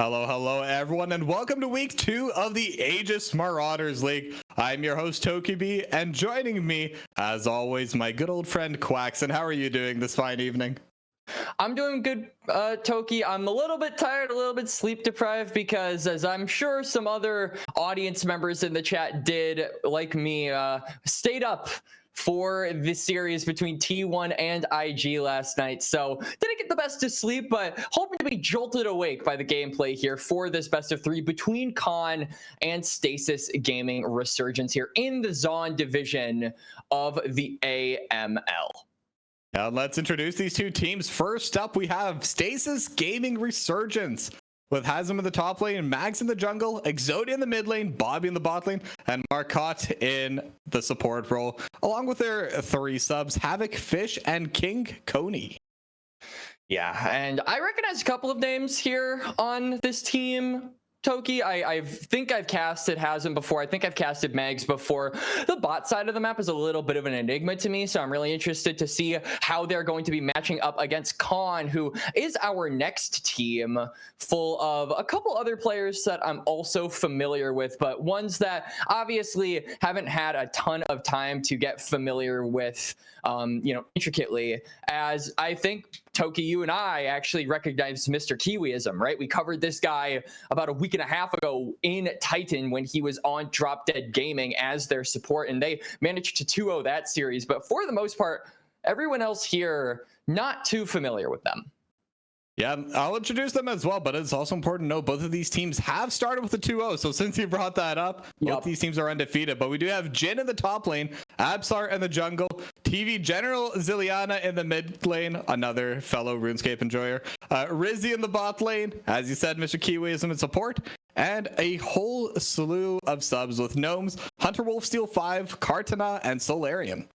Hello, everyone, and welcome to week 2 of the Aegis Marauders League. I'm your host, Tokibi, and joining me, as always, my good old friend Quaxon. How are you doing this fine evening? I'm doing good, Toki. I'm a little bit tired, a little bit sleep deprived because, as I'm sure some other audience members in the chat did, like me, stayed up for this series between T1 and IG last night. So didn't get the best of sleep, but hoping to be jolted awake by the gameplay here for this best of 3 between Khan and Stasis Gaming Resurgence here in the Zon division of the AML. Now let's introduce these two teams. First up, we have Stasis Gaming Resurgence with Hazem in the top lane, Mags in the jungle, Exodia in the mid lane, Bobby in the bot lane, and Marcotte in the support role, along with their 3 subs, Havoc, Fish, and King Coney. Yeah, and I recognize a couple of names here on this team. Toki, I think I've casted Hazem before. I think I've casted Mags before. The bot side of the map is a little bit of an enigma to me, so I'm really interested to see how they're going to be matching up against Khan, who is our next team, full of a couple other players that I'm also familiar with, but ones that obviously haven't had a ton of time to get familiar with, intricately, as I think, Toki, you and I actually recognized Mr. Kiwiism, right? We covered this guy about a week and a half ago in Titan when he was on Drop Dead Gaming as their support, and they managed to 2-0 that series. But for the most part, everyone else here, not too familiar with them. Yeah, I'll introduce them as well, but it's also important to know both of these teams have started with a 2-0. So since you brought that up, both these teams are undefeated. But we do have Jin in the top lane, Absar in the jungle, TV General Ziliana in the mid lane, another fellow RuneScape enjoyer, Rizzy in the bot lane, as you said, Mr. Kiwiism in support, and a whole slew of subs with Gnomes, Hunter Wolfsteal 5, Kartana, and Solarian.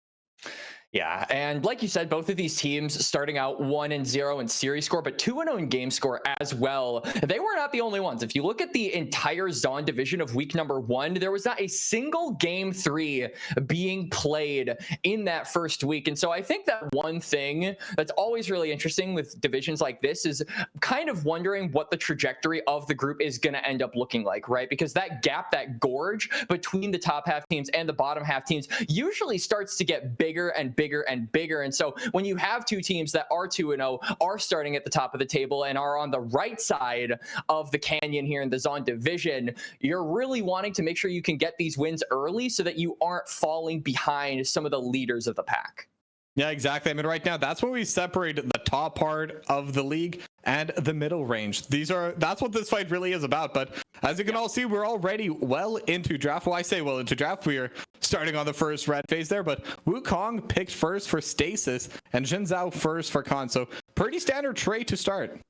Yeah, and like you said, both of these teams starting out 1-0 in series score, but 2-0 in game score as well. They were not the only ones. If you look at the entire Zon division of week number 1, there was not a single game 3 being played in that first week. And so I think that one thing that's always really interesting with divisions like this is kind of wondering what the trajectory of the group is going to end up looking like, right? Because that gap, that gorge between the top half teams and the bottom half teams usually starts to get bigger and bigger and bigger. And so when you have two teams that are 2-0, are starting at the top of the table and are on the right side of the canyon here in the Zon division, you're really wanting to make sure you can get these wins early so that you aren't falling behind some of the leaders of the pack. Yeah, exactly. I mean, right now, that's when we separate the top part of the league and the middle range. That's what this fight really is about. But as you can all see, we're already well into draft. Well, I say well into draft. We are starting on the first red phase there, but Wukong picked first for Stasis and Jin Zhao first for Khan. So pretty standard trade to start.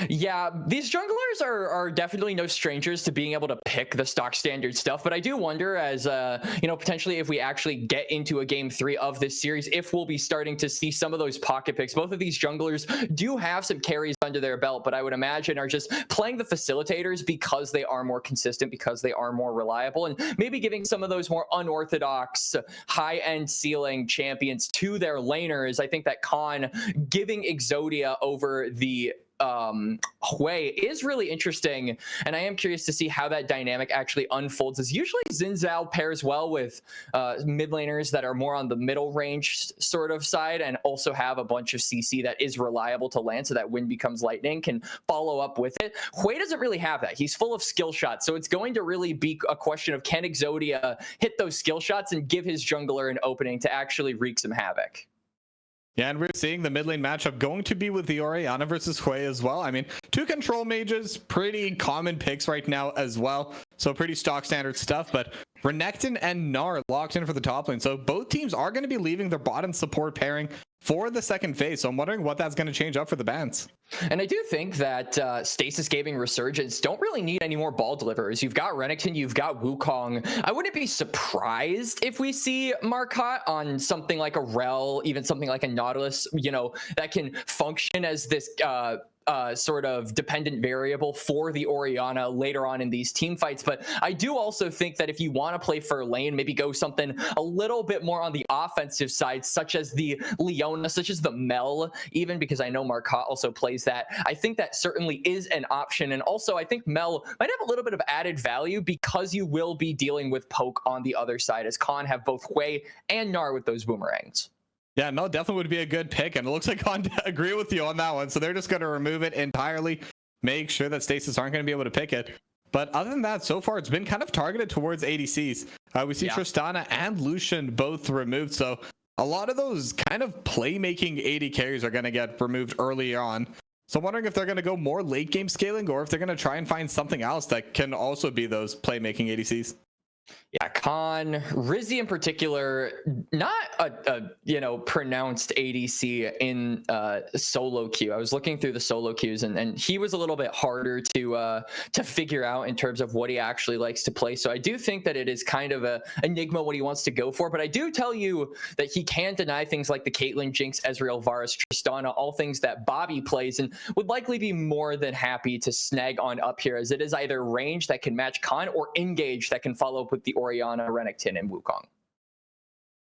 Yeah, these junglers are definitely no strangers to being able to pick the stock standard stuff, but I do wonder as, potentially if we actually get into a game 3 of this series, if we'll be starting to see some of those pocket picks. Both of these junglers do have some carries under their belt, but I would imagine are just playing the facilitators because they are more consistent, because they are more reliable, and maybe giving some of those more unorthodox high-end ceiling champions to their laners. I think that Khan giving Exodia over the Hui is really interesting, and I am curious to see how that dynamic actually unfolds, as usually Xin Zhao pairs well with mid laners that are more on the middle range sort of side and also have a bunch of CC that is reliable to land, so that when becomes lightning can follow up with it. Hui doesn't really have that. He's full of skill shots, so it's going to really be a question of can Exodia hit those skill shots and give his jungler an opening to actually wreak some havoc. Yeah, and we're seeing the mid lane matchup going to be with the Orianna versus Hui as well. I mean, 2 control mages, pretty common picks right now as well. So pretty stock standard stuff, but Renekton and Gnar locked in for the top lane. So both teams are going to be leaving their bottom support pairing for the second phase. So I'm wondering what that's going to change up for the bans. And I do think that Stasis Gaming Resurgence don't really need any more ball deliverers. You've got Renekton, you've got Wukong. I wouldn't be surprised if we see Marcotte on something like a Rel, even something like a Nautilus, that can function as this sort of dependent variable for the Orianna later on in these team fights. But I do also think that if you want to play for lane, maybe go something a little bit more on the offensive side, such as the Leona, such as the Mel, even because I know Marcotte also plays that. I think that certainly is an option. And also, I think Mel might have a little bit of added value because you will be dealing with poke on the other side, as Khan have both Hui and Gnar with those boomerangs. Yeah, Mel definitely would be a good pick, and it looks like Khan agree with you on that one. So they're just going to remove it entirely, make sure that Stasis aren't going to be able to pick it. But other than that, so far it's been kind of targeted towards ADCs. We see Tristana and Lucian both removed, so a lot of those kind of playmaking AD carries are going to get removed early on. So I'm wondering if they're going to go more late game scaling, or if they're going to try and find something else that can also be those playmaking ADCs. Yeah, Khan, Rizzy in particular, not a pronounced ADC in solo queue. I was looking through the solo queues, and he was a little bit harder to figure out in terms of what he actually likes to play. So I do think that it is kind of a enigma what he wants to go for. But I do tell you that he can deny things like the Caitlyn, Jinx, Ezreal, Varus, Tristana, all things that Bobby plays, and would likely be more than happy to snag on up here, as it is either range that can match Khan or engage that can follow up with the Orianna, Renekton, and Wukong.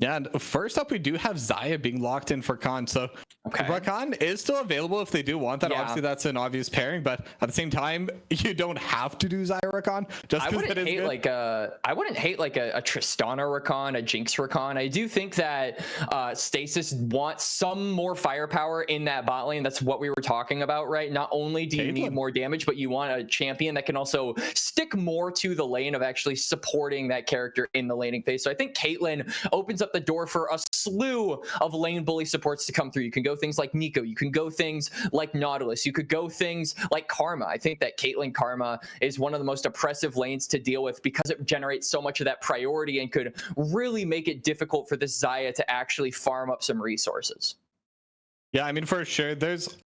Yeah, and first up, we do have Xayah being locked in for Khan. So Rakan is still available if they do want that. Yeah. Obviously, that's an obvious pairing, but at the same time, you don't have to do Xayah Rakan just because it is good. I wouldn't hate like a Tristana Rakan, a Jinx Rakan. I do think that Stasis wants some more firepower in that bot lane. That's what we were talking about, right? Not only do you need more damage, but you want a champion that can also stick more to the lane of actually supporting that character in the laning phase. So I think Caitlyn opens up the door for a slew of lane bully supports to come through. You can go things like Nico, you can go things like Nautilus, you could go things like Karma. I think that Caitlyn Karma is one of the most oppressive lanes to deal with because it generates so much of that priority and could really make it difficult for this Xayah to actually farm up some resources. Yeah, I mean, for sure. There's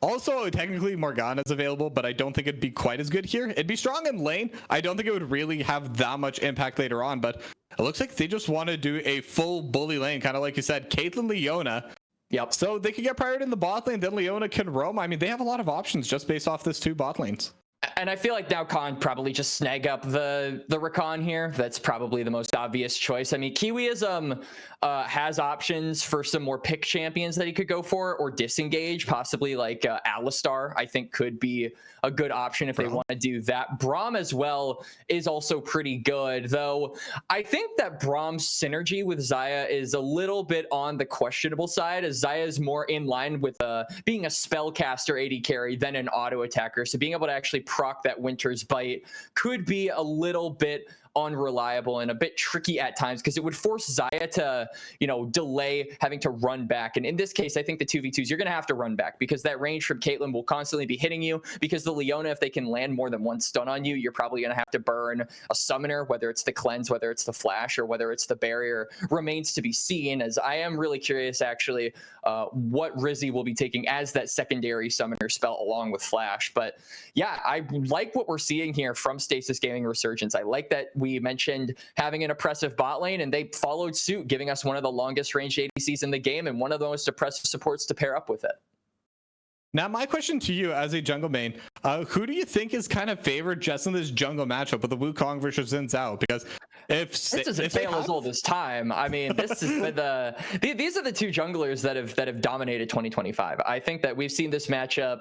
also technically Morgana's available, but I don't think it'd be quite as good here. It'd be strong in lane. I don't think it would really have that much impact later on, but it looks like they just want to do a full bully lane, kind of like you said, Caitlyn, Leona. Yep. So they could get priority in the bot lane, then Leona can roam. I mean, they have a lot of options just based off this 2 bot lanes. And I feel like now Khan probably just snag up the Rakan here. That's probably the most obvious choice. I mean, Kiwiism has options for some more pick champions that he could go for or disengage, possibly like Alistar, I think could be a good option if they want to do that. Braum as well is also pretty good, though I think that Braum's synergy with Xayah is a little bit on the questionable side, as Xayah is more in line with being a spellcaster AD carry than an auto attacker. So being able to actually proc that Winter's Bite could be a little bit unreliable and a bit tricky at times, because it would force Xayah to, delay having to run back. And in this case, I think the 2v2s, you're going to have to run back because that range from Caitlyn will constantly be hitting you, because the Leona, if they can land more than one stun on you, you're probably going to have to burn a summoner, whether it's the cleanse, whether it's the flash, or whether it's the barrier, remains to be seen, as I am really curious actually what Rizzy will be taking as that secondary summoner spell along with flash. But yeah, I like what we're seeing here from Stasis Gaming Resurgence. I like that we mentioned having an oppressive bot lane, and they followed suit, giving us one of the longest range ADCs in the game and one of the most oppressive supports to pair up with it. Now, my question to you as a jungle main, who do you think is kind of favored just in this jungle matchup with the Wukong versus Xin Zhao? Because this is a tale as old as time. I mean, this is these are the 2 junglers that have dominated 2025. I think that we've seen this matchup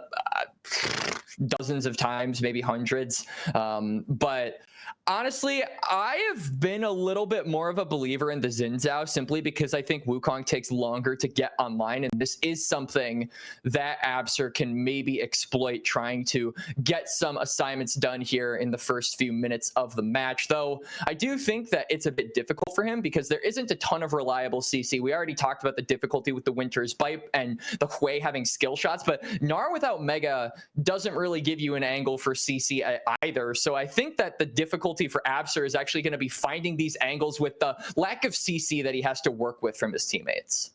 dozens of times, maybe hundreds, but honestly, I have been a little bit more of a believer in the Xin Zhao, simply because I think Wukong takes longer to get online, and this is something that Absur can maybe exploit, trying to get some assignments done here in the first few minutes of the match. Though I do think that it's a bit difficult for him because there isn't a ton of reliable CC. We already talked about the difficulty with the Winter's Bite and the Hui having skill shots, but Gnar without Mega doesn't really give you an angle for CC either. So I think that the difficulty for Absur is actually going to be finding these angles with the lack of CC that he has to work with from his teammates.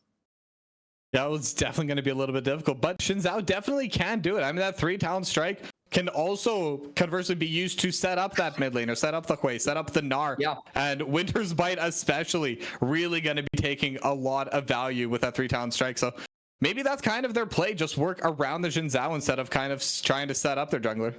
That was definitely going to be a little bit difficult, but Xin Zhao definitely can do it. I mean, that 3 talent strike can also conversely be used to set up that mid lane, or set up the Hui, set up the Gnar. Yeah. And Winter's Bite especially really going to be taking a lot of value with that 3 talent strike. So maybe that's kind of their play, just work around the Xin Zhao instead of kind of trying to set up their jungler.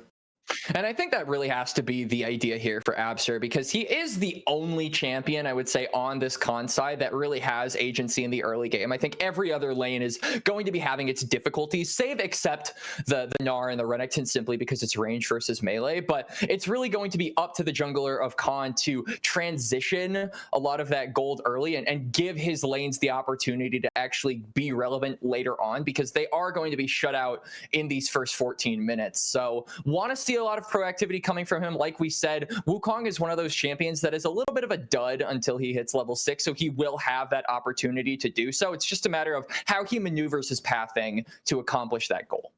And I think that really has to be the idea here for Absur, because he is the only champion, I would say, on this con side that really has agency in the early game. I think every other lane is going to be having its difficulties, save except the Gnar and the Renekton, simply because it's range versus melee. But it's really going to be up to the jungler of Con to transition a lot of that gold early and give his lanes the opportunity to actually be relevant later on, because they are going to be shut out in these first 14 minutes. So want to see a lot of proactivity coming from him. Like we said, Wukong is one of those champions that is a little bit of a dud until he hits level 6, so he will have that opportunity to do so. It's just a matter of how he maneuvers his pathing to accomplish that goal.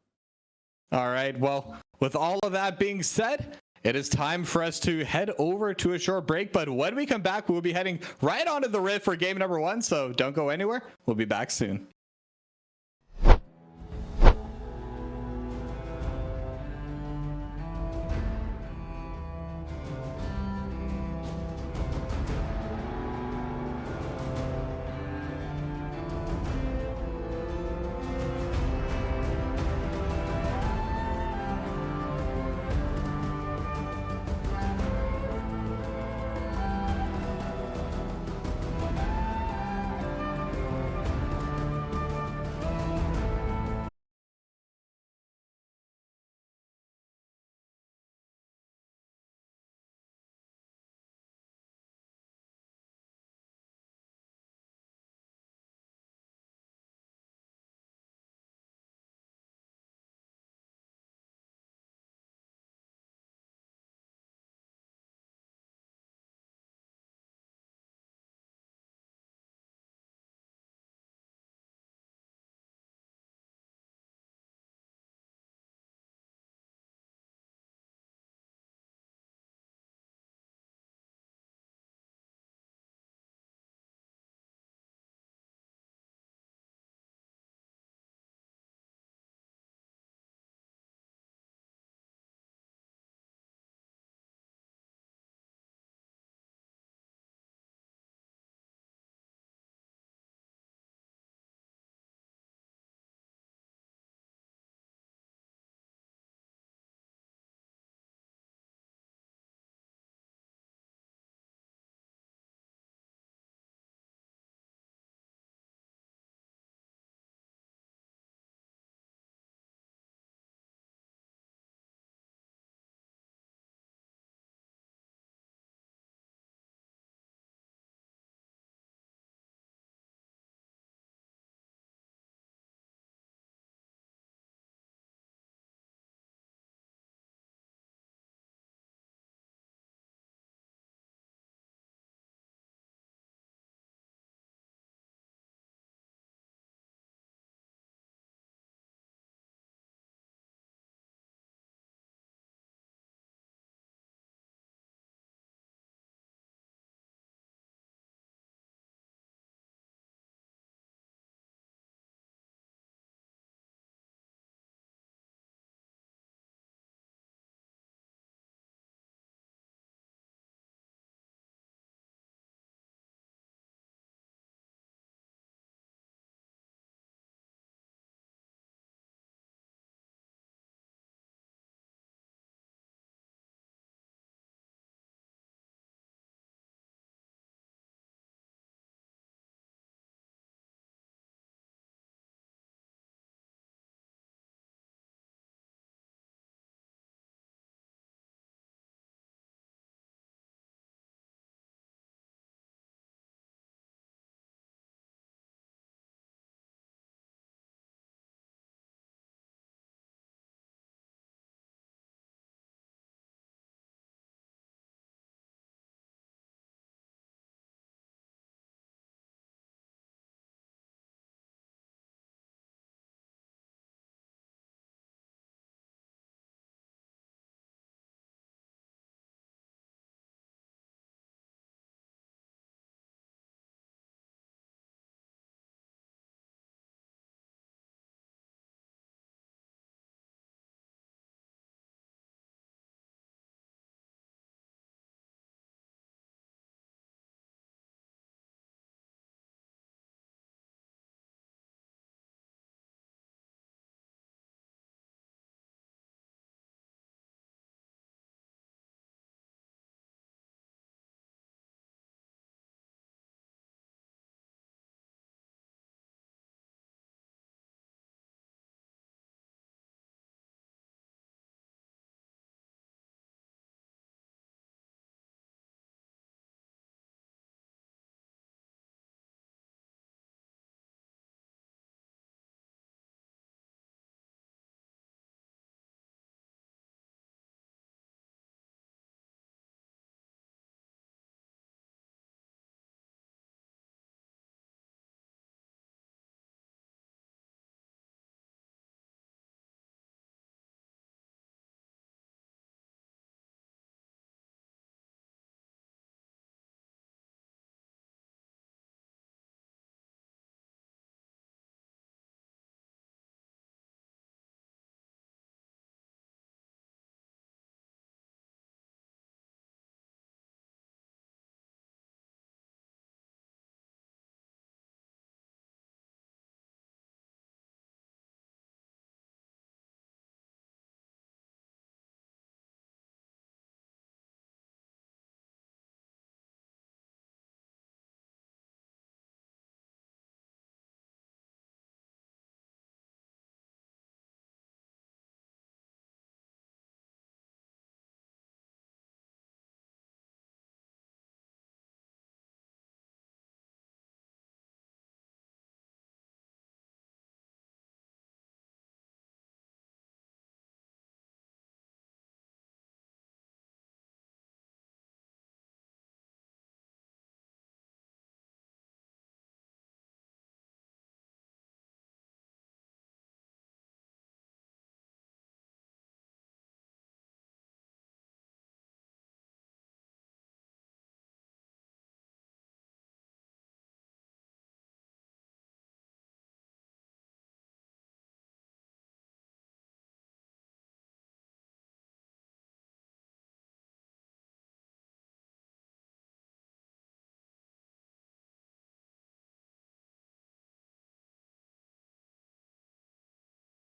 All right, well, with all of that being said, it is time for us to head over to a short break, but when we come back, we'll be heading right onto the Rift for game number 1, so don't go anywhere. We'll be back soon.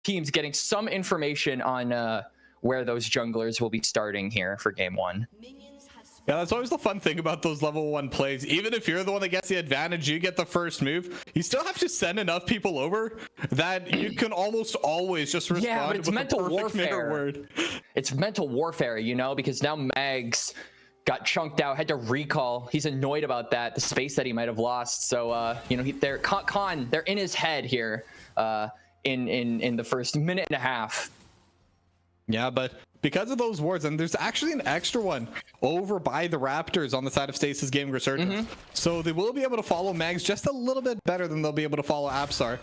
teams getting some information on where those junglers will be starting here for game 1. Yeah, that's always the fun thing about those level 1 plays. Even if you're the one that gets the advantage, you get the first move, you still have to send enough people over that you can almost always just respond. Yeah, but it's with mental a perfect warfare. mirror word. It's mental warfare, you know, because now Mags got chunked out, had to recall. He's annoyed about that, the space that he might have lost. So, you know, they're in his head here in the first minute and a half. Yeah, but because of those wards, and there's actually an extra one over by the Raptors on the side of Stasis Gaming Resurgence. So they will be able to follow Mags just a little bit better than they'll be able to follow Absar.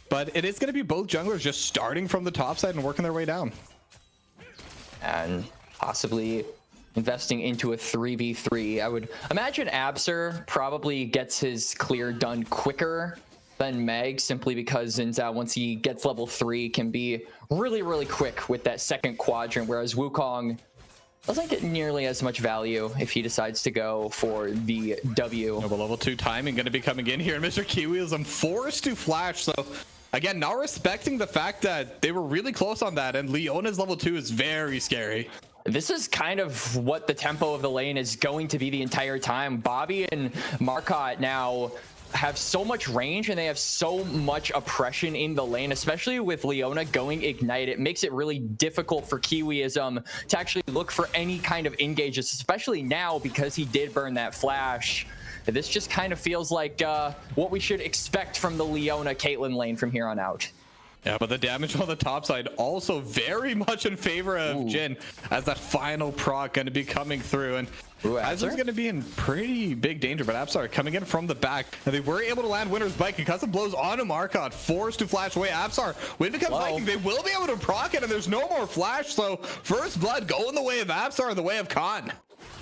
But it is going to be both junglers just starting from the top side and working their way down. And possibly investing into a 3v3. I would imagine Absar probably gets his clear done quicker than Meg, simply because Zinzao, once he gets level 3, can be really quick with that second quadrant, whereas Wukong doesn't get nearly as much value if he decides to go for the W. No, but level 2 timing going to be coming in here, and Mr. Kiwiism forced to flash. So again, not respecting the fact that they were really close on that, and Leona's level 2 is very scary. This is kind of what the tempo of the lane is going to be the entire time. Bobby and Marcotte now have so much range and they have so much oppression in the lane, especially with Leona going Ignite. It makes it really difficult for Kiwiism to actually look for any kind of engages, especially now because he did burn that flash. This just kind of feels like what we should expect from the Leona Caitlyn lane from here on out. Yeah, but the damage on the top side also very much in favor of Jhin, as that final proc going to be coming through. And Absar's going to be in pretty big danger, but Absar coming in from the back. And they were able to land Winner's Bike. Concussive blows onto Marcotte, forced to flash away. Absar, when it becomes Viking, they will be able to proc it, and there's no more flash. So first blood going the way of Absar, the way of Khan.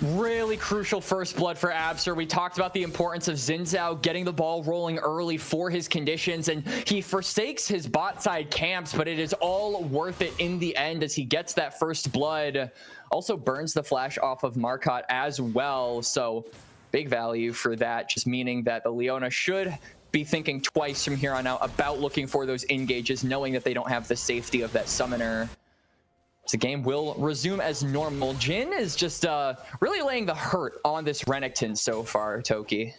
Really crucial first blood for Absar. We talked about the importance of Zinzao getting the ball rolling early for his conditions, and he forsakes his bot side camps, but it is all worth it in the end as he gets that first blood. Also burns the flash off of Marcotte as well, so big value for that, just meaning that the Leona should be thinking twice from here on out about looking for those engages, knowing that they don't have the safety of that summoner. So the game will resume as normal. Jhin is just really laying the hurt on this Renekton so far, Toki.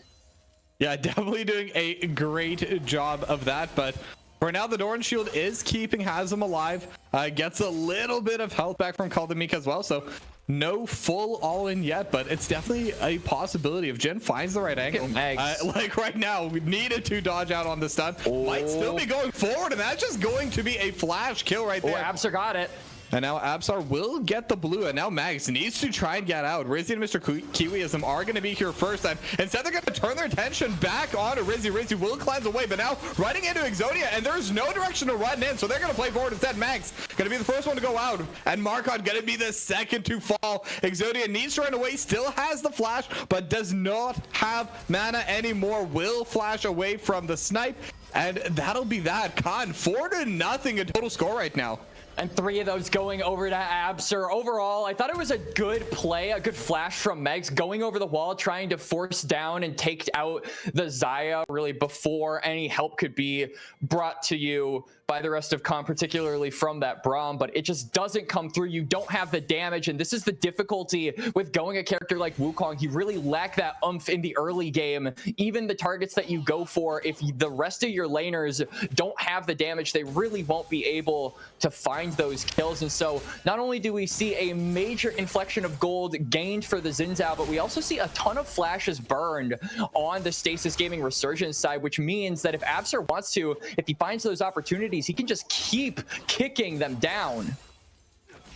Yeah, definitely doing a great job of that, but for now, the Doran Shield is keeping Hazem alive. Gets a little bit of health back from Kaldamik as well, so no full all-in yet, but it's definitely a possibility if Jhin finds the right angle. Like right now, we needed to dodge out on the stun. Might still be going forward, and that's just going to be a flash kill right there. Absar got it. And now Absar will get the blue, and now Mags needs to try and get out. Rizzy and Mr. Kiwiism are going to be here first, and instead they're going to turn their attention back onto Rizzy. Rizzy will cleanse away, but now running into Exodia, and there's no direction to run in, so they're going to play forward instead. Mags going to be the first one to go out, and Marcotte going to be the second to fall. Exodia needs to run away, still has the flash, but does not have mana anymore. Will flash away from the snipe, and that'll be that. Khan 4-0 in total score right now. And 3 of those going over to Absar. Overall, I thought it was a good play, a good flash from Megs, going over the wall, trying to force down and take out the Xayah really before any help could be brought to you by the rest of Khan, particularly from that Braum, but it just doesn't come through. You don't have the damage, and this is the difficulty with going a character like Wukong. You really lack that oomph in the early game. Even the targets that you go for, if the rest of your laners don't have the damage, they really won't be able to find those kills. And so not only do we see a major inflection of gold gained for the Zinzao, but we also see a ton of flashes burned on the Stasis Gaming Resurgence side, which means that if Absar wants to, if he finds those opportunities, he can just keep kicking them down.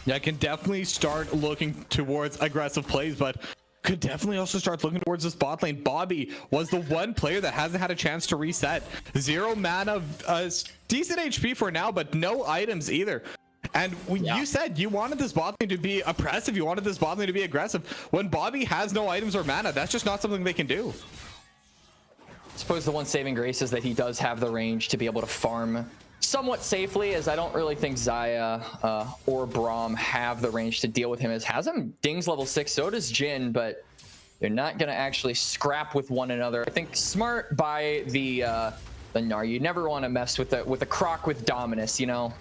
Yeah, I can definitely start looking towards aggressive plays, but could definitely also start looking towards this bot lane. Bobby was the one player that hasn't had a chance to reset. 0 mana, decent HP for now, but no items either. And you said you wanted this bot lane to be oppressive, you wanted this bot lane to be aggressive. When Bobby has no items or mana, that's just not something they can do. I suppose the one saving grace is that he does have the range to be able to farm somewhat safely, as I don't really think Xayah or Braum have the range to deal with him, as Hazem dings level 6, so does Jhin, but they're not going to actually scrap with one another. I think smart by the Gnar. You never want to mess with a Croc with Dominus, you know?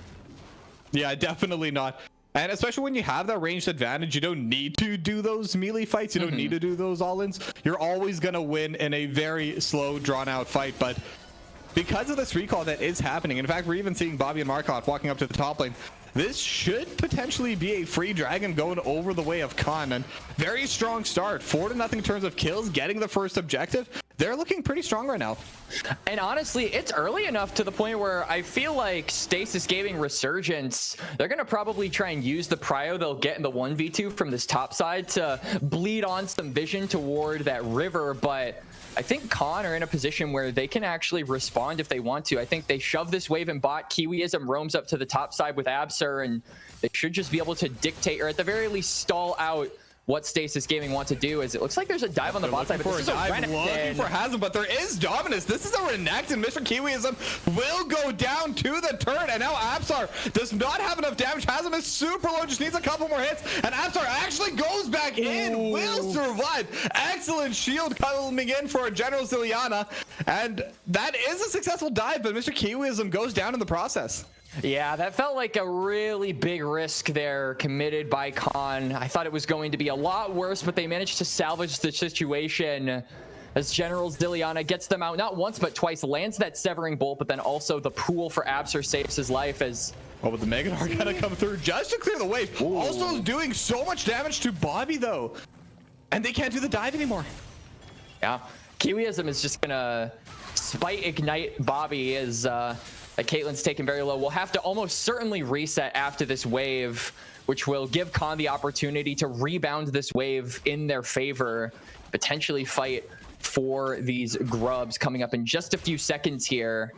Yeah, definitely not. And especially when you have that ranged advantage, you don't need to do those melee fights. You don't need to do those all-ins. You're always going to win in a very slow, drawn-out fight. But because of this recall that is happening, in fact, we're even seeing Bobby and Markov walking up to the top lane. This should potentially be a free dragon going over the way of Khan. And very strong start. 4-0 in terms of kills, getting the first objective. They're looking pretty strong right now. And honestly, it's early enough to the point where I feel like Stasis Gaming Resurgence, they're going to probably try and use the prio they'll get in the 1v2 from this top side to bleed on some vision toward that river. But I think Khan are in a position where they can actually respond if they want to. I think they shove this wave in bot. Kiwiism roams up to the top side with Absur, and they should just be able to dictate, or at the very least stall out what Stasis Gaming want to do. Is it looks like there's a dive on the bot side, but this is a looking for Hasm, but there is Dominus. This is a Renekton. Mr. Kiwiism will go down to the turn, and now Absar does not have enough damage. Hasm is super low, just needs a couple more hits, and Absar actually goes back in, will survive. Excellent shield coming in for General Ziliana, and that is a successful dive, but Mr. Kiwiism goes down in the process. Yeah, that felt like a really big risk there committed by Khan. I thought it was going to be a lot worse, but they managed to salvage the situation as General Ziliana gets them out not once but twice, lands that severing bolt, but then also the pool for Absur saves his life as... Oh, but the Megadar gonna come through just to clear the wave. Ooh. Also doing so much damage to Bobby though, and they can't do the dive anymore. Yeah, Kiwiism is just gonna spite ignite Bobby as Caitlyn's taken very low. We'll have to almost certainly reset after this wave, which will give Khan the opportunity to rebound this wave in their favor, potentially fight for these grubs coming up in just a few seconds here.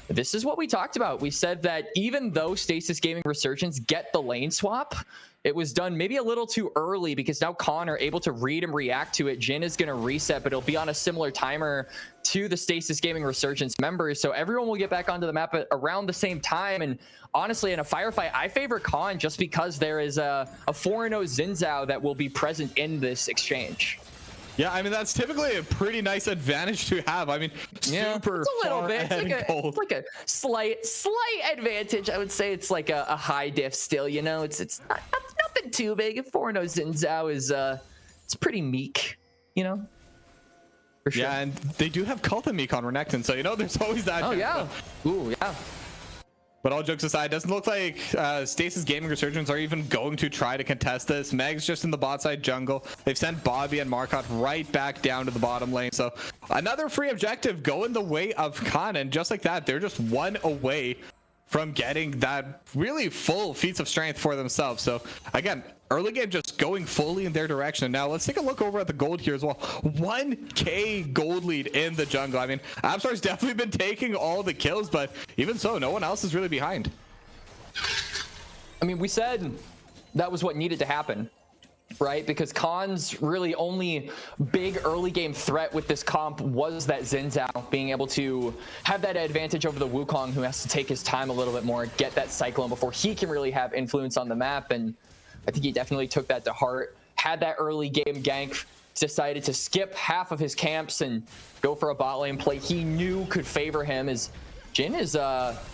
This is what we talked about. We said that even though Stasis Gaming Resurgence get the lane swap, it was done maybe a little too early because now Khan are able to read and react to it. Jhin is going to reset, but it'll be on a similar timer to the Stasis Gaming Resurgence members. So everyone will get back onto the map at around the same time. And honestly, in a firefight, I favor Khan just because there is a 4-0 Xin Zhao that will be present in this exchange. Yeah, I mean, that's typically a pretty nice advantage to have. I mean, super it's a little bit. It's like a slight advantage. I would say it's like a high diff still, you know? It's nothing too big. 4-0 Xin Zhao is it's pretty meek, you know? For sure. Yeah, and they do have Cult and Meek on Renekton, so you know there's always that. Oh, yeah. Ooh, yeah. But all jokes aside, doesn't look like Stasis Gaming Resurgence are even going to try to contest this. Meg's just in the bot side jungle. They've sent Bobby and Markot right back down to the bottom lane. So another free objective going the way of Khan. And just like that, they're just one away from getting that really full feats of strength for themselves. So again, early game just going fully in their direction. Now let's take a look over at the gold here as well. 1k gold lead in the jungle. I mean, Absar's definitely been taking all the kills, but even so, no one else is really behind. I mean, we said that was what needed to happen, right? Because Khan's really only big early game threat with this comp was that Xin Zhao being able to have that advantage over the Wukong, who has to take his time a little bit more, get that cyclone before he can really have influence on the map. And I think he definitely took that to heart, had that early game gank, decided to skip half of his camps and go for a bot lane play he knew could favor him as Jhin is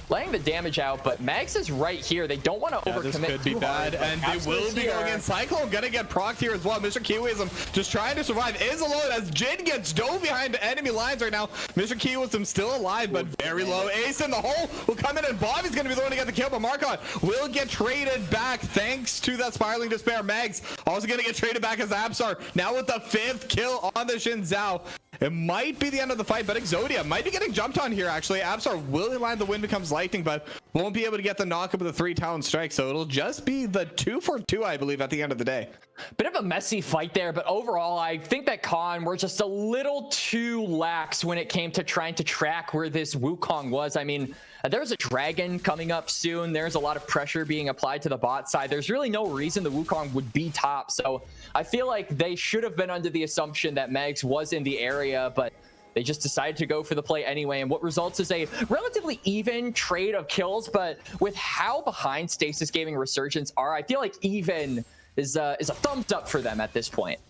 laying the damage out, but Mags is right here. They don't want to overcommit. This could be bad, and they will be going in. Cyclone gonna get procced here as well. Mr. Kiwiism just trying to survive is alone as Jhin gets dove behind enemy lines right now. Mr. Kiwiism still alive, but very low. Ace in the hole will come in, and Bobby's gonna be the one to get the kill, but Markot will get traded back thanks to that spiraling despair. Mags also gonna get traded back as Absar now with the 5th kill on the Xin Zhao. It might be the end of the fight, but Exodia might be getting jumped on here, actually. Absar will align the wind becomes lightning, but won't be able to get the knockup of the 3 talon strike, so it'll just be the 2-for-2, I believe, at the end of the day. Bit of a messy fight there, but overall, I think that Khan were just a little too lax when it came to trying to track where this Wukong was. I mean, there's a dragon coming up soon. There's a lot of pressure being applied to the bot side. There's really no reason the Wukong would be top, so I feel like they should have been under the assumption that Megs was in the area, but they just decided to go for the play anyway, and what results is a relatively even trade of kills. But with how behind Stasis Gaming Resurgence are, I feel like even is a thumbs up for them at this point.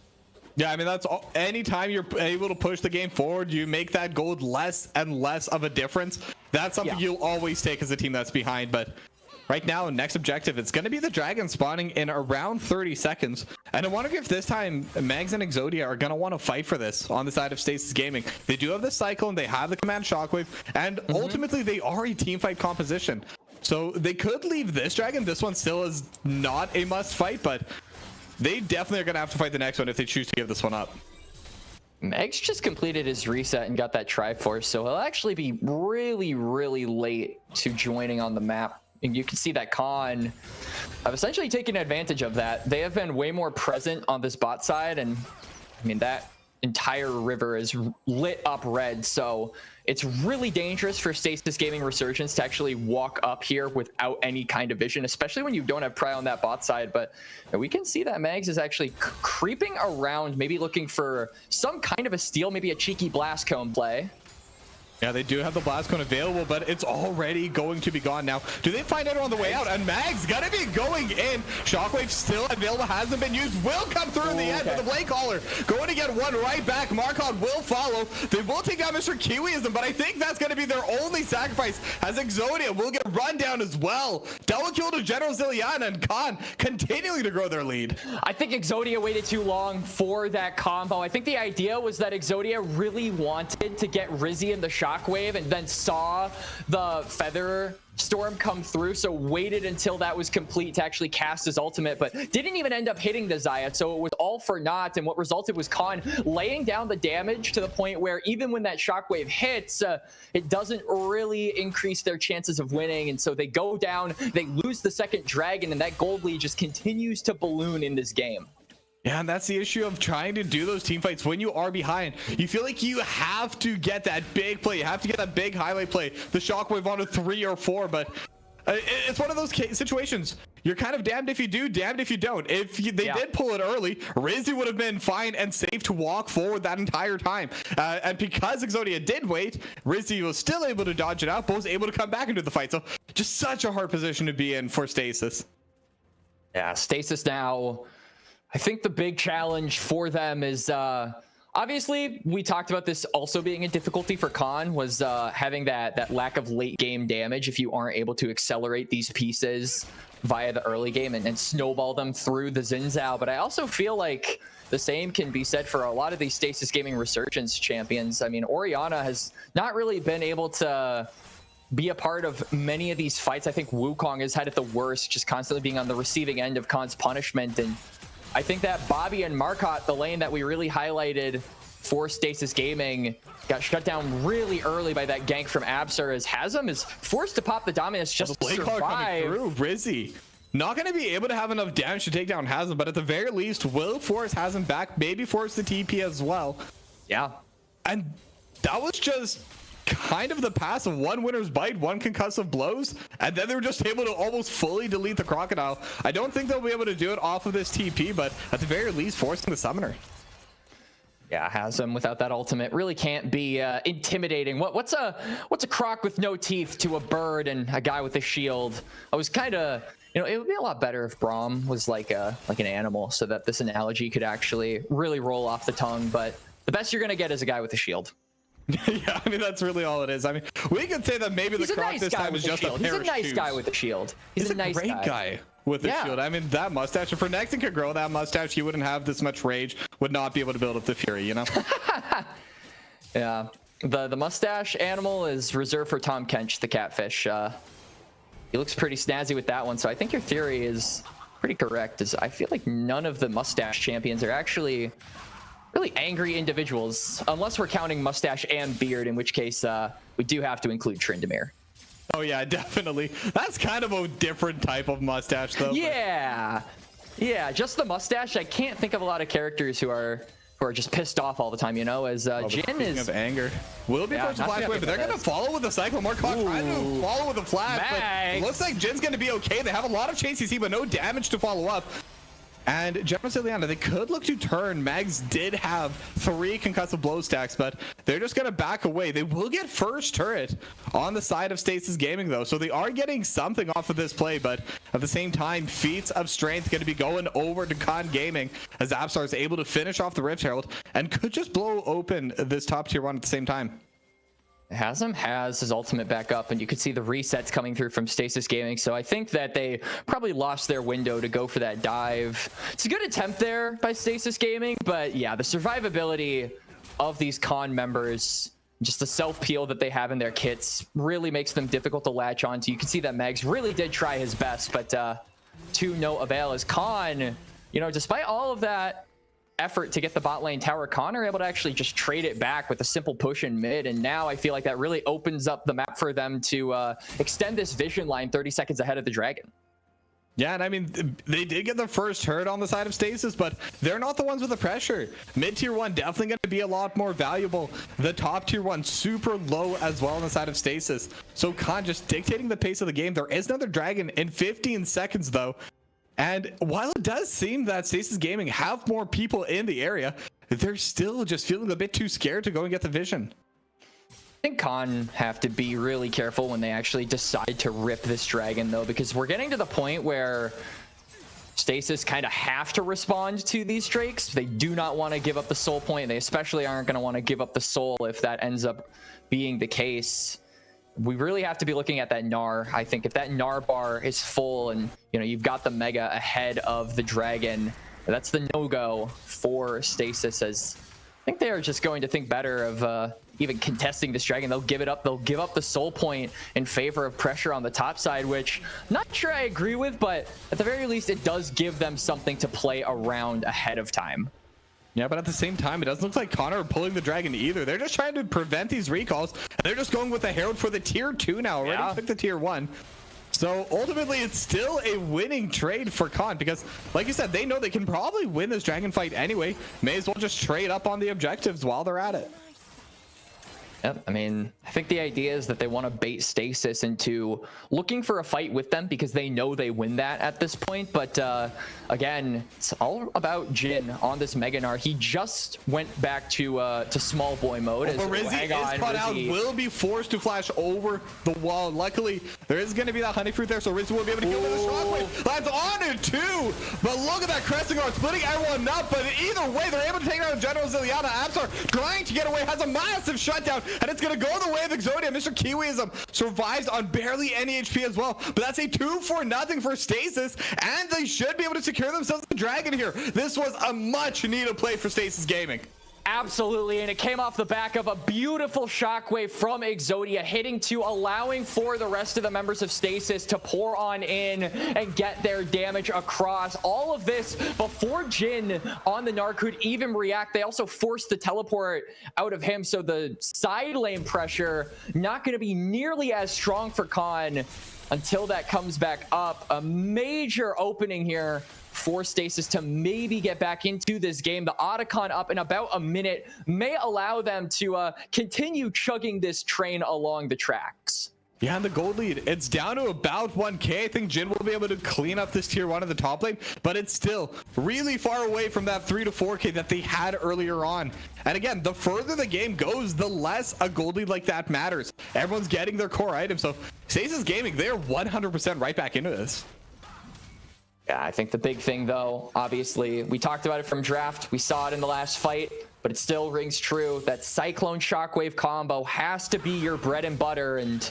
Yeah, I mean, that's all. Anytime you're able to push the game forward, you make that gold less and less of a difference. That's something you'll always take as a team that's behind. But right now, next objective, it's going to be the dragon spawning in around 30 seconds. And I wonder if this time Mags and Exodia are going to want to fight for this on the side of Stasis Gaming. They do have the Cyclone, they have the Command Shockwave, and ultimately they are a team fight composition. So they could leave this dragon. This one still is not a must fight, but they definitely are going to have to fight the next one if they choose to give this one up. Megs just completed his reset and got that Triforce, so he'll actually be really, really late to joining on the map. And you can see that Khan have essentially taken advantage of that. They have been way more present on this bot side, and I mean, that entire river is lit up red, so it's really dangerous for Stasis Gaming Resurgence to actually walk up here without any kind of vision, especially when you don't have pry on that bot side. But we can see that Mags is actually creeping around, maybe looking for some kind of a steal, maybe a cheeky blast cone play. Yeah, they do have the blast cone available, but it's already going to be gone now. Do they find it on the way out? And Mag's gonna be going in. Shockwave still available, hasn't been used, will come through in the end, but the Blade Caller going to get one right back. Marcon will follow. They will take out Mr. Kiwiism, but I think that's gonna be their only sacrifice, as Exodia will get run down as well. Double kill to General Zilliana, and Khan continuing to grow their lead. I think Exodia waited too long for that combo. I think the idea was that Exodia really wanted to get Rizzy in the Shockwave and then saw the Feather Storm come through, so waited until that was complete to actually cast his ultimate, but didn't even end up hitting the Xayah, so it was all for naught. And what resulted was Khan laying down the damage to the point where even when that Shockwave hits, it doesn't really increase their chances of winning, and so they go down, they lose the second dragon, and that gold lead just continues to balloon in this game. Yeah, and that's the issue of trying to do those team fights when you are behind. You feel like you have to get that big play. You have to get that big highlight play, the Shockwave on a 3 or 4, but it's one of those situations. You're kind of damned if you do, damned if you don't. If they did pull it early, Rizzy would have been fine and safe to walk forward that entire time. And because Exodia did wait, Rizzy was still able to dodge it out, but was able to come back into the fight. So just such a hard position to be in for Stasis. Yeah, Stasis now, I think the big challenge for them is, obviously, we talked about this also being a difficulty for Khan, was having that lack of late game damage if you aren't able to accelerate these pieces via the early game and snowball them through the Xin Zhao. But I also feel like the same can be said for a lot of these Stasis Gaming Resurgence champions. I mean, Orianna has not really been able to be a part of many of these fights. I think Wukong has had it the worst, just constantly being on the receiving end of Khan's punishment. And I think that Bobby and Marcotte, the lane that we really highlighted for Stasis Gaming, got shut down really early by that gank from Absar, as Hazem is forced to pop the Dominus just to survive. Coming through. Rizzy not going to be able to have enough damage to take down Hazem, but at the very least will force Hazem back, maybe force the TP as well. Yeah. And that was just kind of the pass of one winner's bite, one concussive blows, and then they were just able to almost fully delete the Crocodile. I don't think they'll be able to do it off of this TP, but at the very least forcing the Summoner. Yeah, Hazem without that ultimate really can't be intimidating. What's a croc with no teeth to a bird and a guy with a shield? I was kind of, you know, it would be a lot better if Braum was like an animal, so that this analogy could actually really roll off the tongue. But the best you're gonna get is a guy with a shield. Yeah, I mean, that's really all it is. I mean, we could say that maybe the Croc this time is just a pair of shoes. He's a nice guy with a shield. He's a nice great guy with a shield. I mean, that mustache, if Renekton could grow that mustache, he wouldn't have this much rage, would not be able to build up the fury, you know? Yeah, the mustache animal is reserved for Tom Kench, the catfish. He looks pretty snazzy with that one, so I think your theory is pretty correct. Is I feel like none of the mustache champions are actually really angry individuals, unless we're counting mustache and beard, in which case we do have to include Tryndamere. Oh yeah, definitely. That's kind of a different type of mustache, though. Yeah, yeah, just the mustache. I can't think of a lot of characters who are just pissed off all the time, you know, as Jin is of anger. Will be first flash wave, but they're gonna follow with the cycle. Marcotte trying to follow with the flash, but it looks like Jin's gonna be okay. They have a lot of chain CC, but no damage to follow up. And General Zilliana, they could look to turn. Mags did have 3 concussive blow stacks, but they're just going to back away. They will get first turret on the side of Stasis Gaming, though, so they are getting something off of this play, but at the same time, feats of strength going to be going over to Khan Gaming, as Absar is able to finish off the Rift Herald and could just blow open this top tier 1 at the same time. Hasm has his ultimate back up, and you could see the resets coming through from Stasis Gaming. So I think that they probably lost their window to go for that dive. It's a good attempt there by Stasis Gaming, but yeah, the survivability of these con members, just the self-peel that they have in their kits, really makes them difficult to latch onto. You can see that Megs really did try his best, but to no avail, as Con, you know, despite all of that effort to get the bot lane tower, Con are able to actually just trade it back with a simple push in mid, and now I feel like that really opens up the map for them to extend this vision line 30 seconds ahead of the Dragon. Yeah, and I mean, they did get the first hurt on the side of Stasis, but they're not the ones with the pressure. Mid tier 1 definitely going to be a lot more valuable. The top tier 1 super low as well on the side of Stasis. So Khan just dictating the pace of the game. There is another Dragon in 15 seconds though. And while it does seem that Stasis Gaming have more people in the area, they're still just feeling a bit too scared to go and get the vision. I think Con have to be really careful when they actually decide to rip this Dragon though, because we're getting to the point where Stasis kind of have to respond to these Drakes. They do not want to give up the soul point. They especially aren't going to want to give up the soul if that ends up being the case. We really have to be looking at that Gnar. I think if that Gnar bar is full and, you know, you've got the Mega ahead of the Dragon, that's the no-go for Stasis, as I think they are just going to think better of even contesting this Dragon. They'll give it up. They'll give up the soul point in favor of pressure on the top side, which I'm not sure I agree with, but at the very least, it does give them something to play around ahead of time. Yeah, but at the same time, it doesn't look like Connor are pulling the Dragon either. They're just trying to prevent these recalls. And they're just going with the Herald for the tier 2 now. Already took the tier 1. So ultimately, it's still a winning trade for Con because, like you said, they know they can probably win this Dragon fight anyway. May as well just trade up on the objectives while they're at it. Yep, I mean, I think the idea is that they want to bait Stasis into looking for a fight with them because they know they win that at this point. But again, it's all about Jin on this Mega Gnar. He just went back to small boy mode. But Rizzy is caught out, will be forced to flash over the wall. Luckily, there is going to be that honey fruit there, so Rizzy will be able to kill with a shockwave. Lands on it too. But look at that Crescent Guard splitting everyone up. But either way, they're able to take down General Ziliana. Absar trying to get away, has a massive shutdown. And it's going to go the way of Exodia. Mr. Kiwiism survives on barely any HP as well. But that's a 2-for-0 for Stasis. And they should be able to secure themselves the Dragon here. This was a much needed play for Stasis Gaming. Absolutely, and it came off the back of a beautiful shockwave from Exodia, hitting to allowing for the rest of the members of Stasis to pour on in and get their damage across. All of this before Jin on the Gnar could even react. They also forced the teleport out of him, so the side lane pressure not going to be nearly as strong for Khan until that comes back up. A major opening here for Stasis to maybe get back into this game. The Otacon up in about a minute may allow them to continue chugging this train along the tracks. Yeah, and the gold lead, it's down to about 1k. I think Jin will be able to clean up this tier 1 at the top lane, but it's still really far away from that 3 to 4k that they had earlier on. And again, the further the game goes, the less a gold lead like that matters. Everyone's getting their core items, so Stasis Gaming, they're 100% right back into this. Yeah, I think the big thing, though, obviously, we talked about it from draft. We saw it in the last fight, but it still rings true. That Cyclone Shockwave combo has to be your bread and butter, and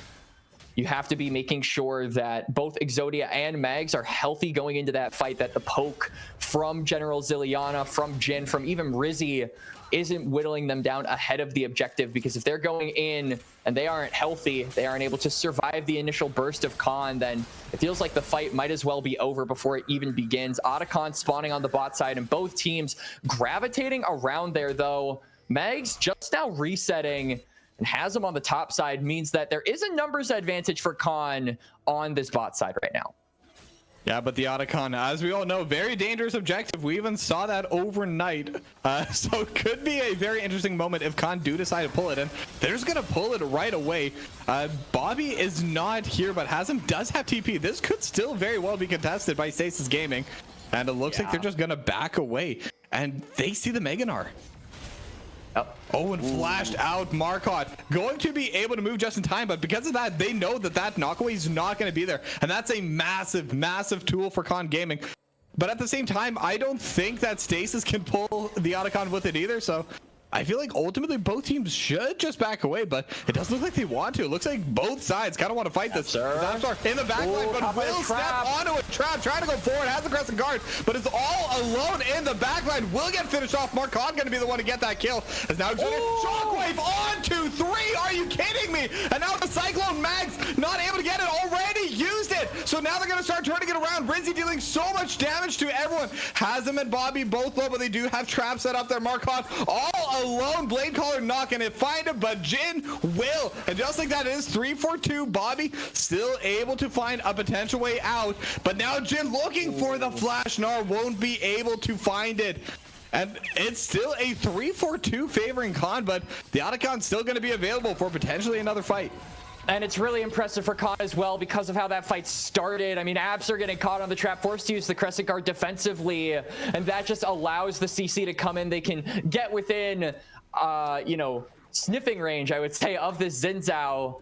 you have to be making sure that both Exodia and Mags are healthy going into that fight, that the poke from General Ziliana, from Jin, from even Rizzy isn't whittling them down ahead of the objective, because if they're going in and they aren't healthy, they aren't able to survive the initial burst of Khan, then it feels like the fight might as well be over before it even begins. Otacon spawning on the bot side and both teams gravitating around there, though. Mags just now resetting and has him on the top side means that there is a numbers advantage for Khan on this bot side right now. Yeah, but the Otacon, as we all know, very dangerous objective. We even saw that overnight. So it could be a very interesting moment if Khan do decide to pull it, and they're just going to pull it right away. Bobby is not here, but Hasm does have TP. This could still very well be contested by Stasis Gaming, and it looks like they're just going to back away, and they see the Mega Gnar. Oh, and flashed out Marcotte, going to be able to move just in time, but because of that, they know that that knockaway is not going to be there, and that's a massive tool for Con Gaming. But at the same time, I don't think that Stasis can pull the Otacon with it either, so I feel like ultimately both teams should just back away, but it doesn't look like they want to. It looks like both sides kind of want to fight this. Zapstar in the back line, but will step onto a trap, trying to go forward, has the crescent guard, but is all alone in the back line. Will get finished off. Marcon going to be the one to get that kill. As now Shockwave on 2-3. Are you kidding me? And now the Cyclone Mags not able to get it, already used it. So now they're going to start turning it around. Rizzy dealing so much damage to everyone. Hazem and Bobby both low, but they do have traps set up there. Marcon all alone. Blade Caller not going to find him, but Jin will. And just like that, it is 3-4-2. Bobby still able to find a potential way out, but now Jin looking for the flash. Nar won't be able to find it. And it's still a 3-4-2 favoring Khan, but the Otacon's still going to be available for potentially another fight. And it's really impressive for Khan as well because of how that fight started. I mean, Abs are getting caught on the trap, forced to use the Crescent Guard defensively, and that just allows the CC to come in. They can get within, you know, sniffing range, I would say, of this Xin Zhao,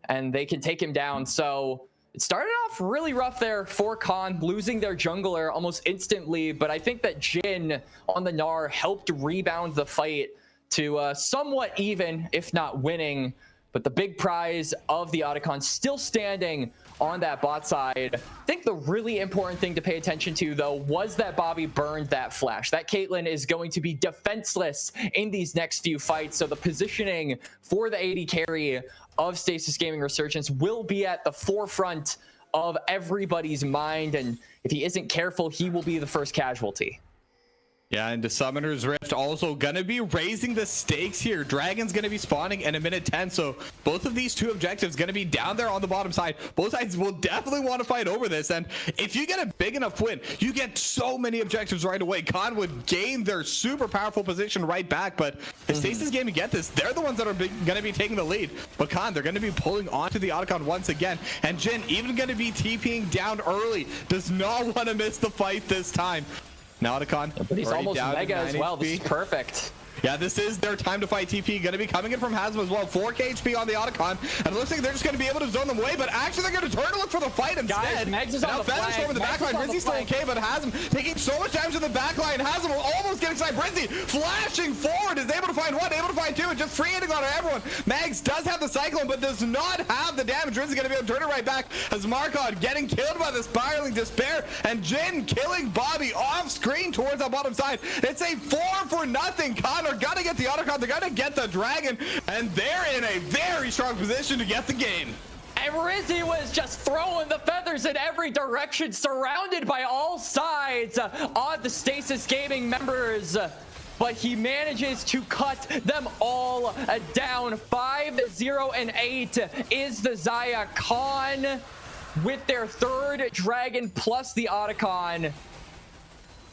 and they can take him down. So it started off really rough there for Khan, losing their jungler almost instantly, but I think that Jin on the Gnar helped rebound the fight to somewhat even, if not winning. But the big prize of the Otacon still standing on that bot side. I think the really important thing to pay attention to, though, was that Bobby burned that flash. That Caitlyn is going to be defenseless in these next few fights. So the positioning for the AD carry of Stasis Gaming Resurgence will be at the forefront of everybody's mind. And if he isn't careful, he will be the first casualty. Yeah, and the Summoner's Rift also gonna be raising the stakes here. Dragon's gonna be spawning in a minute 10, so both of these two objectives gonna be down there on the bottom side. Both sides will definitely want to fight over this, and if you get a big enough win, you get so many objectives right away. Khan would gain their super powerful position right back, but if Stasis Gaming get this, they're the ones that are gonna be taking the lead. But Khan, they're gonna be pulling onto the Otacon once again, and Jin even gonna be TPing down early. Does not want to miss the fight this time. Now Otacon, but he's almost mega as well. This is perfect. Yeah, this is their time to fight. TP going to be coming in from Hazem as well. 4k HP on the Otacon, and it looks like they're just going to be able to zone them away, but actually they're going to turn to look for the fight instead. Megs is on the flank. In the backline. Rizzy's still okay, but Hazem taking so much damage in the backline. Hazem will almost get inside. Rizzy flashing forward, is able to find one, able to find two, and just free hitting on everyone. Mags does have the Cyclone, but does not have the damage. Rizzy's going to be able to turn it right back as Marcon getting killed by the Spiraling Despair, and Jin killing Bobby off screen towards the bottom side. It's a 4-0. Khan are going to get the Otacon. They're gonna get the Dragon, and they're in a very strong position to get the game. And Rizzy was just throwing the feathers in every direction, surrounded by all sides on the Stasis Gaming members. But he manages to cut them all down. 5-0-8 is the Xayah. Khan with their third Dragon plus the Otacon.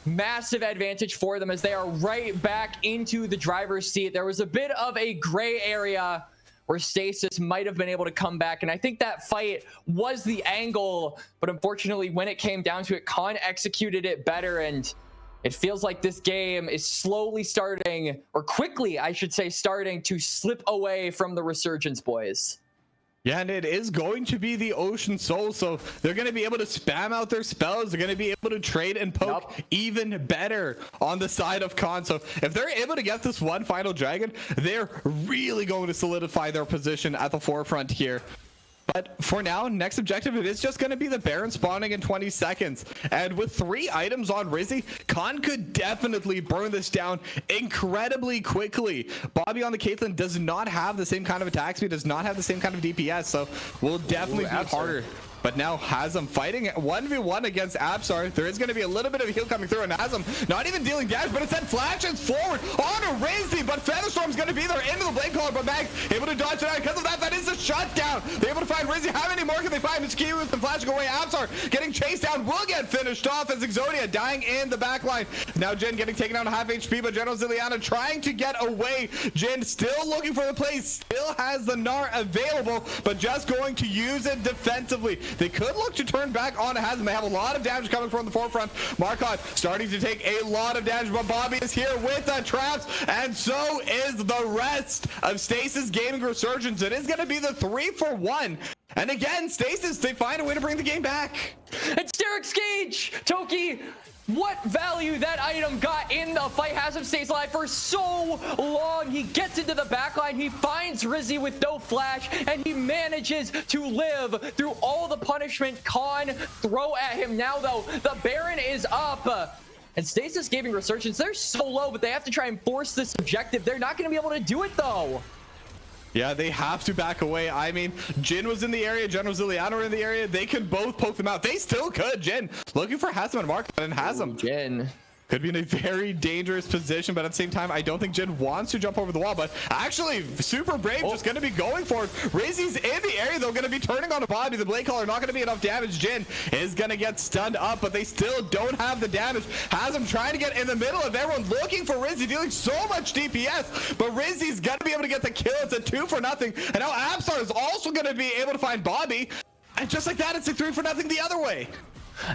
Massive advantage for them as they are right back into the driver's seat. There was a bit of a gray area where Stasis might have been able to come back, and I think that fight was the angle, but unfortunately when it came down to it, Khan executed it better, and it feels like this game is slowly starting, or quickly I should say, starting to slip away from the Resurgence boys. Yeah, and it is going to be the Ocean Soul, so they're going to be able to spam out their spells. They're going to be able to trade and poke even better on the side of Khan. So if they're able to get this one final Dragon, they're really going to solidify their position at the forefront here. But for now, next objective, it is just going to be the Baron spawning in 20 seconds. And with 3 items on Rizzy, Khan could definitely burn this down incredibly quickly. Bobby on the Caitlyn does not have the same kind of attack speed, does not have the same kind of DPS, so will definitely be harder. But now Hazem fighting 1v1 against Absar. There is going to be a little bit of heal coming through, and Hazem not even dealing damage, but it sent flashes forward onto Rizzy, but Featherstorm's going to be there into the Blade Caller, but Mags able to dodge it out. Because of that, that is a shutdown. They're able to find Rizzy. How many more can they find? Miski with the flashing away. Absar getting chased down, will get finished off as Exodia dying in the backline. Now Jin getting taken down to half HP, but General Ziliana trying to get away. Jin still looking for the play, still has the Gnar available, but just going to use it defensively. They could look to turn back on Hazem. They have a lot of damage coming from the forefront. Marcon starting to take a lot of damage, but Bobby is here with the traps, and so is the rest of Stasis Gaming Resurgence. It is going to be the 3-for-1. And again, Stasis, they find a way to bring the game back. It's Derek Skage! Toki what value that item got in the fight. Has him stays alive for so long. He gets into the backline. He finds Rizzy with no flash, and he manages to live through all the punishment Khan throw at him. Now, though, the Baron is up. And Stasis Gaming Resurgence, they're so low, but they have to try and force this objective. They're not going to be able to do it, though. Yeah, they have to back away. I mean, Jin was in the area, Jen Rosiliano were in the area. They could both poke them out. They still could. Jin looking for Hasm and Mark, and Hasm. Jin could be in a very dangerous position, but at the same time, I don't think Jin wants to jump over the wall, but actually, super brave, just going to be going for it. Rizzy's in the area, though, going to be turning on a Bobby. The Blade Caller not going to be enough damage. Jin is going to get stunned up, but they still don't have the damage. Hasm trying to get in the middle of everyone, looking for Rizzy, dealing so much DPS, but Rizzy's going to be able to get the kill. It's a 2-0, and now Absar is also going to be able to find Bobby, and just like that, it's a 3-0 the other way.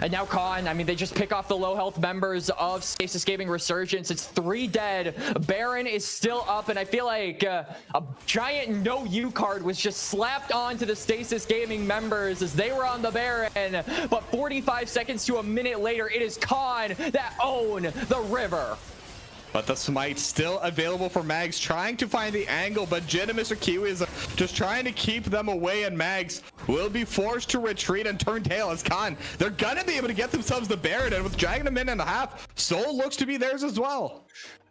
And now Khan, I mean, they just pick off the low health members of Stasis Gaming Resurgence. It's 3 dead. Baron is still up, and I feel like a giant no U card was just slapped onto the Stasis Gaming members as they were on the Baron. But 45 seconds to a minute later, it is Khan that own the river. But the smite still available for Mags, trying to find the angle, but Jin and Mr. Kiwi is just trying to keep them away, and Mags will be forced to retreat and turn tail as Khan. They're gonna be able to get themselves the Baron, and with dragging a minute and a half, Soul looks to be theirs as well.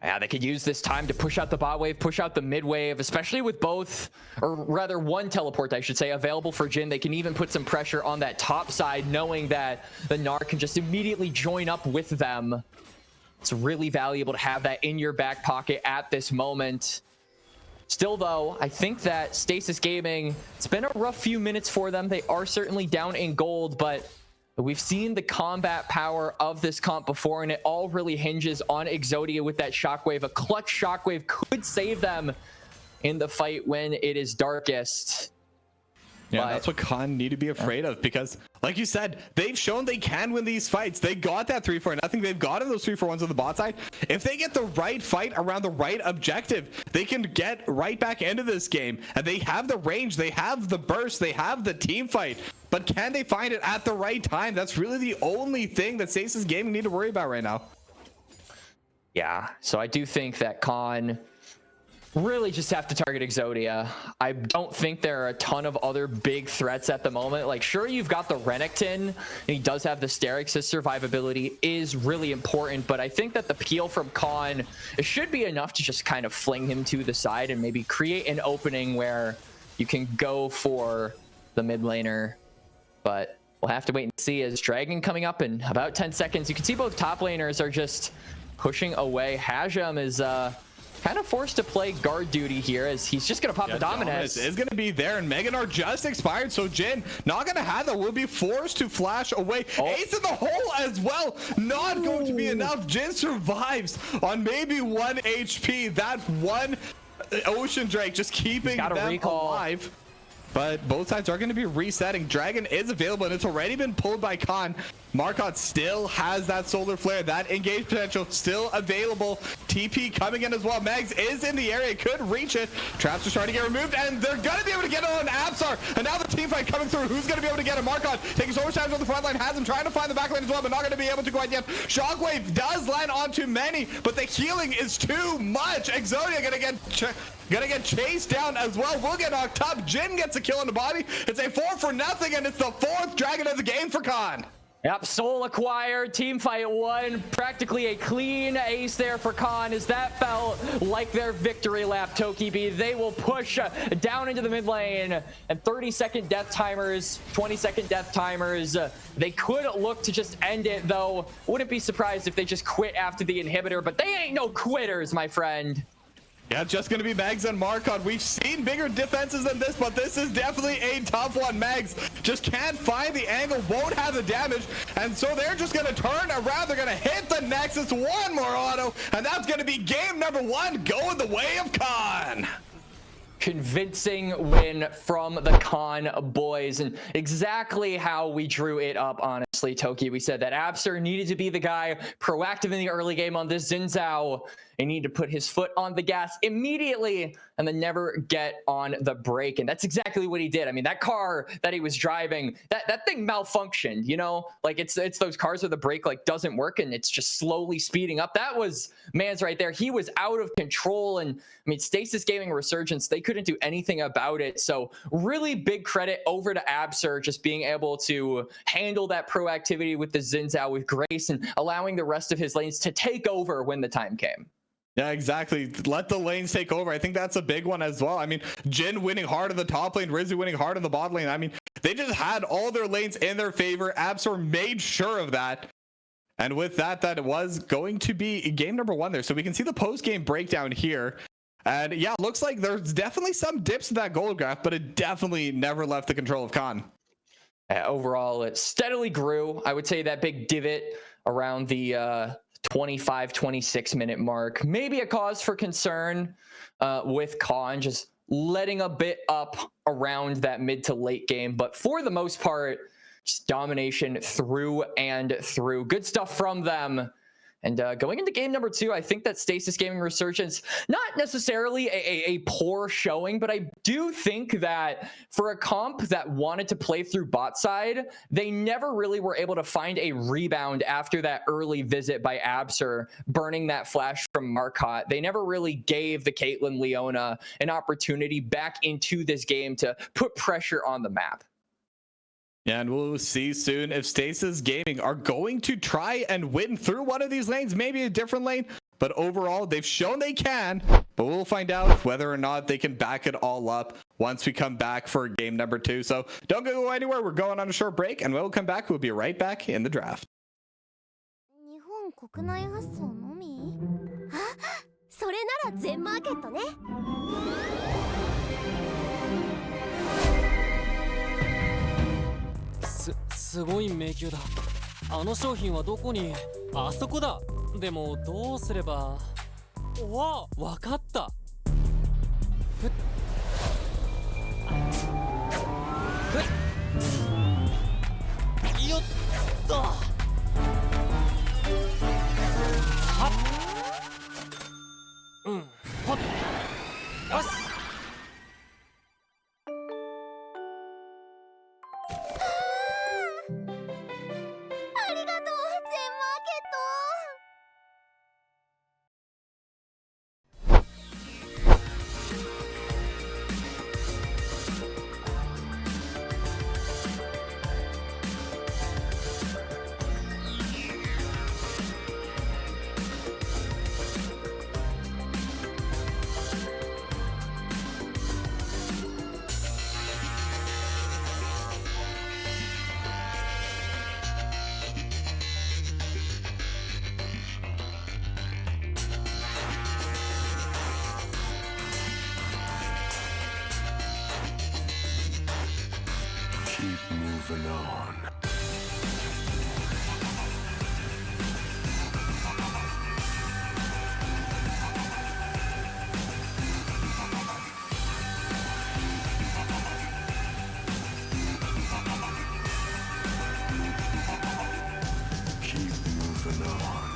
Yeah, they could use this time to push out the bot wave, push out the mid wave, especially with both, or rather one teleport, I should say, available for Jin. They can even put some pressure on that top side, knowing that the Gnar can just immediately join up with them. It's really valuable to have that in your back pocket at this moment. Still, though, I think that Stasis Gaming, it's been a rough few minutes for them. They are certainly down in gold, but we've seen the combat power of this comp before, and it all really hinges on Exodia with that shockwave. A clutch shockwave could save them in the fight when it is darkest. Yeah, that's what Khan need to be afraid of, because like you said, they've shown they can win these fights. They got that 3-4-0. They've gotten those 3-4-1s on the bot side. If they get the right fight around the right objective, they can get right back into this game, and they have the range, they have the burst, they have the team fight. But can they find it at the right time? That's really the only thing that Stasis Gaming need to worry about right now. Yeah, so I do think that Khan really just have to target Exodia. I don't think there are a ton of other big threats at the moment. Like, sure, you've got the Renekton, and he does have the Sterix. His survivability is really important, but I think that the peel from Khan, it should be enough to just kind of fling him to the side and maybe create an opening where you can go for the mid laner. But we'll have to wait and see, as Dragon coming up in about 10 seconds. You can see both top laners are just pushing away. Hajam is kind of forced to play guard duty here, as he's just gonna pop the Dominus. Is gonna be there, and Meganar just expired, so Jin not gonna have that. Will be forced to flash away. Ace in the hole as well, not going to be enough. Jin survives on maybe 1 HP. That one Ocean Drake just keeping them alive. But both sides are going to be resetting. Dragon is available, and it's already been pulled by Khan. Marcotte still has that solar flare, that engage potential still available. TP coming in as well. Megs is in the area, could reach it. Traps are starting to get removed, and they're going to be able to get it on Absar. And now the team fight coming through. Who's going to be able to get it? Marcotte taking so much time on the front line, has him trying to find the back lane as well, but not going to be able to quite yet. Shockwave does land onto many, but the healing is too much. Exodia gonna get chased down as well. We'll get knocked up. Jin gets a kill on the body. It's a 4-0, and it's the 4th Dragon of the game for Khan. Yep, soul acquired, team fight won. Practically a clean ace there for Khan, as that felt like their victory lap, Tokibi. They will push down into the mid lane, and 30-second death timers, 20-second death timers. They could look to just end it, though. Wouldn't be surprised if they just quit after the inhibitor, but they ain't no quitters, my friend. Yeah, just gonna be Mags and Marcotte. We've seen bigger defenses than this, but this is definitely a tough one. Mags just can't find the angle, won't have the damage, and so they're just gonna turn around. They're gonna hit the Nexus, one more auto, and that's gonna be game number 1 going the way of Khan. Convincing win from the Khan boys, and exactly how we drew it up, honestly, Toki. We said that Absar needed to be the guy proactive in the early game on this Xin Zhao. He needed to put his foot on the gas immediately, and then never get on the brake. And that's exactly what he did. I mean, that car that he was driving, that thing malfunctioned, you know, like it's those cars where the brake like doesn't work and it's just slowly speeding up. That was man's right there. He was out of control. And I mean, Stasis Gaming Resurgence, they couldn't do anything about it. So really big credit over to Absur, just being able to handle that proactivity with the Xin with grace and allowing the rest of his lanes to take over when the time came. Yeah, exactly. Let the lanes take over. I think that's a big one as well. I mean, Jin winning hard in the top lane, Rizzy winning hard in the bot lane. I mean, they just had all their lanes in their favor. Absur made sure of that. And with that, that was going to be game number 1 there. So we can see the post-game breakdown here. And yeah, looks like there's definitely some dips in that gold graph, but it definitely never left the control of Khan. Overall, it steadily grew. I would say that big divot around the 25-26 minute mark, maybe a cause for concern with Khan just letting a bit up around that mid to late game. But for the most part, just domination through and through. Good stuff from them. And going into game number 2, I think that Stasis Gaming Resurgence, not necessarily a poor showing, but I do think that for a comp that wanted to play through bot side, they never really were able to find a rebound after that early visit by Absur, burning that flash from Marcotte. They never really gave the Caitlyn Leona an opportunity back into this game to put pressure on the map. Yeah, and we'll see soon if Stasis Gaming are going to try and win through one of these lanes, maybe a different lane. But overall, they've shown they can. But we'll find out whether or not they can back it all up once we come back for game number 2. So don't go anywhere. We're going on a short break, and when we'll come back, we'll be right back in the draft. 日本国内発送のみ？あ、それなら全マーケットね。すごい迷宮だ。あの商品はどこに？あそこだ。でもどうすれば。わかった。よっと。はっ。うん。はっ。よし。Keep moving on. Keep moving on.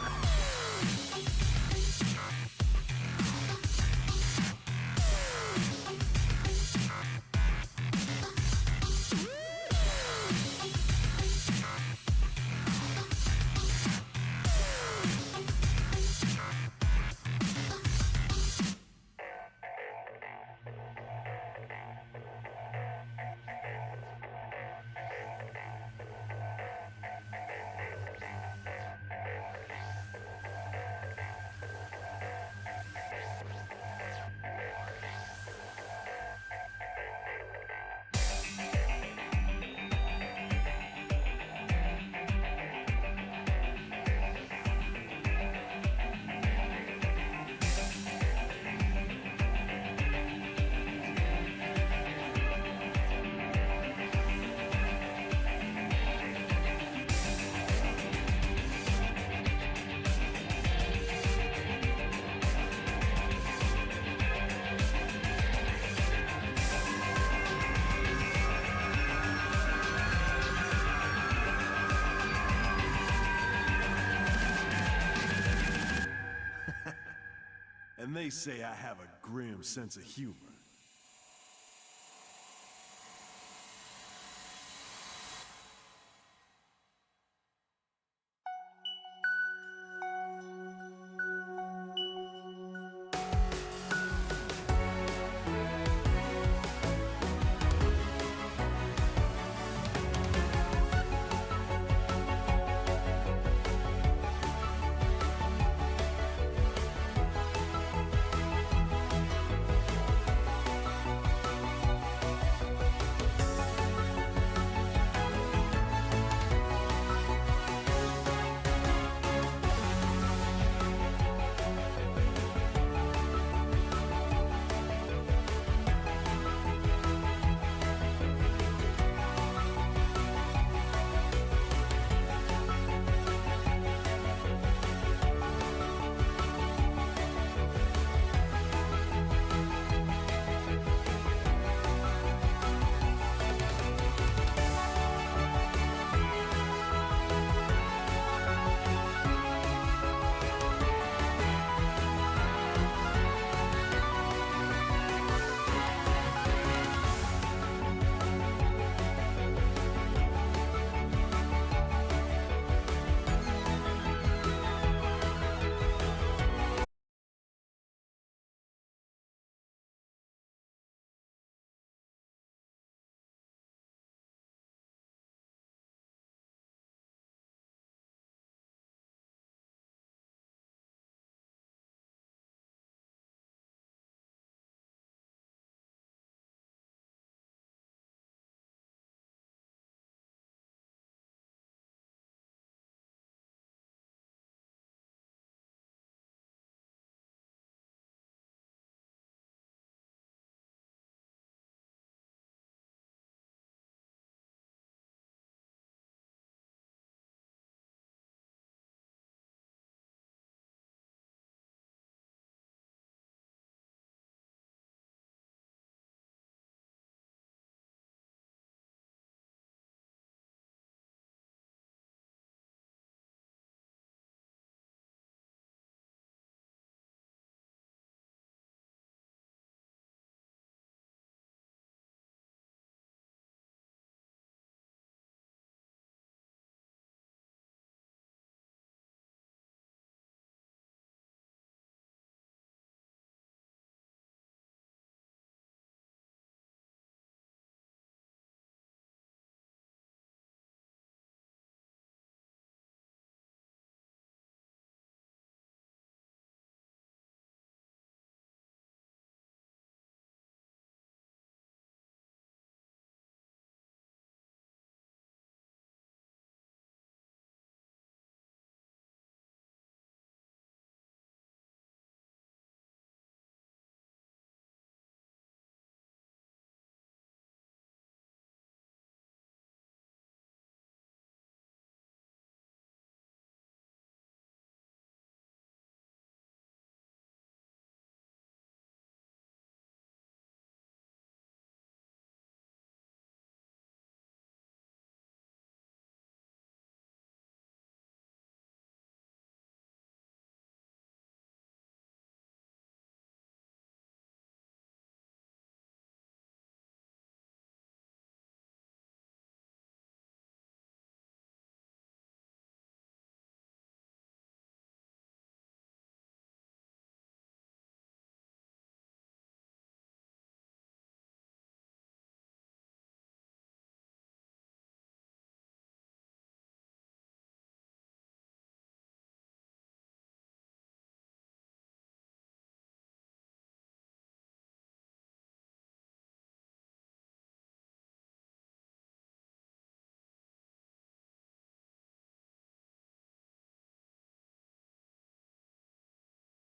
And they say I have a grim sense of humor.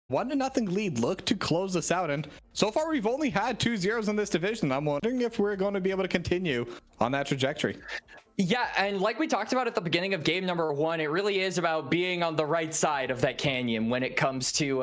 One to nothing lead. Look to close this out, and so far we've only had 2-0s in this division. I'm wondering if we're going to be able to continue on that trajectory. Yeah, and like we talked about at the beginning of game number 1, it really is about being on the right side of that canyon when it comes to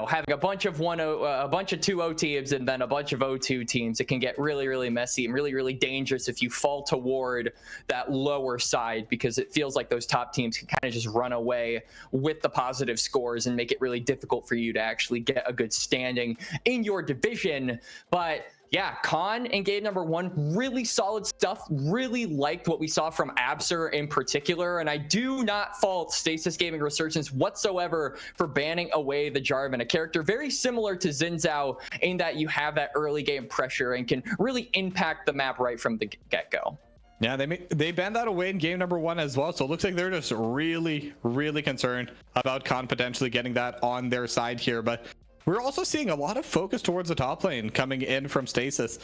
having a bunch of 2-0 teams and then a bunch of 0-2 teams. It can get really, really messy and really, really dangerous if you fall toward that lower side, because it feels like those top teams can kind of just run away with the positive scores and make it really difficult for you to actually get a good standing in your division. But yeah, Khan in game number 1, really solid stuff. Really liked what we saw from Absur in particular. And I do not fault Stasis Gaming Resurgence whatsoever for banning away the Jarvan, a character very similar to Xin Zhao in that you have that early game pressure and can really impact the map right from the get-go. Yeah, they banned that away in game number 1 as well. So it looks like they're just really, really concerned about Khan potentially getting that on their side here. But we're also seeing a lot of focus towards the top lane coming in from Stasis.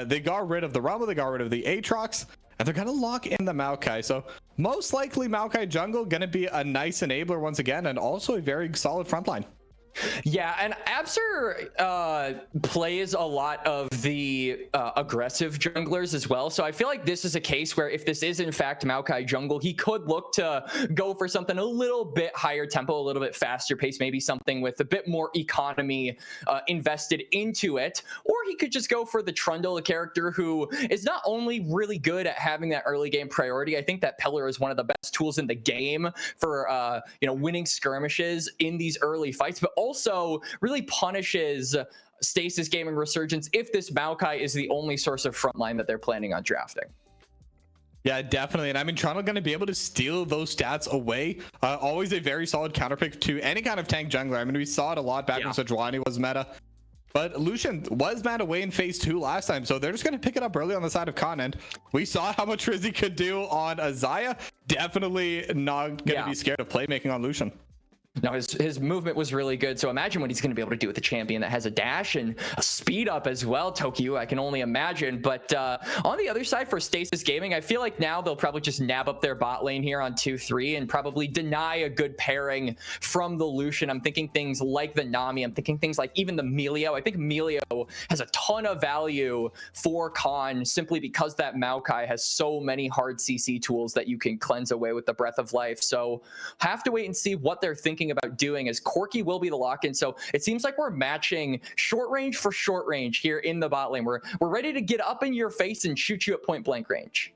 They got rid of the Rumble, they got rid of the Aatrox, and they're going to lock in the Maokai. So most likely Maokai jungle going to be a nice enabler once again, and also a very solid frontline. Yeah, and Absur plays a lot of the aggressive junglers as well. So I feel like this is a case where if this is in fact Maokai jungle, he could look to go for something a little bit higher tempo, a little bit faster pace, maybe something with a bit more economy invested into it. Or he could just go for the Trundle, a character who is not only really good at having that early game priority. I think that Pillar is one of the best tools in the game for winning skirmishes in these early fights, but also really punishes Stasis Gaming Resurgence if this Maokai is the only source of frontline that they're planning on drafting. Yeah, definitely. And I mean, Toronto going to be able to steal those stats away. Always a very solid counterpick to any kind of tank jungler. I mean, we saw it a lot back when Sejuani was meta. But Lucian was mad away in phase 2 last time, so they're just going to pick it up early on the side of Khan. And we saw how much Rizzy could do on Azaya. Definitely not going to be scared of playmaking on Lucian. No, his movement was really good. So imagine what he's going to be able to do with a champion that has a dash and a speed up as well, Tokyo. I can only imagine. But on the other side for Stasis Gaming, I feel like now they'll probably just nab up their bot lane here on 2-3 and probably deny a good pairing from the Lucian. I'm thinking things like the Nami. I'm thinking things like even the Melio. I think Melio has a ton of value for Khan simply because that Maokai has so many hard CC tools that you can cleanse away with the Breath of Life. So have to wait and see what they're thinking about doing, as Corki will be the lock-in. So it seems like we're matching short range for short range here in the bot lane. We're ready to get up in your face and shoot you at point blank range.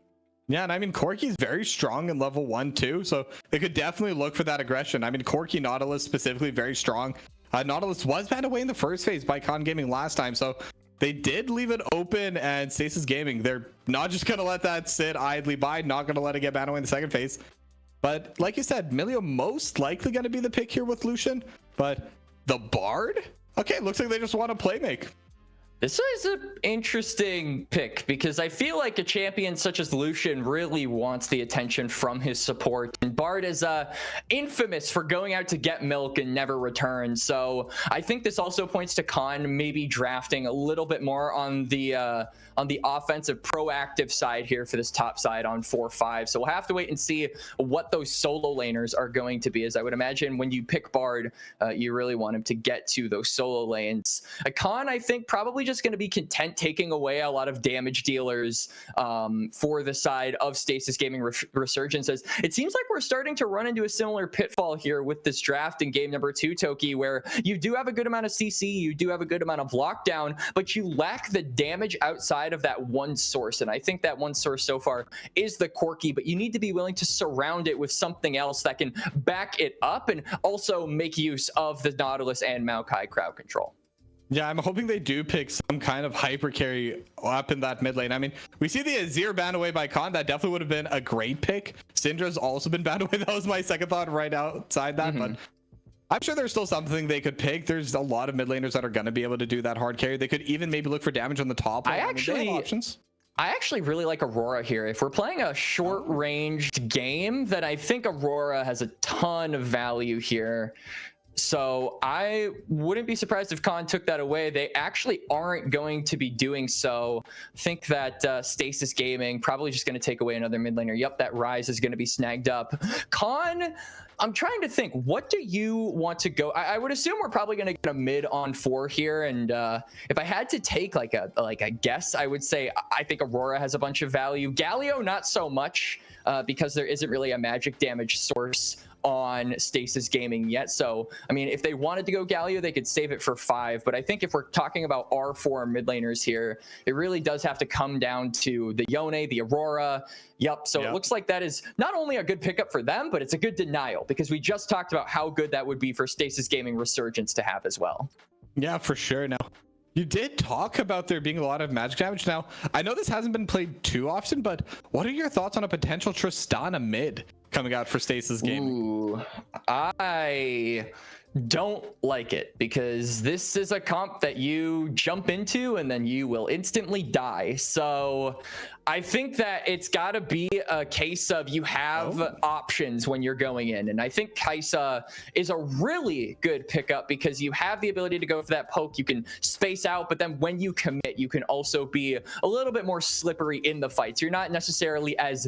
Yeah, and I mean, Corki's very strong in level 1 too, so they could definitely look for that aggression. I mean, Corki Nautilus specifically very strong. Nautilus was banned away in the first phase by Khan Gaming last time, so they did leave it open, and Stasis Gaming, they're not just going to let that sit idly by, not going to let it get banned away in the second phase. But like you said, Melio most likely going to be the pick here with Lucian. But the Bard? Okay, looks like they just want to play make. This is an interesting pick because I feel like a champion such as Lucian really wants the attention from his support. And Bard is infamous for going out to get milk and never return. So I think this also points to Khan maybe drafting a little bit more on the offensive proactive side here for this top side on 4-5. So we'll have to wait and see what those solo laners are going to be, as I would imagine when you pick Bard, you really want him to get to those solo lanes. Khan, I think, probably just going to be content taking away a lot of damage dealers for the side of Stasis Gaming Resurgence. As it seems like we're starting to run into a similar pitfall here with this draft in game number 2, Toki, where you do have a good amount of CC, you do have a good amount of lockdown, but you lack the damage outside of that one source. And I think that one source so far is the Corki, but you need to be willing to surround it with something else that can back it up and also make use of the Nautilus and Maokai crowd control. Yeah, I'm hoping they do pick some kind of hyper carry up in that mid lane. I mean, we see the Azir banned away by Khan. That definitely would have been a great pick. Syndra's also been banned away. That was my second thought right outside that. But I'm sure there's still something they could pick. There's a lot of mid laners that are going to be able to do that hard carry. They could even maybe look for damage on the top lane. I actually really like Aurora here. If we're playing a short-ranged game, then I think Aurora has a ton of value here. So I wouldn't be surprised if Khan took that away. They actually aren't going to be doing so. Think that Stasis Gaming probably just going to take away another mid laner. Yep, that Rise is going to be snagged up. Khan, I'm trying to think, what do you want to go? I would assume we're probably going to get a mid on 4 here. And if I had to take like a guess, I would say I think Aurora has a bunch of value. Galio, not so much, because there isn't really a magic damage source on Stasis Gaming yet. So, I mean, if they wanted to go Galio, they could save it for 5. But I think if we're talking about R4 mid laners here, it really does have to come down to the Yone, the Aurora. Yep. So it looks like that is not only a good pickup for them, but it's a good denial, because we just talked about how good that would be for Stasis Gaming Resurgence to have as well. Yeah, for sure. Now, you did talk about there being a lot of magic damage. Now, I know this hasn't been played too often, but what are your thoughts on a potential Tristana mid coming out for Stasis Gaming? Ooh, I don't like it, because this is a comp that you jump into and then you will instantly die. So I think that it's got to be a case of you have options when you're going in. And I think Kai'Sa is a really good pickup, because you have the ability to go for that poke. You can space out, but then when you commit, you can also be a little bit more slippery in the fights. You're not necessarily as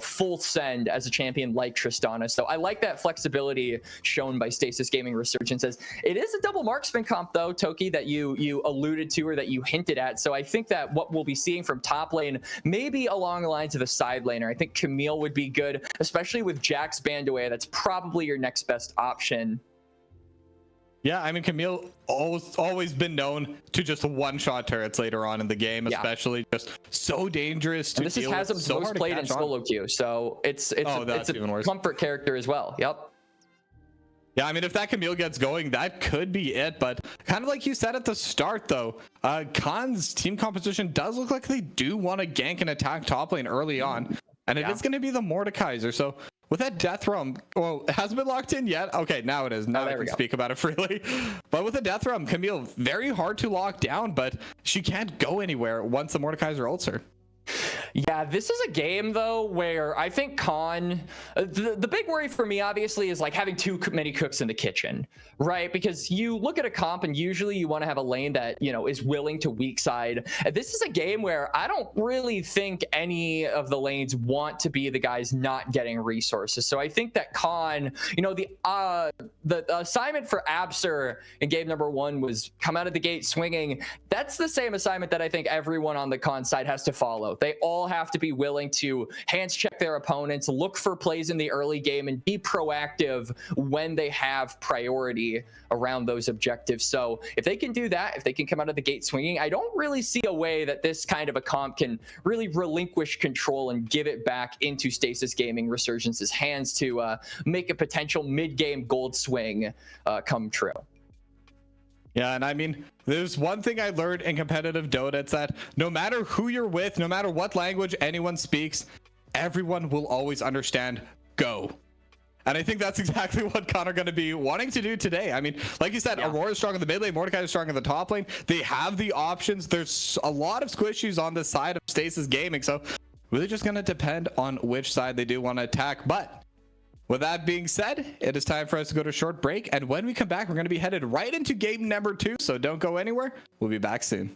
full send as a champion like Tristana. So I like that flexibility shown by Stasis Gaming Resurgence. As it is a double marksman comp, though, Toki, that you alluded to, or that you hinted at. So I think that what we'll be seeing from top lane, maybe along the lines of a side laner. I think Camille would be good, especially with Jax banned away. That's probably your next best option. Yeah, I mean, Camille always been known to just one-shot turrets later on in the game, especially just so dangerous to and this deal has with. him So most played in solo queue, so it's even a worse. comfort character as well. Yep. Yeah, I mean, if that Camille gets going, that could be it. But kind of like you said at the start, though, Khan's team composition does look like they do want to gank and attack top lane early on. And it is going to be the Mordekaiser. So with that death realm, well, it hasn't been locked in yet. Okay, now it is. Now I can speak about it freely. But with the death realm, Camille, very hard to lock down, but she can't go anywhere once the Mordekaiser ults her. Yeah, this is a game, though, where I think Khan, the big worry for me, obviously, is like having too many cooks in the kitchen, right? Because you look at a comp and usually you want to have a lane that, is willing to weak side. And this is a game where I don't really think any of the lanes want to be the guys not getting resources. So I think that Khan, the assignment for Absur in game number 1 was come out of the gate swinging. That's the same assignment that I think everyone on the Khan side has to follow. They all have to be willing to hands check their opponents, look for plays in the early game, and be proactive when they have priority around those objectives. So if they can do that, if they can come out of the gate swinging, I don't really see a way that this kind of a comp can really relinquish control and give it back into Stasis Gaming Resurgence's hands to make a potential mid-game gold swing come true. Yeah, and I mean, there's one thing I learned in competitive Dota. It's that no matter who you're with, no matter what language anyone speaks, everyone will always understand go. And I think that's exactly what Khan are going to be wanting to do today. I mean, like you said, Aurora's strong in the mid lane, Mordekaiser's strong in the top lane. They have the options. There's a lot of squishies on the side of Stasis Gaming, so really just going to depend on which side they do want to attack. But with that being said, it is time for us to go to a short break. And when we come back, we're going to be headed right into game number 2. So don't go anywhere. We'll be back soon.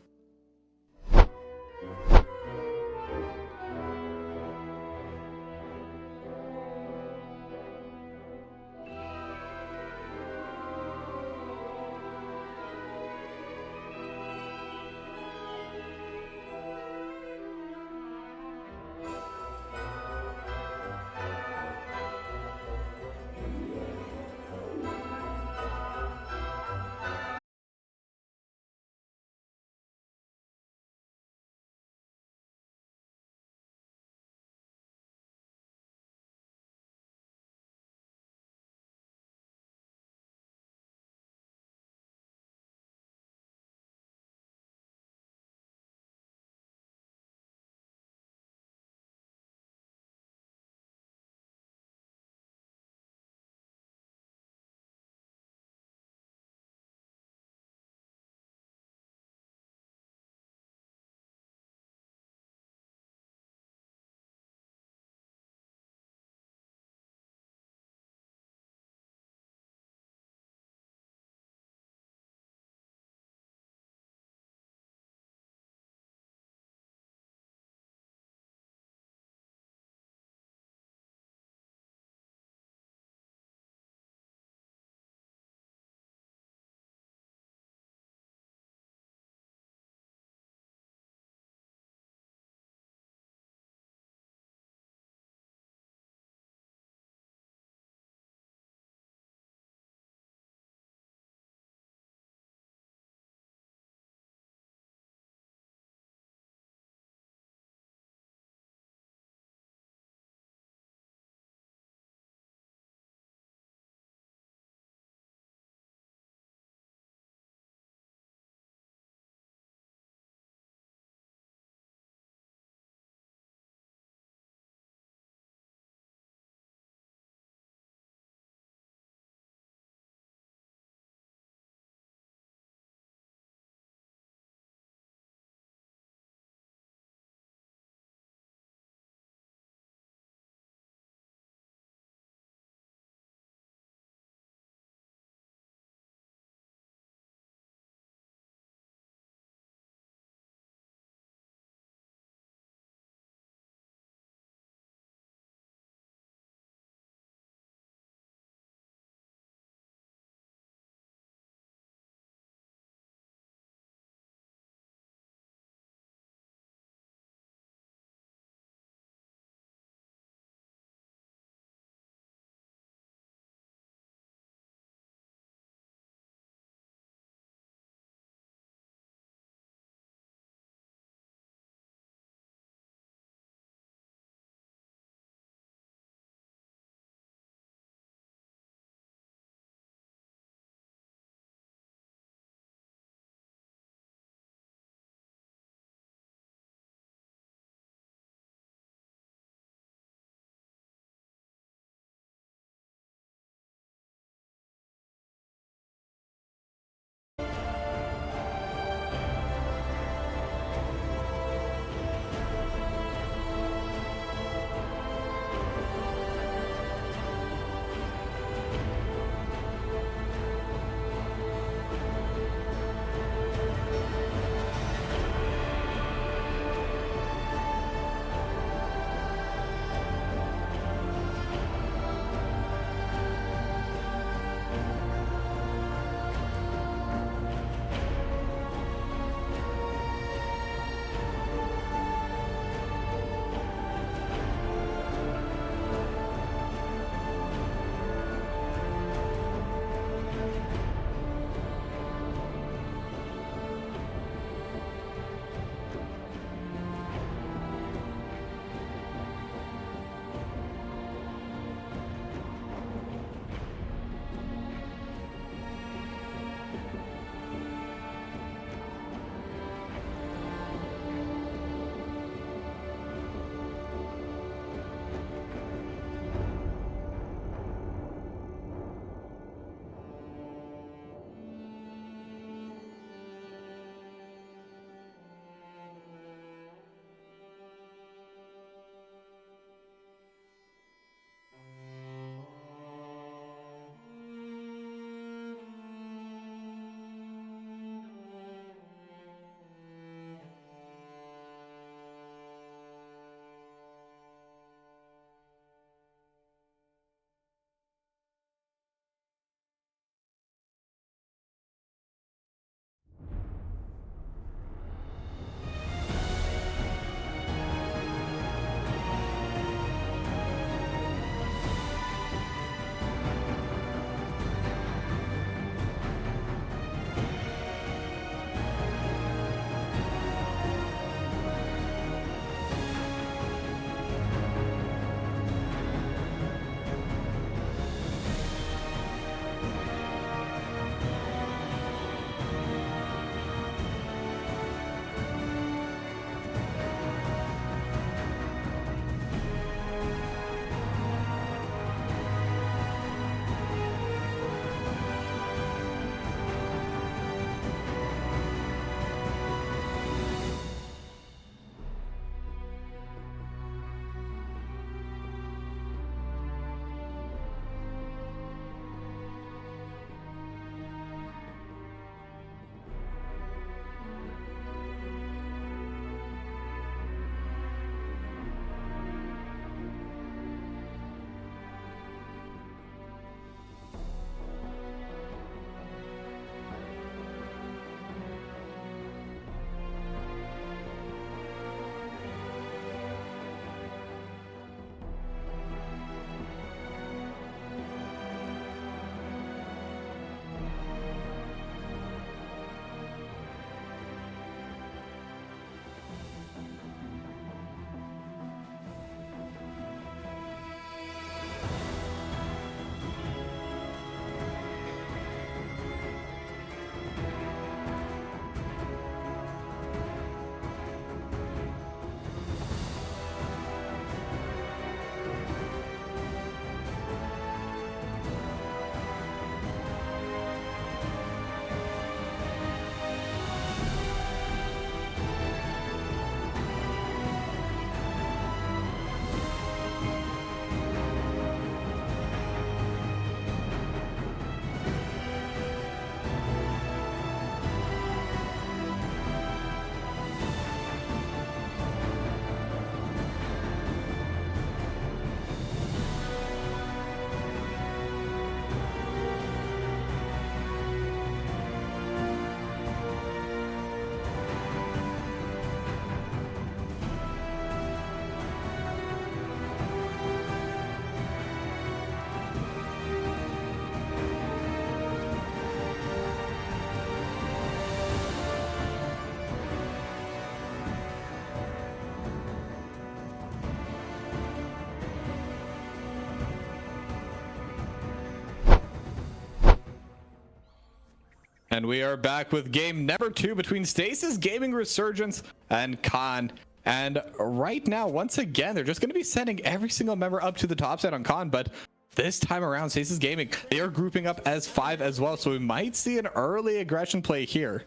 And we are back with game number 2 between Stasis Gaming Resurgence and Khan. And right now, once again, they're just going to be sending every single member up to the top side on Khan, but this time around, Stasis Gaming, they are grouping up as 5 as well, so we might see an early aggression play here.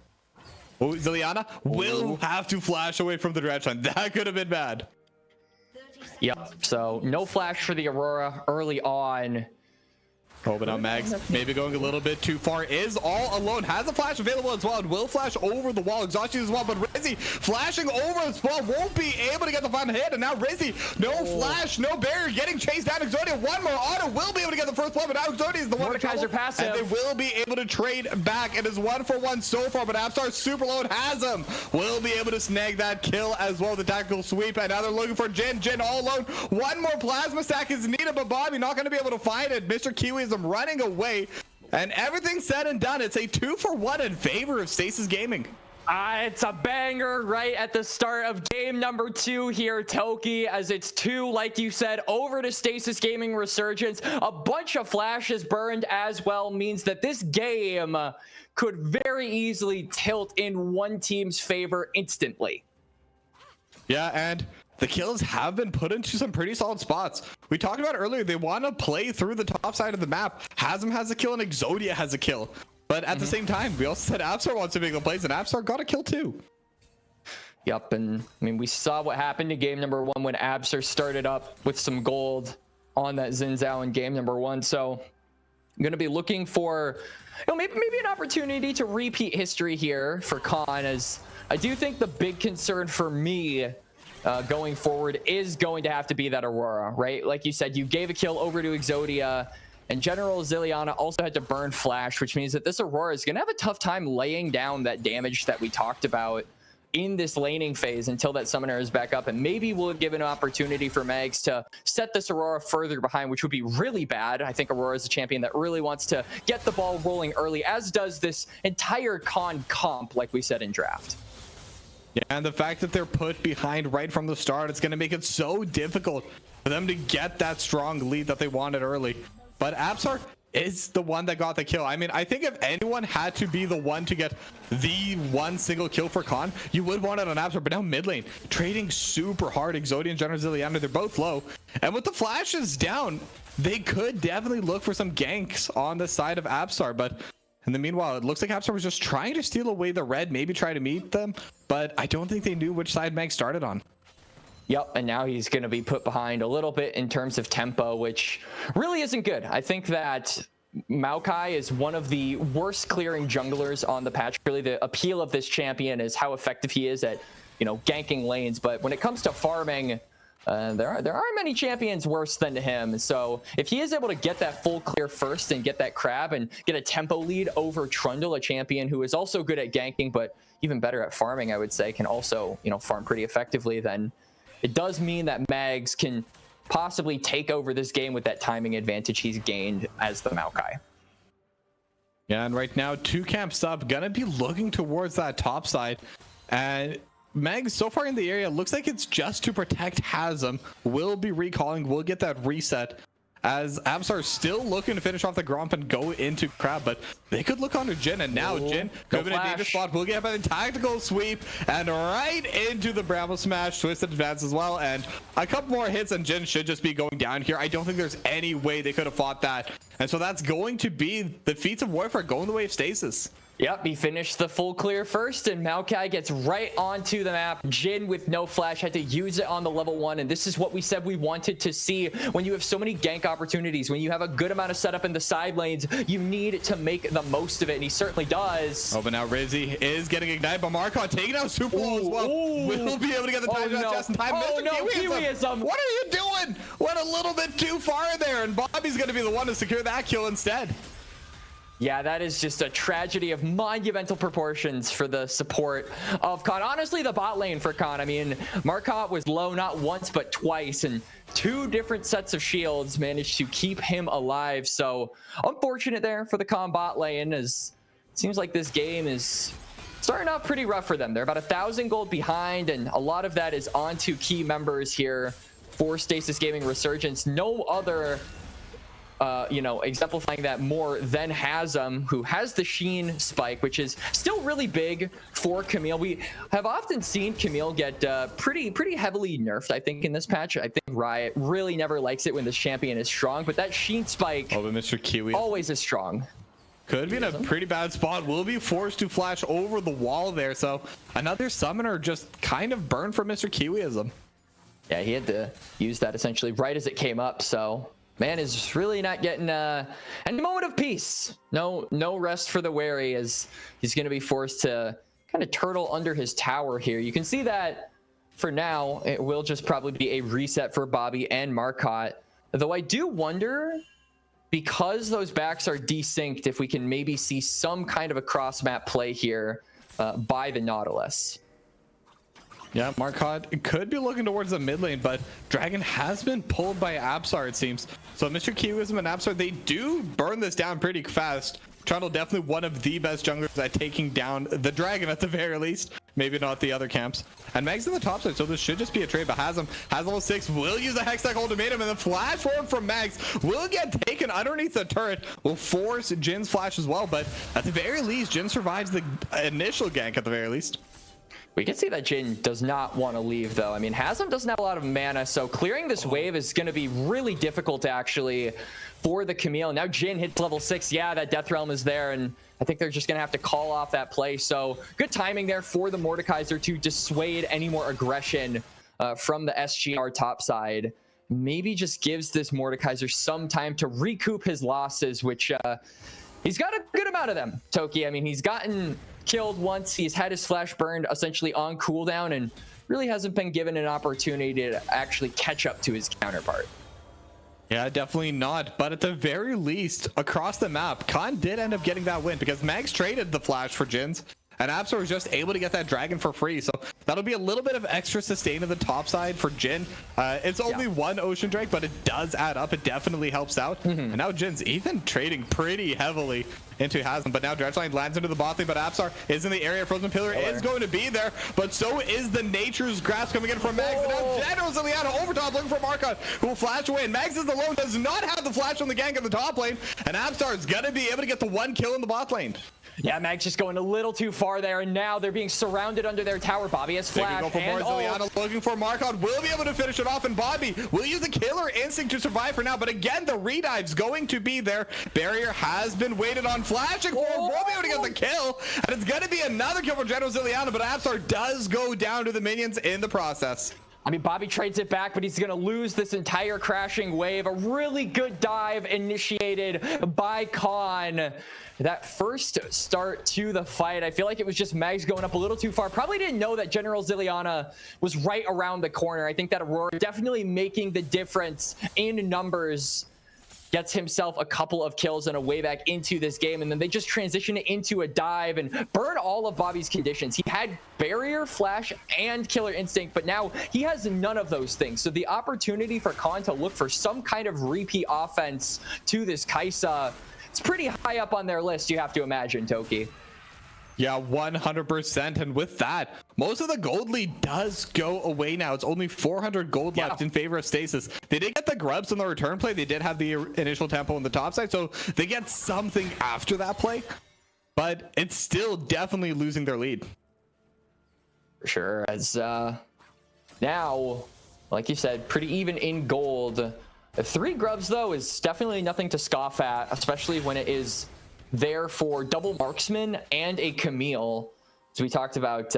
Oh, Ziliana will have to flash away from the dredge line. That could have been bad. Yep, so no flash for the Aurora early on. Oh, but now Mags maybe going a little bit too far. Is all alone. Has a flash available as well. And will flash over the wall. Exhaustion as well. But Rizzy flashing over the spot. Won't be able to get the final hit. And now Rizzy, no flash, no barrier. Getting chased down. Exodia, one more auto. Will be able to get the first blow. But now Exodia is the one to trouble. And they will be able to trade back. It is 1-for-1 so far. But Abstar super low and has him. Will be able to snag that kill as well. The tactical sweep. And now they're looking for Jin. Jin all alone. One more plasma stack is needed. But Bobby not going to be able to find it. Mr. Kiwi is running away, and everything said and done, it's a 2-for-1 in favor of Stasis Gaming. It's a banger right at the start of game number 2 here, Toki, as it's 2, like you said, over to Stasis Gaming Resurgence. A bunch of flashes burned as well means that this game could very easily tilt in one team's favor instantly. Yeah, and the kills have been put into some pretty solid spots. We talked about earlier, they want to play through the top side of the map. Hasm has a kill and Exodia has a kill. But at the same time, we also said Absar wants to make the plays, and Absar got a kill too. Yep, and I mean, we saw what happened in game number 1 when Absar started up with some gold on that Xin Zhao in game number 1. So I'm going to be looking for, maybe an opportunity to repeat history here for Khan, as I do think the big concern for me going forward is going to have to be that Aurora, right? Like you said, you gave a kill over to Exodia, and General Ziliana also had to burn flash, which means that this Aurora is going to have a tough time laying down that damage that we talked about in this laning phase until that summoner is back up. And maybe we'll give an opportunity for Mags to set this Aurora further behind, which would be really bad. I think Aurora is a champion that really wants to get the ball rolling early, as does this entire Khan comp, like we said in draft. Yeah, and the fact that they're put behind right from the start, it's going to make it so difficult for them to get that strong lead that they wanted early. But Absar is the one that got the kill. I mean, I think if anyone had to be the one to get the one single kill for Khan, you would want it on Absar. But now mid lane, trading super hard. Exodia and General Ziliana, they're both low. And with the flashes down, they could definitely look for some ganks on the side of Absar. But in the meanwhile, it looks like Absar was just trying to steal away the red, maybe try to meet them, but I don't think they knew which side Meg started on. Yep, and now he's going to be put behind a little bit in terms of tempo, which really isn't good. I think that Maokai is one of the worst clearing junglers on the patch. Really, the appeal of this champion is how effective he is at, ganking lanes, but when it comes to farming, there aren't many champions worse than him. So if he is able to get that full clear first and get that crab and get a tempo lead over Trundle, a champion who is also good at ganking, but even better at farming, I would say, can also, farm pretty effectively, then it does mean that Mags can possibly take over this game with that timing advantage he's gained as the Maokai. Yeah, and right now, 2 camps up, gonna be looking towards that top side. And Meg, so far in the area, looks like it's just to protect Hasm. Will be recalling, will get that reset, as Absar still looking to finish off the Gromp and go into Crab, but they could look onto Jin, and now Jin could be in a dangerous spot. Will get a tactical sweep, and right into the Bramble Smash, Twisted Advance as well, and a couple more hits, and Jin should just be going down here. I don't think there's any way they could have fought that, and so that's going to be the Feats of Warfare going the way of Stasis. Yep, he finished the full clear first, and Maokai gets right onto the map. Jin with no flash had to use it on the level 1, and this is what we said we wanted to see. When you have so many gank opportunities, when you have a good amount of setup in the side lanes, you need to make the most of it, and he certainly does. Oh, but now Rizzy is getting ignited, but Marcon taking out super low as well. Will be able to get the time just in time. Oh, no, Kiwiism. What are you doing? Went a little bit too far there, and Bobby's going to be the one to secure that kill instead. Yeah, that is just a tragedy of monumental proportions for the support of Khan. Honestly, the bot lane for Khan, I mean, Marcotte was low not once but twice, and 2 different sets of shields managed to keep him alive. So unfortunate there for the Khan bot lane, as it seems like this game is starting off pretty rough for them. They're about 1,000 gold behind, and a lot of that is onto key members here for Stasis Gaming Resurgence. No other you know, exemplifying that more than Hasm, who has the Sheen spike, which is still really big for Camille. We have often seen Camille get pretty heavily nerfed, I think, in this patch. I think Riot really never likes it when this champion is strong, but that Sheen spike but Mr. Kiwi always is strong. could be in a pretty bad spot. Will be forced to flash over the wall there. So another summoner just kind of burned for Mr. Kiwiism. Yeah, he had to use that essentially right as it came up. So man is really not getting any moment of peace. No rest for the wary, as he's going to be forced to kind of turtle under his tower here. You can see that for now it will just probably be a reset for Bobby and Marcotte. Though I do wonder, because those backs are desynced, if we can maybe see some kind of a cross map play here by the Nautilus. Yeah, Marcotte could be looking towards the mid lane, but Dragon has been pulled by Absar, it seems. So Mr. Kiwism and Absar, they do burn this down pretty fast. Trundle definitely one of the best junglers at taking down the Dragon at the very least. Maybe not the other camps. And Meg's in the top side, so this should just be a trade. But Hasm has level 6, will use the Hextech ultimatum, and then flash forward from Megs will get taken underneath the turret. Will force Jin's flash as well, but at the very least, Jin survives the initial gank at the very least. We can see that Jin does not want to leave, though. I mean, Hasm doesn't have a lot of mana, so clearing this wave is going to be really difficult to actually for the Camille. Now Jin hits level 6. Yeah, that Death Realm is there, and I think they're just going to have to call off that play. So good timing there for the Mordekaiser to dissuade any more aggression from the SGR top side. Maybe just gives this Mordekaiser some time to recoup his losses, which he's got a good amount of them, Toki. I mean, he's gotten killed once, he's had his flash burned essentially on cooldown, and really hasn't been given an opportunity to actually catch up to his counterpart. Yeah, definitely not. But at the very least, across the map, Khan did end up getting that win because Mags traded the flash for Jin's, and Absar was just able to get that dragon for free. So that'll be a little bit of extra sustain in the top side for Jin. It's only one Ocean Drake, but it does add up. It definitely helps out. And now Jin's even trading pretty heavily into Hasm, but now Dredgeline lands into the bot lane, but Absar is in the area. Frozen Pillar is going to be there, but so is the Nature's Grasp coming in from Mags. And now General Ziliana over top looking for Marcotte, who will flash away, and Mags is alone, does not have the flash on the gank in the top lane, and Absar is going to be able to get the one kill in the bot lane. Yeah, Mag's just going a little too far there, and now they're being surrounded under their tower. Bobby has flash, and Ziliana looking for Marcotte, will be able to finish it off, and Bobby will use the killer instinct to survive for now, but again, the redive's going to be there. Barrier has been waited on, flashing forward, will be able to get the kill, and it's going to be another kill for General Ziliana, but Absar does go down to the minions in the process. I mean, Bobby trades it back, but he's going to lose this entire crashing wave. A really good dive initiated by Khan. That first start to the fight, I feel like it was just Mags going up a little too far. Probably didn't know that General Ziliana was right around the corner. I think that Aurora definitely making the difference in numbers. Gets himself a couple of kills and a way back into this game, and then they just transition it into a dive and burn all of Bobby's conditions. He had barrier, flash, and killer instinct, but now he has none of those things. So the opportunity for Khan to look for some kind of repeat offense to this Kaisa, it's pretty high up on their list, you have to imagine, Toki. Yeah, 100%. And with that, most of the gold lead does go away now. It's only 400 gold left in favor of Stasis. They did get the grubs on the return play. They did have the initial tempo on the top side, so they get something after that play, but it's still definitely losing their lead. For sure. As now, like you said, pretty even in gold. 3 grubs, though, is definitely nothing to scoff at, especially when it is there for double marksman and a Camille. So we talked about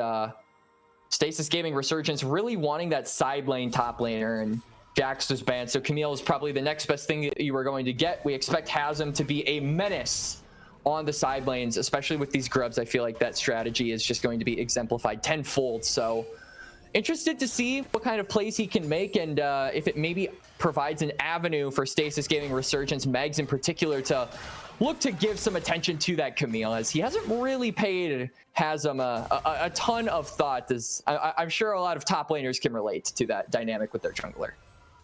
Stasis Gaming Resurgence really wanting that side lane top laner, and Jax was banned, so Camille is probably the next best thing that you were going to get. We expect Hasm to be a menace on the side lanes, especially with these grubs. I feel like that strategy is just going to be exemplified tenfold. So interested to see what kind of plays he can make, and if it maybe provides an avenue for Stasis Gaming Resurgence, Megs in particular, to look to give some attention to that Camille, as he hasn't really paid Hasm a ton of thought. I'm sure a lot of top laners can relate to that dynamic with their jungler.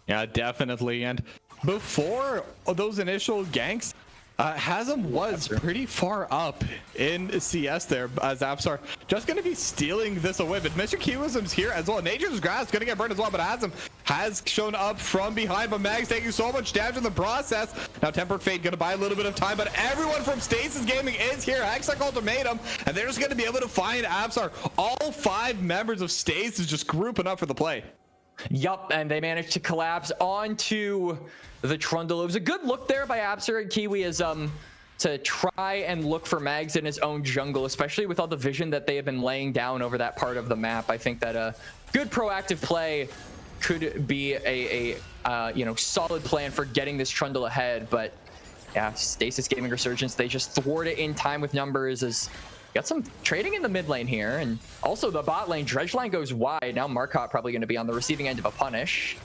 Yeah, definitely. And before those initial ganks, Hasm was pretty far up in CS there as Apsar just going to be stealing this away, but Mr. Kiwism's here as well. Nature's Grass going to get burned as well, but Hasm has shown up from behind, but Mag's taking so much damage in the process. Now Tempered Fate going to buy a little bit of time, but everyone from Stasis Gaming is here. Hextech Ultimatum, and they're just going to be able to find Apsar. All 5 members of Stasis just grouping up for the play. Yup, and they managed to collapse onto the Trundle. It was a good look there by Apsar and Kiwi as to try and look for Mags in his own jungle, especially with all the vision that they have been laying down over that part of the map. I think that a good proactive play could be a solid plan for getting this Trundle ahead. But yeah, Stasis Gaming Resurgence, they just thwart it in time with numbers as got some trading in the mid lane here, and also the bot lane. Dredgeline goes wide. Now Marcotte probably going to be on the receiving end of a punish.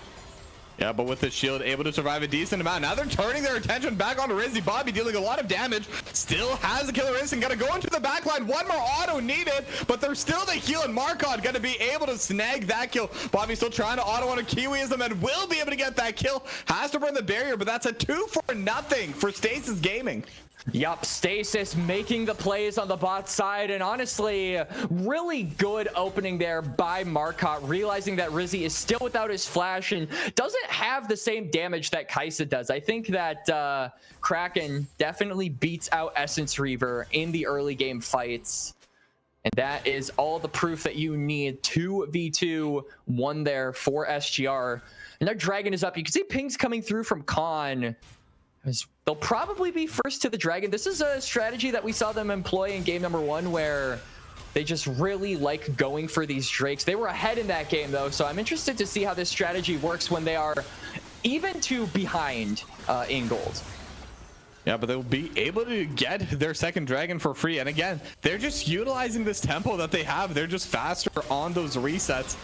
Yeah, but with the shield, able to survive a decent amount. Now they're turning their attention back onto Rizzy. Bobby dealing a lot of damage. Still has the killer instinct. Got to go into the backline. One more auto needed, but there's still the heal, and Marcotte going to be able to snag that kill. Bobby still trying to auto on a Kiwism and will be able to get that kill. Has to burn the barrier, but that's a 2-for-0 for Stasis Gaming. Yup, Stasis making the plays on the bot side, and honestly, really good opening there by Marcotte, realizing that Rizzy is still without his flash and doesn't have the same damage that Kai'Sa does. I think that Kraken definitely beats out Essence Reaver in the early game fights, and that is all the proof that you need. 2v2, 1 there for SGR, and their Dragon is up. You can see pings coming through from Khan. They'll probably be first to the Dragon. This is a strategy that we saw them employ in game number 1, where they just really like going for these Drakes. They were ahead in that game though, so I'm interested to see how this strategy works when they are even to behind in gold. Yeah, but they'll be able to get their second Dragon for free. And again, they're just utilizing this tempo that they have. They're just faster on those resets.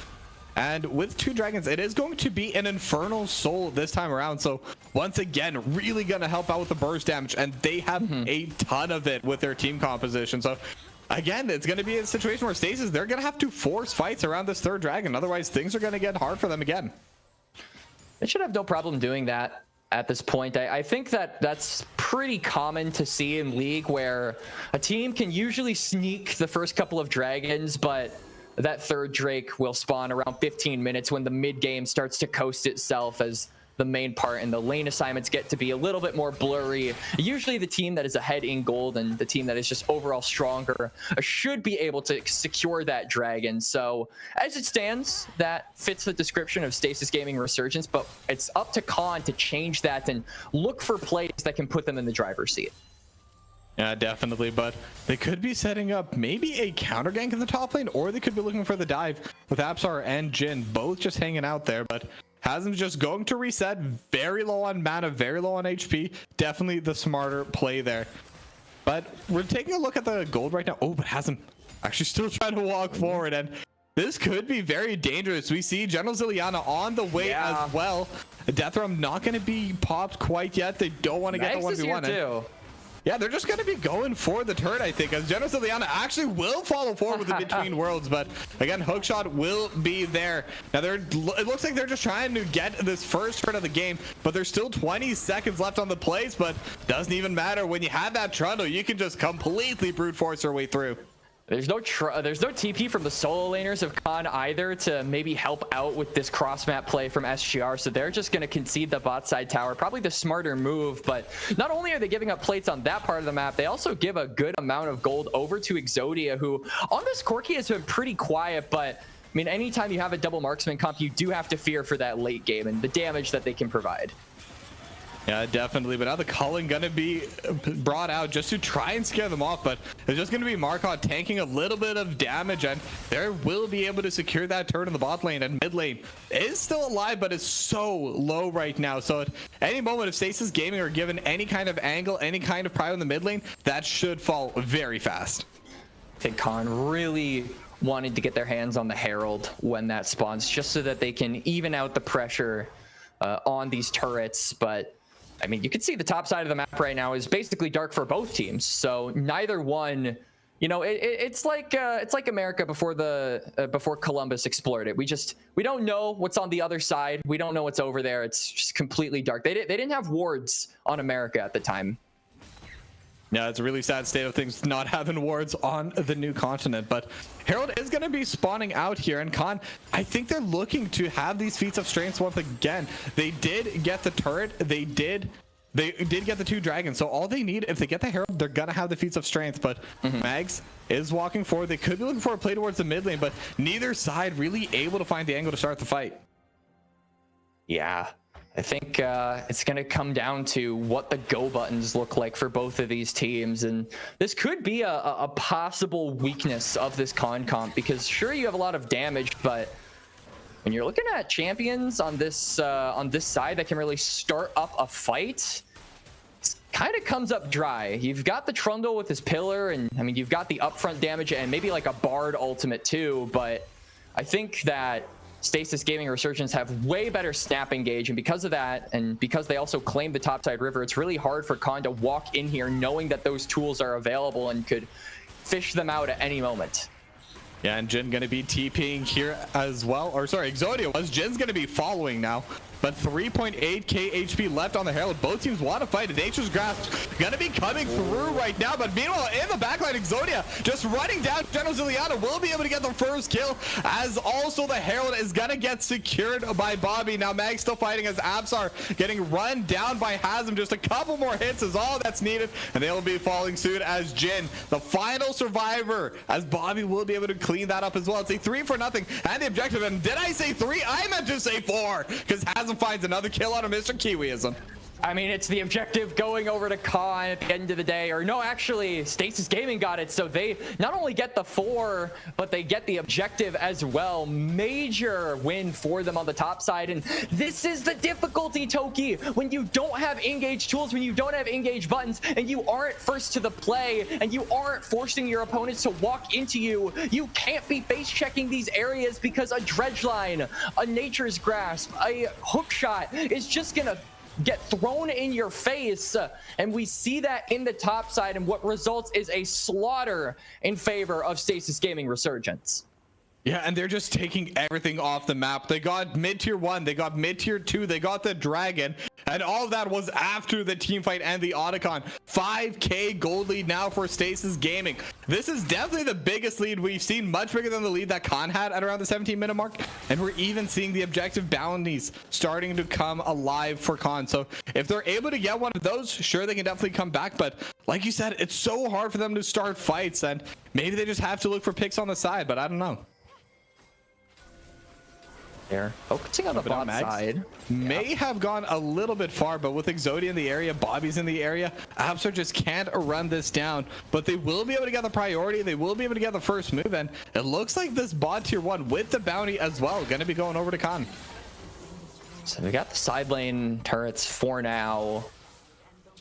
And with 2 Dragons, it is going to be an Infernal Soul this time around. So once again, really going to help out with the burst damage. And they have a ton of it with their team composition. So again, it's going to be a situation where Stasis, they're going to have to force fights around this 3rd Dragon. Otherwise, things are going to get hard for them again. They should have no problem doing that at this point. I think that that's pretty common to see in League, where a team can usually sneak the first couple of Dragons, but that 3rd Drake will spawn around 15 minutes when the mid game starts to coast itself, as the main part and the lane assignments get to be a little bit more blurry. Usually the team that is ahead in gold and the team that is just overall stronger should be able to secure that Dragon. So as it stands, that fits the description of Stasis Gaming Resurgence, but it's up to Khan to change that and look for plays that can put them in the driver's seat. Yeah, definitely, but they could be setting up maybe a counter gank in the top lane, or they could be looking for the dive with Apsar and Jhin both just hanging out there. But Hasm's just going to reset, very low on mana, very low on HP. Definitely the smarter play there. But we're taking a look at the gold right now. Oh, but Hasm actually still trying to walk forward, and this could be very dangerous. We see General Ziliana on the way as well. Deathram not going to be popped quite yet. They don't want to get the 1v1. Yeah, they're just going to be going for the turret, I think, as General Ziliana actually will follow forward with the Between Worlds. But again, Hookshot will be there. Now, it looks like they're just trying to get this first turret of the game, but there's still 20 seconds left on the plays, but doesn't even matter. When you have that Trundle, you can just completely brute force your way through. There's no TP from the solo laners of Khan either to maybe help out with this cross map play from SGR, so they're just going to concede the bot side tower. Probably the smarter move, but not only are they giving up plates on that part of the map, they also give a good amount of gold over to Exodia, who on this Corki has been pretty quiet, but I mean, anytime you have a double marksman comp, you do have to fear for that late game and the damage that they can provide. Yeah, definitely. But now the Culling gonna be brought out just to try and scare them off. But it's just gonna be Marcotte tanking a little bit of damage, and they will be able to secure that turret in the bot lane. And mid lane is still alive, but is so low right now. So at any moment, if Stasis Gaming are given any kind of angle, any kind of prio in the mid lane, that should fall very fast. I think Khan really wanted to get their hands on the Herald when that spawns, just so that they can even out the pressure on these turrets. But I mean, you can see the top side of the map right now is basically dark for both teams. So neither one, you know, it's like America before Columbus explored it. We don't know what's on the other side. We don't know what's over there. It's just completely dark. They didn't have wards on America at the time. Yeah, it's a really sad state of things not having wards on the new continent, but Herald is going to be spawning out here, and Khan, I think they're looking to have these feats of strength once again. They did get the turret, they did get the 2 dragons, so all they need, if they get the Herald, they're gonna have the feats of strength. But Mags is walking forward. They could be looking for a play towards the mid lane, but neither side really able to find the angle to start the fight. Yeah, I think it's going to come down to what the go buttons look like for both of these teams. And this could be a possible weakness of this con comp, because sure, you have a lot of damage, but when you're looking at champions on this side that can really start up a fight, it kind of comes up dry. You've got the Trundle with his pillar, and I mean, you've got the upfront damage and maybe like a Bard ultimate too, but I think that Stasis Gaming and Resurgence have way better snap engage, and because of that, and because they also claim the topside river, it's really hard for Khan to walk in here knowing that those tools are available and could fish them out at any moment. Yeah, and Jin gonna be TPing here as well. Or sorry, Exodia was. Jin's gonna be following now. But 3.8k HP left on the Herald. Both teams want to fight. Nature's Grasp gonna be coming through right now. But meanwhile, in the backline, Exodia just running down. General Ziliana will be able to get the first kill, as also the Herald is gonna get secured by Bobby. Now Mag still fighting as Absar getting run down by Hazem. Just a couple more hits is all that's needed, and they'll be falling soon as Jin, the final survivor, as Bobby will be able to clean that up as well. It's a 3-0, and the objective, and did I say 3? I meant to say 4, because Hazem finds another kill out of Mr. Kiwiism. I mean, it's the objective going over to Khan at the end of the day. Or no, actually, Stasis Gaming got it. So they not only get the 4, but they get the objective as well. Major win for them on the top side. And this is the difficulty, Toki. When you don't have engage tools, when you don't have engage buttons, and you aren't first to the play, and you aren't forcing your opponents to walk into you, you can't be face checking these areas, because a dredge line, a Nature's Grasp, a hook shot is just gonna get thrown in your face, and we see that in the top side, and what results is a slaughter in favor of Stasis Gaming Resurgence. Yeah, and they're just taking everything off the map. They got mid-tier 1, they got mid-tier 2, they got the dragon, and all of that was after the team fight and the Otacon. 5k gold lead now for Stasis Gaming. This is definitely the biggest lead we've seen, much bigger than the lead that Khan had at around the 17-minute mark, and we're even seeing the objective bounties starting to come alive for Khan. So if they're able to get one of those, sure, they can definitely come back, but like you said, it's so hard for them to start fights, and maybe they just have to look for picks on the side, but I don't know. They're focusing on the bot side. May have gone a little bit far, but with Exodia in the area, Bobby's in the area, Absar just can't run this down, but they will be able to get the priority. They will be able to get the first move, and it looks like this bot tier 1 with the bounty as well going to be going over to Khan. So we got the side lane turrets for now.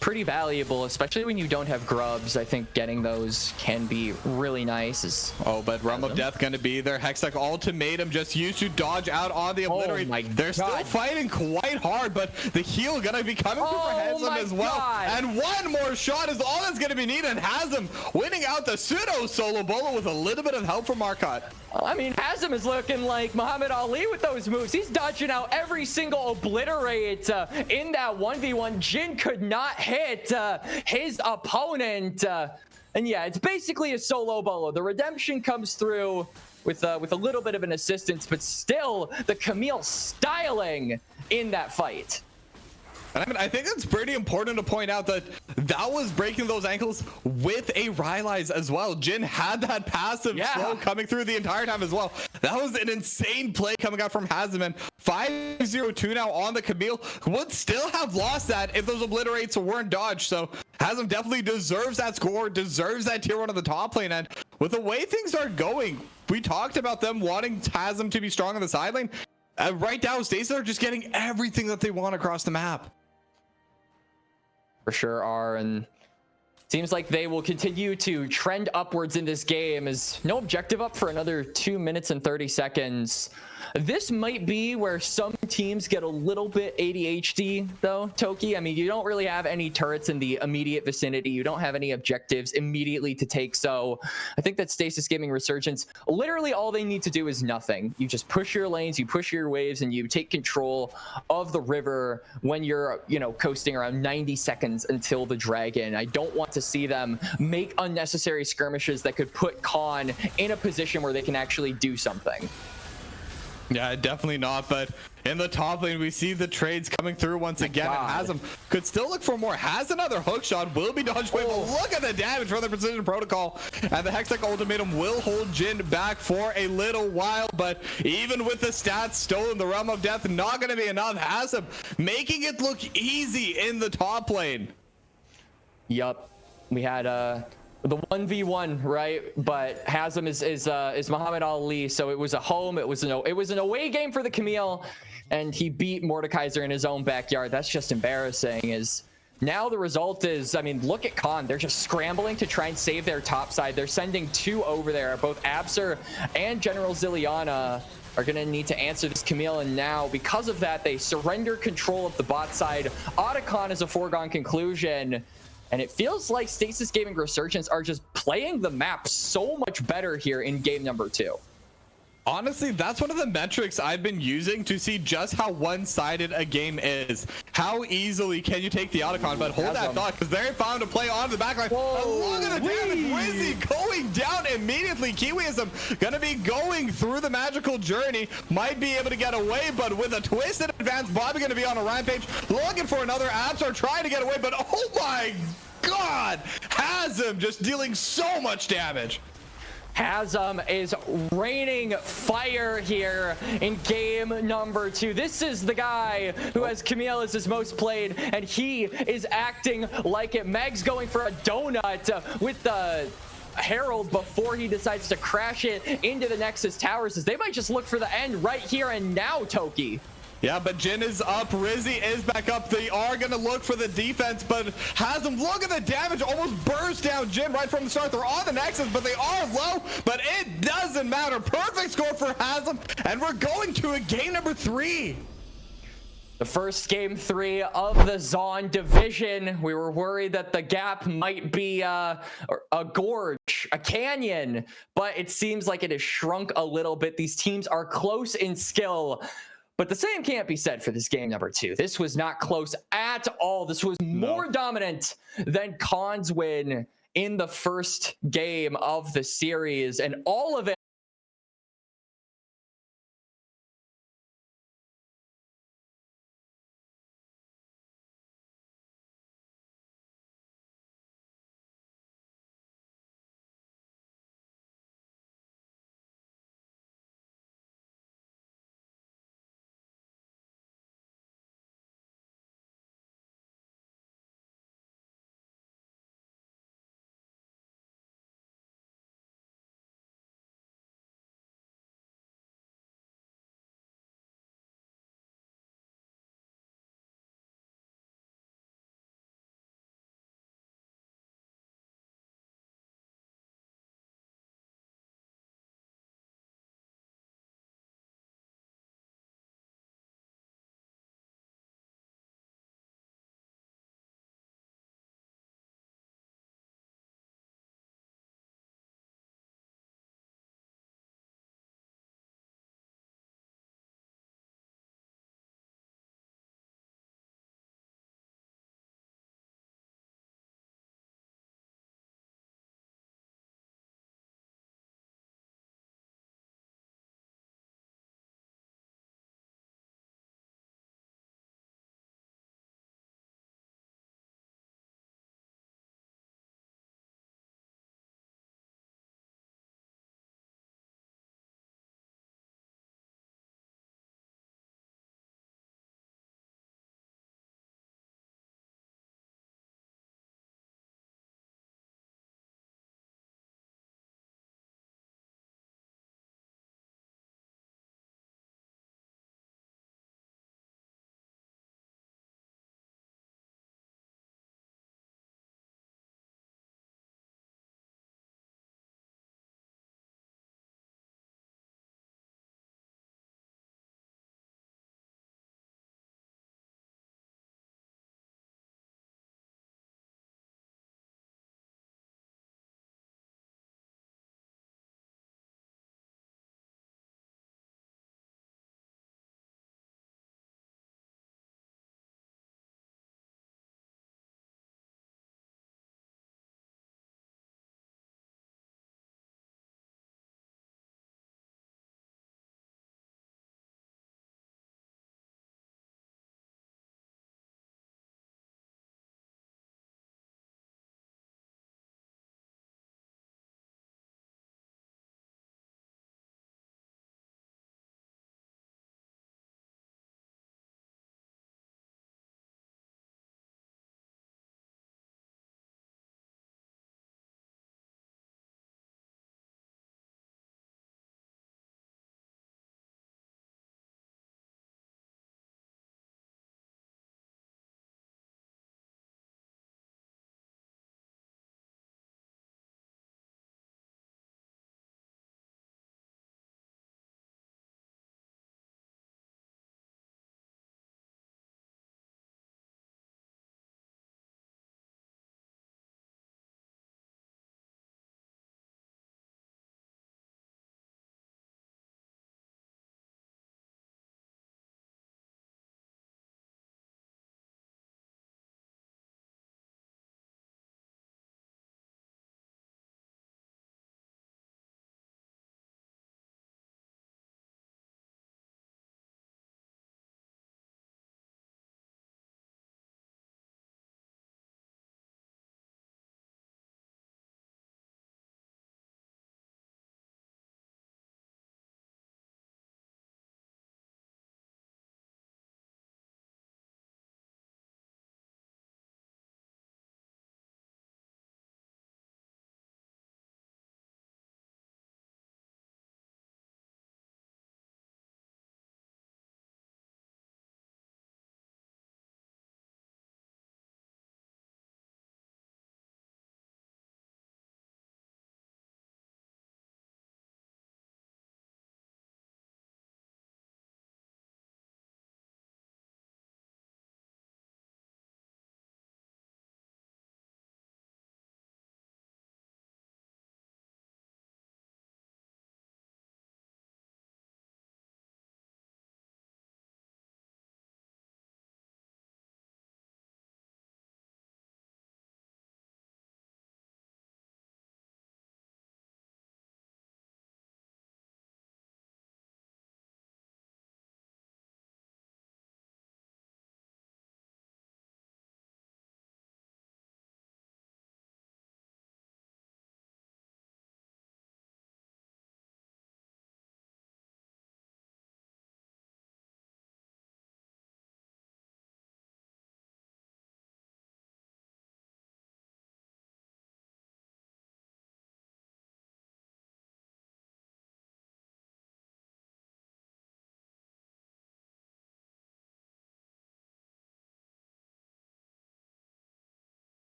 Pretty valuable, especially when you don't have grubs. I think getting those can be really nice. Oh, but Realm of Death gonna be there. Hextech ultimatum just used to dodge out on the obliterate. Oh my They're still fighting quite hard, but the heal gonna be coming through for Hazem as well. And one more shot is all that's gonna be needed, and Hazem winning out the pseudo solo bolo with a little bit of help from Marcotte. I mean, Hazem is looking like Muhammad Ali with those moves. He's dodging out every single obliterate in that 1v1. Jin could not hit his opponent. And yeah, it's basically a solo bolo. The redemption comes through with a little bit of an assistance, but still the Camille styling in that fight. And I mean, I think it's pretty important to point out that that was breaking those ankles with a Rylai's as well. Jin had that passive slow coming through the entire time as well. That was an insane play coming out from Hazem. 5-0-2 now on the Camille. Would still have lost that if those obliterates weren't dodged. So Hazem definitely deserves that score, deserves that tier 1 on the top lane. And with the way things are going, we talked about them wanting Hazem to be strong on the side lane. Right now, Stasis are just getting everything that they want across the map. For sure are, and seems like they will continue to trend upwards in this game, as no objective up for another 2 minutes and 30 seconds. This might be where some teams get a little bit ADHD though, Toki. I mean, you don't really have any turrets in the immediate vicinity. You don't have any objectives immediately to take. So I think that Stasis Gaming Resurgence, literally all they need to do is nothing. You just push your lanes, you push your waves, and you take control of the river when you're, you know, coasting around 90 seconds until the dragon. I don't want to see them make unnecessary skirmishes that could put Khan in a position where they can actually do something. Yeah, definitely not. But in the top lane, we see the trades coming through once again. And Hasm could still look for more. Has another hook shot, will be dodged away. But look at the damage from the Precision Protocol. And the Hextech Ultimatum will hold Jin back for a little while. But even with the stats stolen, the Realm of Death not going to be enough. Hasm making it look easy in the top lane. Yup. We had the 1v1, right? But Hasm is Muhammad Ali, so it was a home. It was an away game for the Camille, and he beat Mordekaiser in his own backyard. That's just embarrassing. Now the result is, I mean, look at Khan. They're just scrambling to try and save their top side. They're sending 2 over there. Both Absur and General Ziliana are going to need to answer this Camille, and now because of that, they surrender control of the bot side. Otacon is a foregone conclusion. And it feels like Stasis Gaming Resurgence are just playing the map so much better here in game number 2. Honestly, that's one of the metrics I've been using to see just how one-sided a game is. How easily can you take the Otacon? But hold that thought, because they found a play onto the backline. Look at the damage. Rizzy going down immediately. Kiwiism going to be going through the magical journey. Might be able to get away, but with a twisted advance, Bobby going to be on a rampage. Looking for another Absar, trying to get away, but oh my God! Hasm just dealing so much damage. Hasm is raining fire here in game number 2. This is the guy who has Camille as his most played, and he is acting like it. Meg's going for a donut with the Herald before he decides to crash it into the Nexus towers, as they might just look for the end right here and now, Toki. Yeah, but Jin is up. Rizzy is back up. They are going to look for the defense, but Hasm, look at the damage. Almost burst down Jin right from the start. They're on the Nexus, but they are low, but it doesn't matter. Perfect score for Hasm, and we're going to a game number 3. The first game 3 of the Zon division. We were worried that the gap might be a gorge, a canyon, but it seems like it has shrunk a little bit. These teams are close in skill, but the same can't be said for this game number 2. This was not close at all. This was more dominant than Khan's win in the first game of the series, and all of it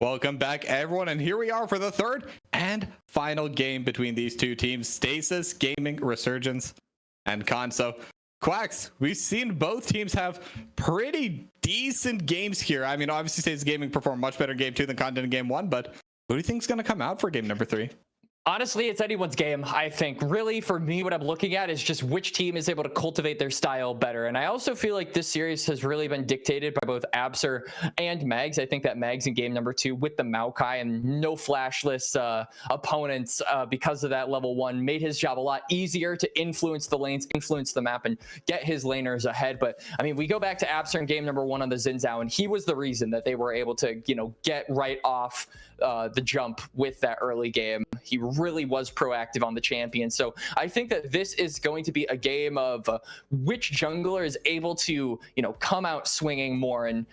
Welcome back, everyone, and here we are for the third and final game between these two teams, Stasis Gaming, Resurgence, and Khan. So, Quacks, we've seen both teams have pretty decent games here. I mean, obviously, Stasis Gaming performed much better in Game 2 than Khan did in Game 1, but who do you think is going to come out for Game number 3? Honestly, it's anyone's game, I think. Really, for me, what I'm looking at is just which team is able to cultivate their style better. And I also feel like this series has really been dictated by both Absur and Mags. I think that Mags in game number 2 with the Maokai and no flashless opponents because of that level 1 made his job a lot easier to influence the lanes, influence the map, and get his laners ahead. But, I mean, we go back to Absur in game number 1 on the Xin Zhao, and he was the reason that they were able to, you know, get right off the jump with that early game. He really was proactive on the champion. So I think that this is going to be a game of which jungler is able to, you know, come out swinging more. And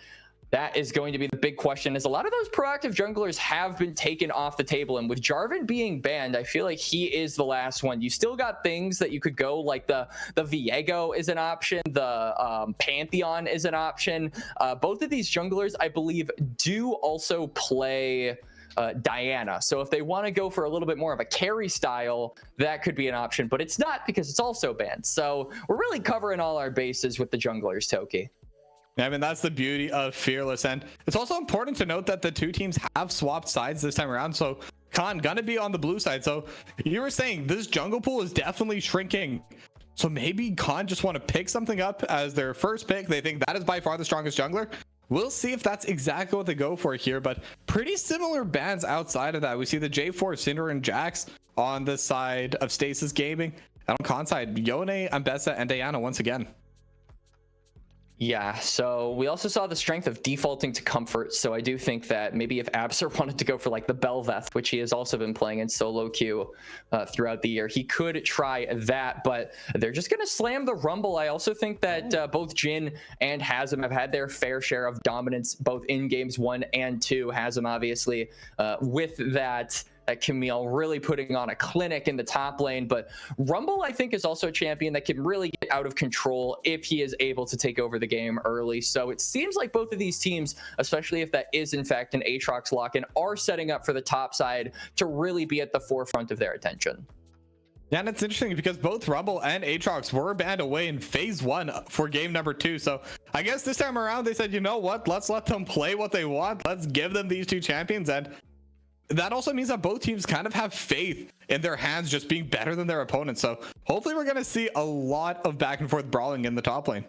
that is going to be the big question, as a lot of those proactive junglers have been taken off the table. And with Jarvan being banned, I feel like he is the last one. You still got things that you could go, like the Viego is an option, the Pantheon is an option. Both of these junglers, I believe, do also play Diana. So if they want to go for a little bit more of a carry style, that could be an option, but it's not because it's also banned. So we're really covering all our bases with the junglers, Toki. I mean, that's the beauty of Fearless. And it's also important to note that the two teams have swapped sides this time around. So Khan gonna be on the blue side. So you were saying this jungle pool is definitely shrinking. So maybe Khan just want to pick something up as their first pick. They think that is by far the strongest jungler. We'll see if that's exactly what they go for here, but pretty similar bans outside of that. We see the J4, Cinder, and Jax on the side of Stasis Gaming. And on Khan side, Yone, Ambessa, and Diana once again. Yeah, so we also saw the strength of defaulting to comfort. So I do think that maybe if Absur wanted to go for like the Bel'Veth, which he has also been playing in solo queue throughout the year, he could try that, but they're just going to slam the Rumble. I also think that both Jhin and Hazem have had their fair share of dominance, both in games 1 and 2. Hazem, obviously, with that Camille really putting on a clinic in the top lane, but Rumble, I think, is also a champion that can really get out of control if he is able to take over the game early. So it seems like both of these teams, especially if that is in fact an Aatrox lock-in, are setting up for the top side to really be at the forefront of their attention. Yeah, and it's interesting because both Rumble and Aatrox were banned away in phase 1 for game number 2. So I guess this time around they said, you know what, let's let them play what they want. Let's give them these two champions. And that also means that both teams kind of have faith in their hands just being better than their opponents. So hopefully we're going to see a lot of back and forth brawling in the top lane.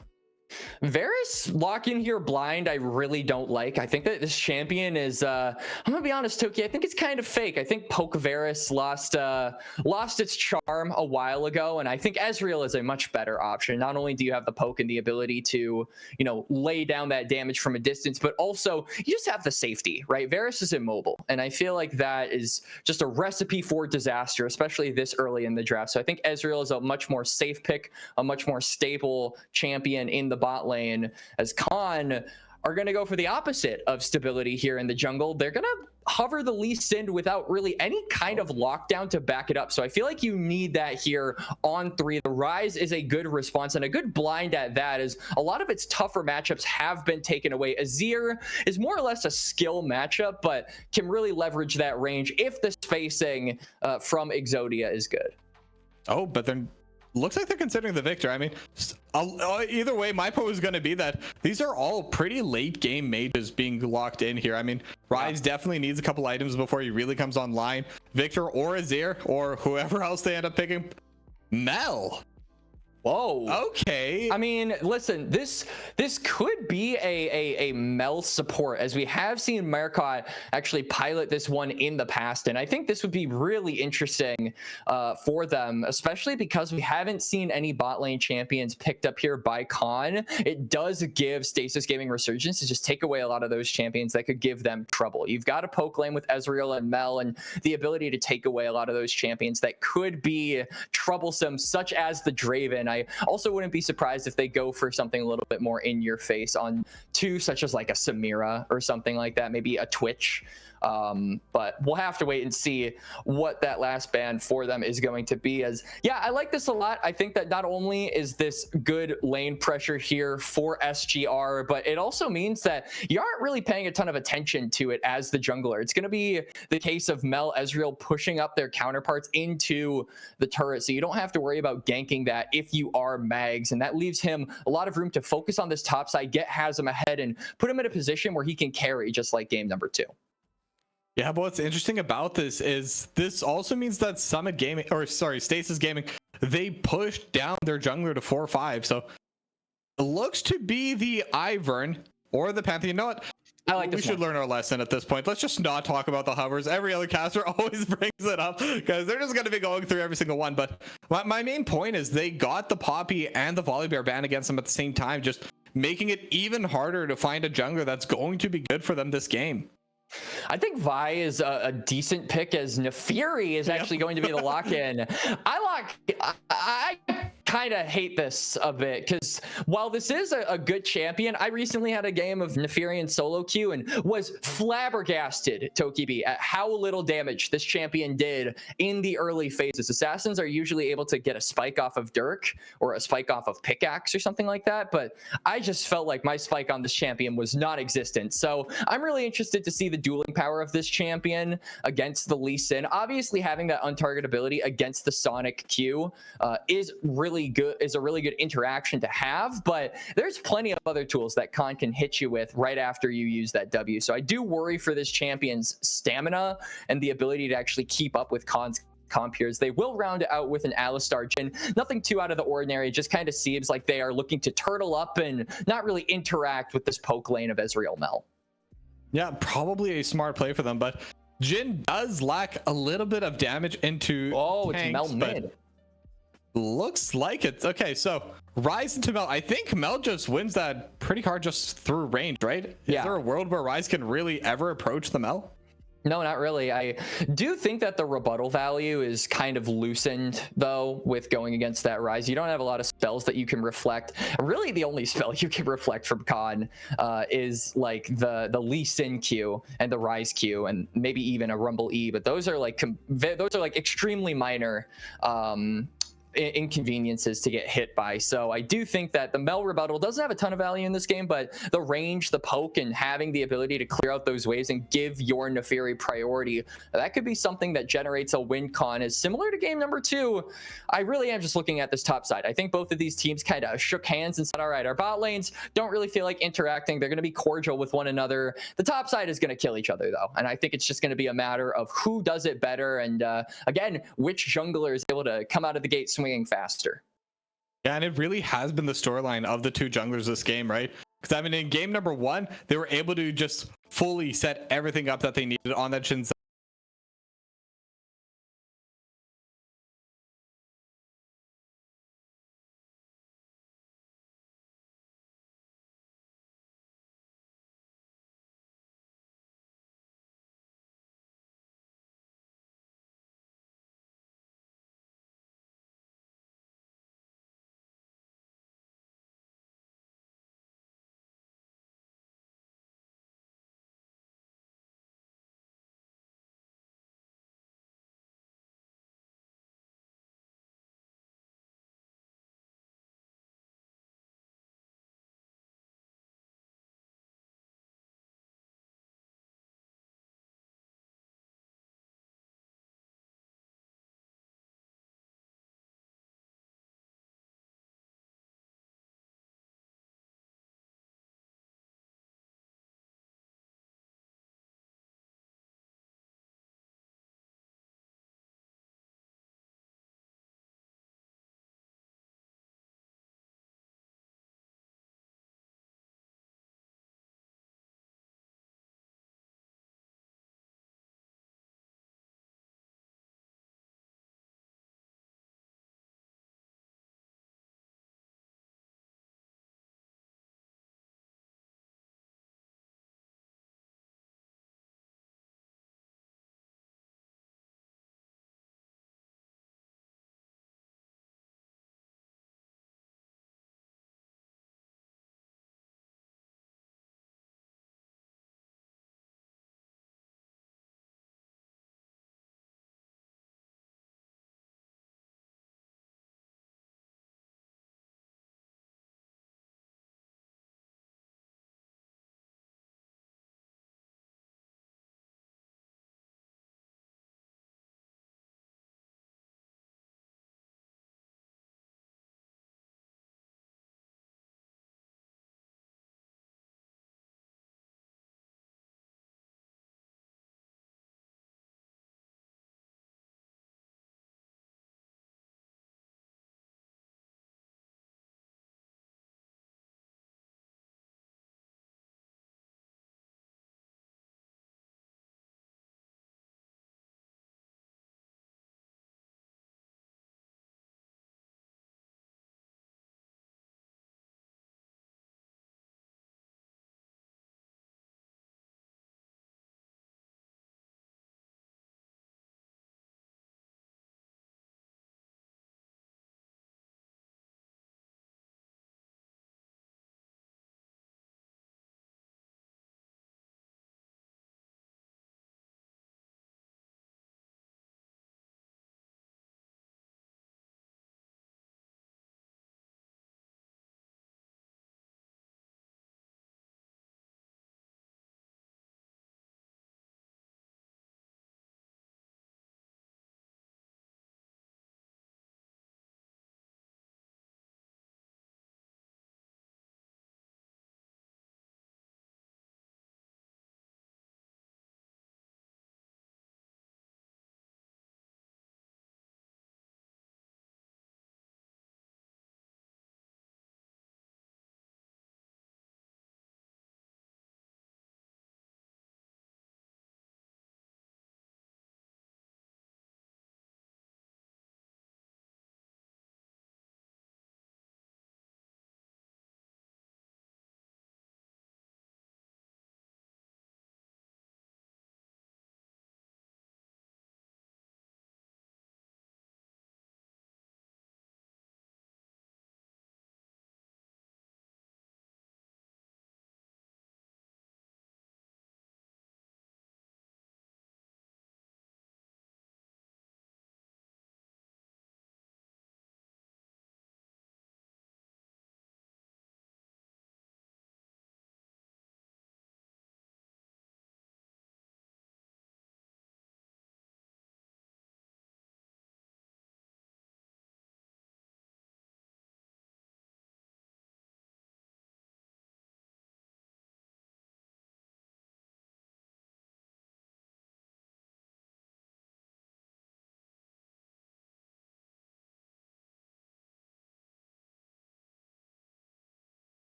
Varus lock in here blind, I really don't like. I think that this champion is I'm gonna be honest, Toki, I think it's kind of fake. I think Poke Varus lost its charm a while ago, and I think Ezreal is a much better option. Not only do you have the poke and the ability to, you know, lay down that damage from a distance, but also you just have the safety, right? Varus is immobile, and I feel like that is just a recipe for disaster, especially this early in the draft. So I think Ezreal is a much more safe pick, a much more stable champion in the bot lane, as Khan are going to go for the opposite of stability here in the jungle. They're going to hover the Lee Sin without really any kind of lockdown to back it up. So I feel like you need that here on 3. The Rise is a good response and a good blind at that, as a lot of its tougher matchups have been taken away. Azir is more or less a skill matchup, but can really leverage that range if the spacing from Exodia is good. Oh, but then looks like they're considering the victor. I mean, either way, my point was going to be that these are all pretty late game mages being locked in here. I mean, Rise definitely needs a couple items before he really comes online. Victor or Azir or whoever else they end up picking. Mel. Whoa. Okay. I mean, listen, this could be a Mel support, as we have seen Marauder actually pilot this one in the past, and I think this would be really interesting for them, especially because we haven't seen any bot lane champions picked up here by Khan. It does give Stasis Gaming Resurgence to just take away a lot of those champions that could give them trouble. You've got a poke lane with Ezreal and Mel, and the ability to take away a lot of those champions that could be troublesome, such as the Draven. I also wouldn't be surprised if they go for something a little bit more in your face on two, such as like a Samira or something like that, maybe a Twitch. But we'll have to wait and see what that last ban for them is going to be. As yeah, I like this a lot. I think that not only is this good lane pressure here for SGR, but it also means that you aren't really paying a ton of attention to it as the jungler. It's going to be the case of Mel Ezreal pushing up their counterparts into the turret, so you don't have to worry about ganking that if you are Mags, and that leaves him a lot of room to focus on this top side, get Hasm ahead, and put him in a position where he can carry, just like game number 2. Yeah, but what's interesting about this is this also means that Summit Gaming, or sorry, Stasis Gaming, they pushed down their jungler to 4-5. So it looks to be the Ivern or the Pantheon. You know what? I like We this should one. learn our lesson at this point. Let's just not talk about the hovers. Every other caster always brings it up because they're just going to be going through every single one. But my main point is they got the Poppy and the Volibear ban against them at the same time, just making it even harder to find a jungler that's going to be good for them this game. I think Vi is a decent pick, as Nefiri is actually going to be the lock-in. I kind of hate this a bit, because while this is a good champion, I recently had a game of Nefiri and solo queue and was flabbergasted, Tokibi, at how little damage this champion did in the early phases. Assassins are usually able to get a spike off of Dirk or a spike off of Pickaxe or something like that, but I just felt like my spike on this champion was non-existent. So I'm really interested to see the dueling power of this champion against the Lee Sin. Obviously, having that untargetability against the Sonic Q is really good, is a really good interaction to have, but there's plenty of other tools that Khan can hit you with right after you use that W. So I do worry for this champion's stamina and the ability to actually keep up with Khan's compeers. They will round it out with an Alistar Jhin. Nothing too out of the ordinary. It just kind of seems like they are looking to turtle up and not really interact with this poke lane of Ezreal Mel. Yeah, probably a smart play for them, but Jhin does lack a little bit of damage into It's tanks, Mel but mid. looks like it. Okay, so Rise into Mel. I think Mel just wins that pretty hard just through range, right? Yeah. Is there a world where Rise can really ever approach the Mel? No, not really. I do think that the rebuttal value is kind of loosened, though, with going against that Rise. You don't have a lot of spells that you can reflect. Really, the only spell you can reflect from Khan is like the Lee Sin Q and the Rise Q, and maybe even a Rumble E. But those are like extremely minor inconveniences to get hit by. So I do think that the Mel rebuttal doesn't have a ton of value in this game, but the range, the poke, and having the ability to clear out those waves and give your Nefiri priority, that could be something that generates a win. Con is similar to game number 2. I really am just looking at this top side. I think both of these teams kind of shook hands and said, all right, our bot lanes don't really feel like interacting. They're going to be cordial with one another. The top side is going to kill each other, though. And I think it's just going to be a matter of who does it better. And again, which jungler is able to come out of the gate swinging faster. Yeah, and it really has been the storyline of the two junglers this game, right? Because I mean, in game number 1, they were able to just fully set everything up that they needed on that Shin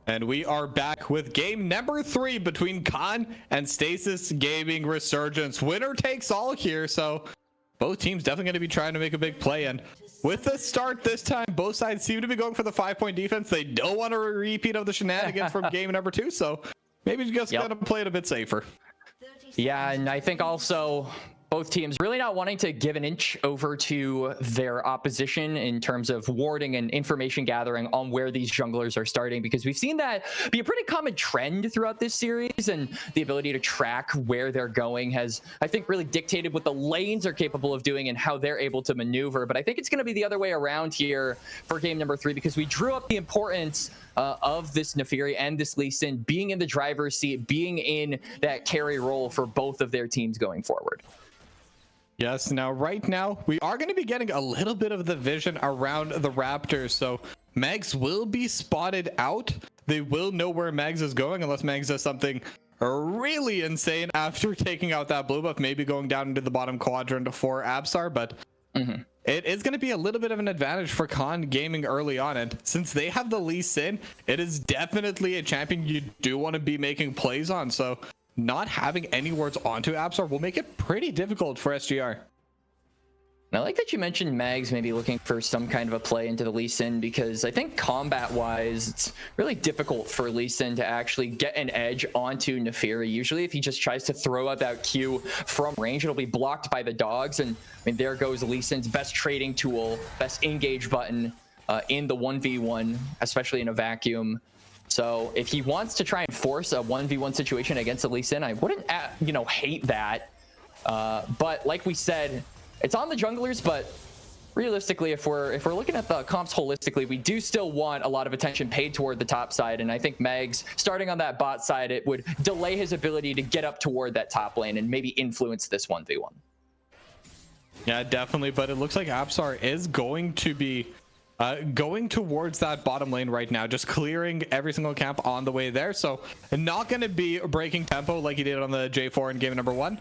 And we are back with game number 3 between Khan and Stasis Gaming Resurgence. Winner takes all here, so both teams definitely going to be trying to make a big play. And with the start this time, both sides seem to be going for the 5-point defense. They don't want a repeat of the shenanigans from game number 2, so maybe just got to play it a bit safer. Yeah, and I think also both teams really not wanting to give an inch over to their opposition in terms of warding and information gathering on where these junglers are starting, because we've seen that be a pretty common trend throughout this series, and the ability to track where they're going has, I think, really dictated what the lanes are capable of doing and how they're able to maneuver. But I think it's going to be the other way around here for game number 3, because we drew up the importance of this Naafiri and this Lee Sin being in the driver's seat, being in that carry role for both of their teams going forward. Yes, now right now we are going to be getting a little bit of the vision around the Raptors, so Megs will be spotted out. They will know where Megs is going unless Megs does something really insane after taking out that blue buff, maybe going down into the bottom quadrant for Absar, but it is going to be a little bit of an advantage for Khan Gaming early on, and since they have the Lee Sin, it is definitely a champion you do want to be making plays on, so not having any wards onto Absar will make it pretty difficult for SGR. And I like that you mentioned Mags maybe looking for some kind of a play into the Lee Sin, because I think combat-wise, it's really difficult for Lee Sin to actually get an edge onto Naafiri. Usually, if he just tries to throw out that Q from range, it'll be blocked by the dogs. And I mean, there goes Lee Sin's best trading tool, best engage button in the 1v1, especially in a vacuum. So if he wants to try and force a 1v1 situation against the Lee Sin, I wouldn't, hate that. But like we said, it's on the junglers, but realistically, if we're looking at the comps holistically, we do still want a lot of attention paid toward the top side. And I think Megs starting on that bot side, it would delay his ability to get up toward that top lane and maybe influence this 1v1. Yeah, definitely. But it looks like Absar is going to be going towards that bottom lane right now, just clearing every single camp on the way there. So not going to be breaking tempo like he did on the J4 in game number 1.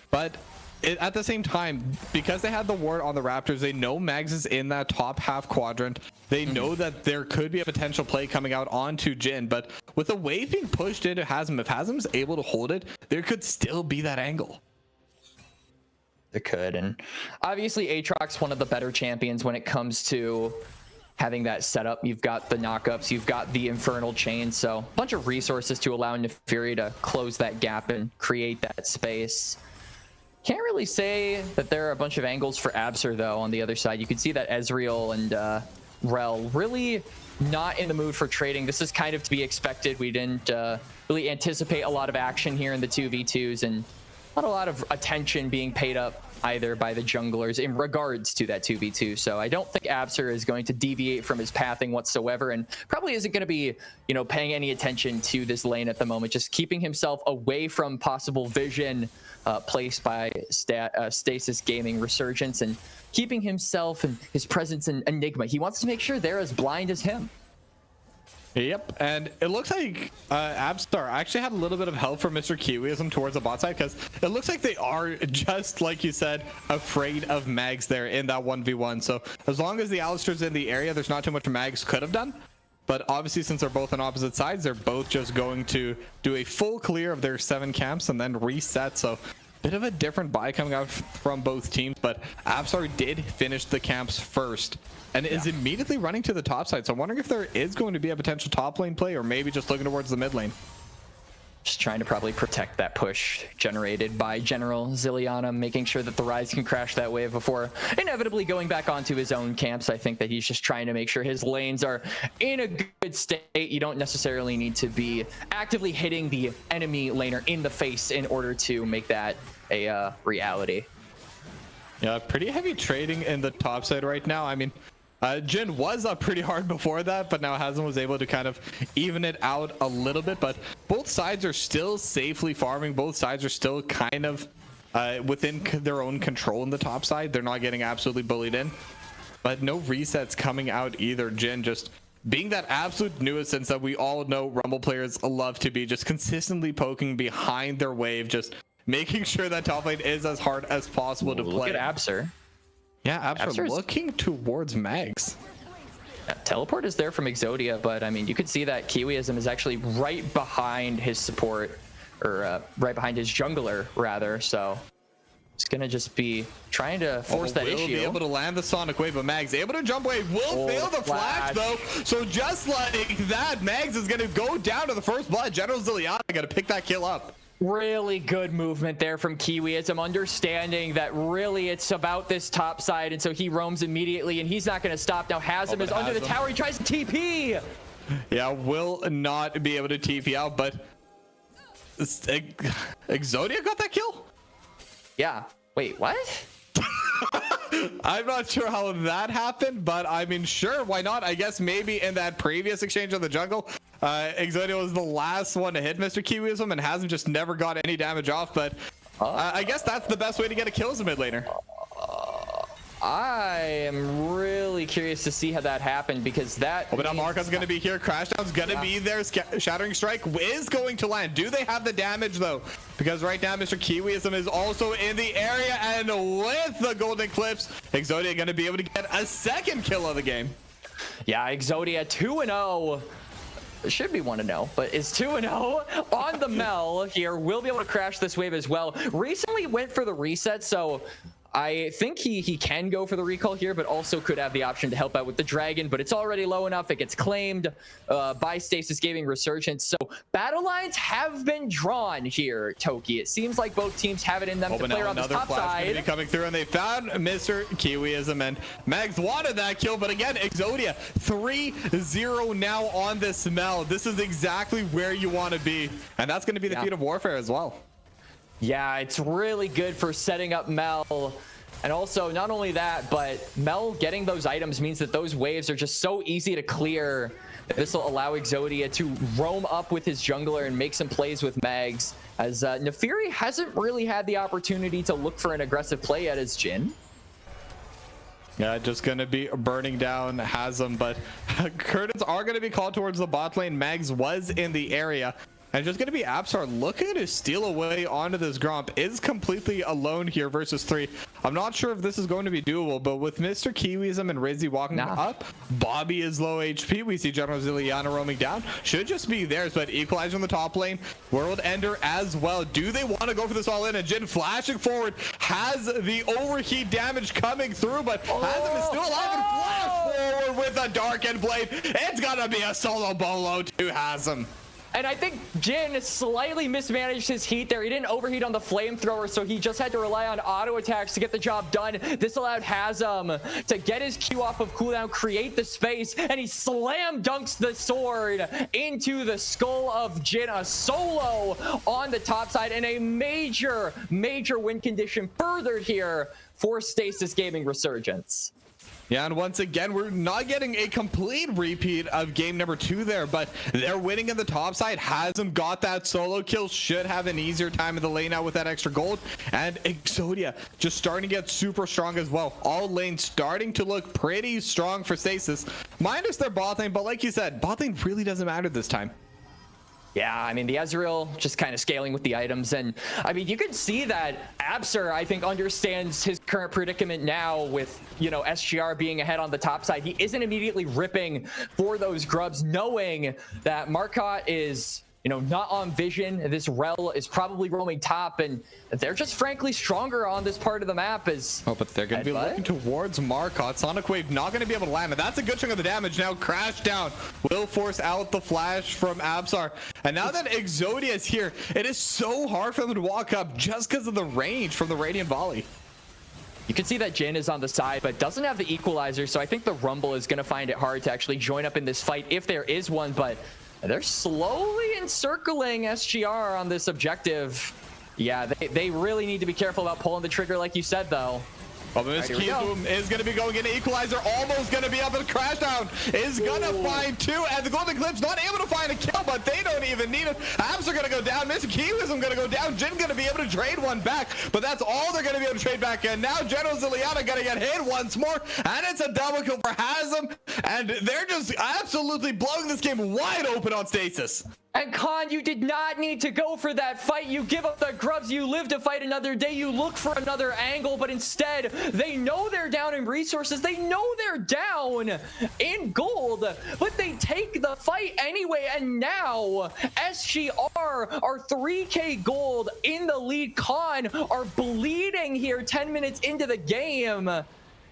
But at the same time, because they had the ward on the Raptors, they know Mags is in that top half quadrant. They know that there could be a potential play coming out onto Jhin. But with the wave being pushed into Hazm, if Hazm's able to hold it, there could still be that angle. It could, and obviously Aatrox's one of the better champions when it comes to having that setup. You've got the knockups, you've got the Infernal Chain, so a bunch of resources to allow Naafiri to close that gap and create that space. Can't really say that there are a bunch of angles for Absar though. On the other side, you can see that Ezreal and Rel really not in the mood for trading. This is kind of to be expected. We didn't really anticipate a lot of action here in the 2v2s, and not a lot of attention being paid up either by the junglers in regards to that 2v2. So I don't think Absar is going to deviate from his pathing whatsoever, and probably isn't going to be, paying any attention to this lane at the moment, just keeping himself away from possible vision placed by Stasis Gaming Resurgence, and keeping himself and his presence in Enigma. He wants to make sure they're as blind as him. Yep, and it looks like Absar actually had a little bit of help from Mr. Kiwiism towards the bot side, because it looks like they are, just like you said, afraid of Mags there in that 1v1. So as long as the Alistar's in the area, there's not too much Mags could have done. But obviously, since they're both on opposite sides, they're both just going to do a full clear of their 7 camps and then reset. So bit of a different buy coming out from both teams, but Absar did finish the camps first and is immediately running to the top side. So I'm wondering if there is going to be a potential top lane play, or maybe just looking towards the mid lane. Just trying to probably protect that push generated by General Zilliana, making sure that the Rise can crash that wave before inevitably going back onto his own camps. I think that he's just trying to make sure his lanes are in a good state. You don't necessarily need to be actively hitting the enemy laner in the face in order to make that a reality. Yeah, pretty heavy trading in the top side right now. I mean, Jhin was up pretty hard before that, but now Hazm was able to kind of even it out a little bit. But both sides are still safely farming. Both sides are still kind of within their own control in the top side. They're not getting absolutely bullied in. But no resets coming out either. Jhin just being that absolute nuisance that we all know Rumble players love to be, just consistently poking behind their wave, just making sure that top lane is as hard as possible to play. Look at Absar. Yeah, Absar looking towards Mags. Teleport is there from Exodia, but I mean, you could see that Kiwiism is actually right behind his support, or right behind his jungler, rather. So it's going to just be trying to force that issue. Will be able to land the Sonic Wave, but Mags able to jump wave. Will fail the flash, though. So just like that, Mags is going to go down to the first blood. General Ziliana going to pick that kill up. Really good movement there from Kiwiism, understanding that really it's about this top side, and so he roams immediately, and he's not going to stop. Now Hasm is under the tower. He tries to TP. Yeah, will not be able to TP out, but Exodia got that kill? Yeah. Wait, what? I'm not sure how that happened, but I mean, sure, why not? I guess maybe in that previous exchange of the jungle, Exodia was the last one to hit Mr. Kiwiism and hasn't just never got any damage off, but I guess that's the best way to get a kill as a mid laner. I am really curious to see how that happened, because that... Oh, but now Marco's going to be here. Crashdown's going to be there. Shattering Strike is going to land. Do they have the damage, though? Because right now, Mr. Kiwiism is also in the area, and with the Golden Clips, Exodia going to be able to get a second kill of the game. Yeah, Exodia 2-0. Should be 1-0, but is 2-0 on the Mel here. Will be able to crash this wave as well. Recently went for the reset, so I think he can go for the recall here, but also could have the option to help out with the dragon, but it's already low enough. It gets claimed by Stasis giving Resurgence. So battle lines have been drawn here, Toki. It seems like both teams have it in them to play around the top side. Be coming through, and they found Mr. Kiwiism, and Mags wanted that kill, but again, Exodia 3-0 now on this Mel. This is exactly where you want to be, and that's going to be the feat of warfare as well. Yeah, it's really good for setting up Mel. And also, not only that, but Mel getting those items means that those waves are just so easy to clear. This will allow Exodia to roam up with his jungler and make some plays with Mags, as Nefiri hasn't really had the opportunity to look for an aggressive play yet as Jhin. Yeah, just going to be burning down Hasm, but curtains are going to be called towards the bot lane. Mags was in the area. And just going to be Absar looking to steal away onto this Gromp. Is completely alone here versus 3. I'm not sure if this is going to be doable, but with Mr. Kiwiism and Rizzy walking up, Bobby is low HP. We see General Ziliana roaming down. Should just be theirs, but Equalizer in the top lane. World Ender as well. Do they want to go for this all in? And Jhin flashing forward has the overheat damage coming through, but Hasm is still alive and flash forward with a Darkened Blade. It's going to be a solo bolo to Hasm. And I think Jhin slightly mismanaged his heat there. He didn't overheat on the flamethrower, so he just had to rely on auto attacks to get the job done. This allowed Hasm to get his Q off of cooldown, create the space, and he slam dunks the sword into the skull of Jhin. A solo on the top side, and a major win condition furthered here for Stasis Gaming Resurgence. Yeah, and once again, we're not getting a complete repeat of game number 2 there, but they're winning in the top side. Hasm got that solo kill, should have an easier time in the lane now with that extra gold. And Exodia just starting to get super strong as well. All lanes starting to look pretty strong for Stasis, minus their bot lane, but like you said, bot lane really doesn't matter this time. Yeah, I mean, the Ezreal just kind of scaling with the items. And I mean, you can see that Absar, I think, understands his current predicament now with, you know, SGR being ahead on the top side. He isn't immediately ripping for those grubs, knowing that Marcotte is, you know, not on vision. This Rel is probably roaming top, and they're just frankly stronger on this part of the map. But they're going to be looking towards Marcotte. Sonic Wave not going to be able to land, and that's a good chunk of the damage. Now Crash down will force out the flash from Absar. And now that Exodia is here, it is so hard for them to walk up just because of the range from the Radiant Volley. You can see that Jhin is on the side, but doesn't have the equalizer, so I think the Rumble is going to find it hard to actually join up in this fight if there is one. But they're slowly encircling SGR on this objective. Yeah, they really need to be careful about pulling the trigger like you said, though. Well, this Keyboom is going to be going into Equalizer, almost going to be up, and Crashdown is going to find 2, and the Golden Clip's not able to find a kill, but they don't gonna even need it. Abs are gonna go down. Mr. Kiwism gonna go down. Jin gonna be able to trade one back, but that's all they're gonna be able to trade back. And now General Ziliana gonna get hit once more, and it's a double kill for Hazem, and they're just absolutely blowing this game wide open on Stasis. And Khan, you did not need to go for that fight. You give up the grubs. You live to fight another day. You look for another angle, but instead, they know they're down in resources. They know they're down in gold, but they take the fight anyway. And now, SGR are 3K gold in the lead. Khan are bleeding here 10 minutes into the game.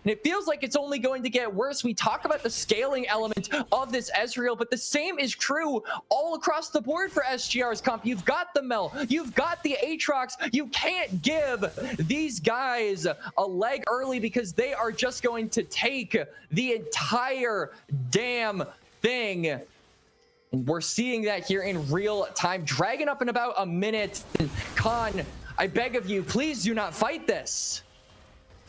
And it feels like it's only going to get worse. We talk about the scaling element of this Ezreal, but the same is true all across the board for SGR's comp. You've got the Mel, you've got the Aatrox. You can't give these guys a leg early because they are just going to take the entire damn thing. And we're seeing that here in real time. Dragon up in about a minute. Khan, I beg of you, please do not fight this.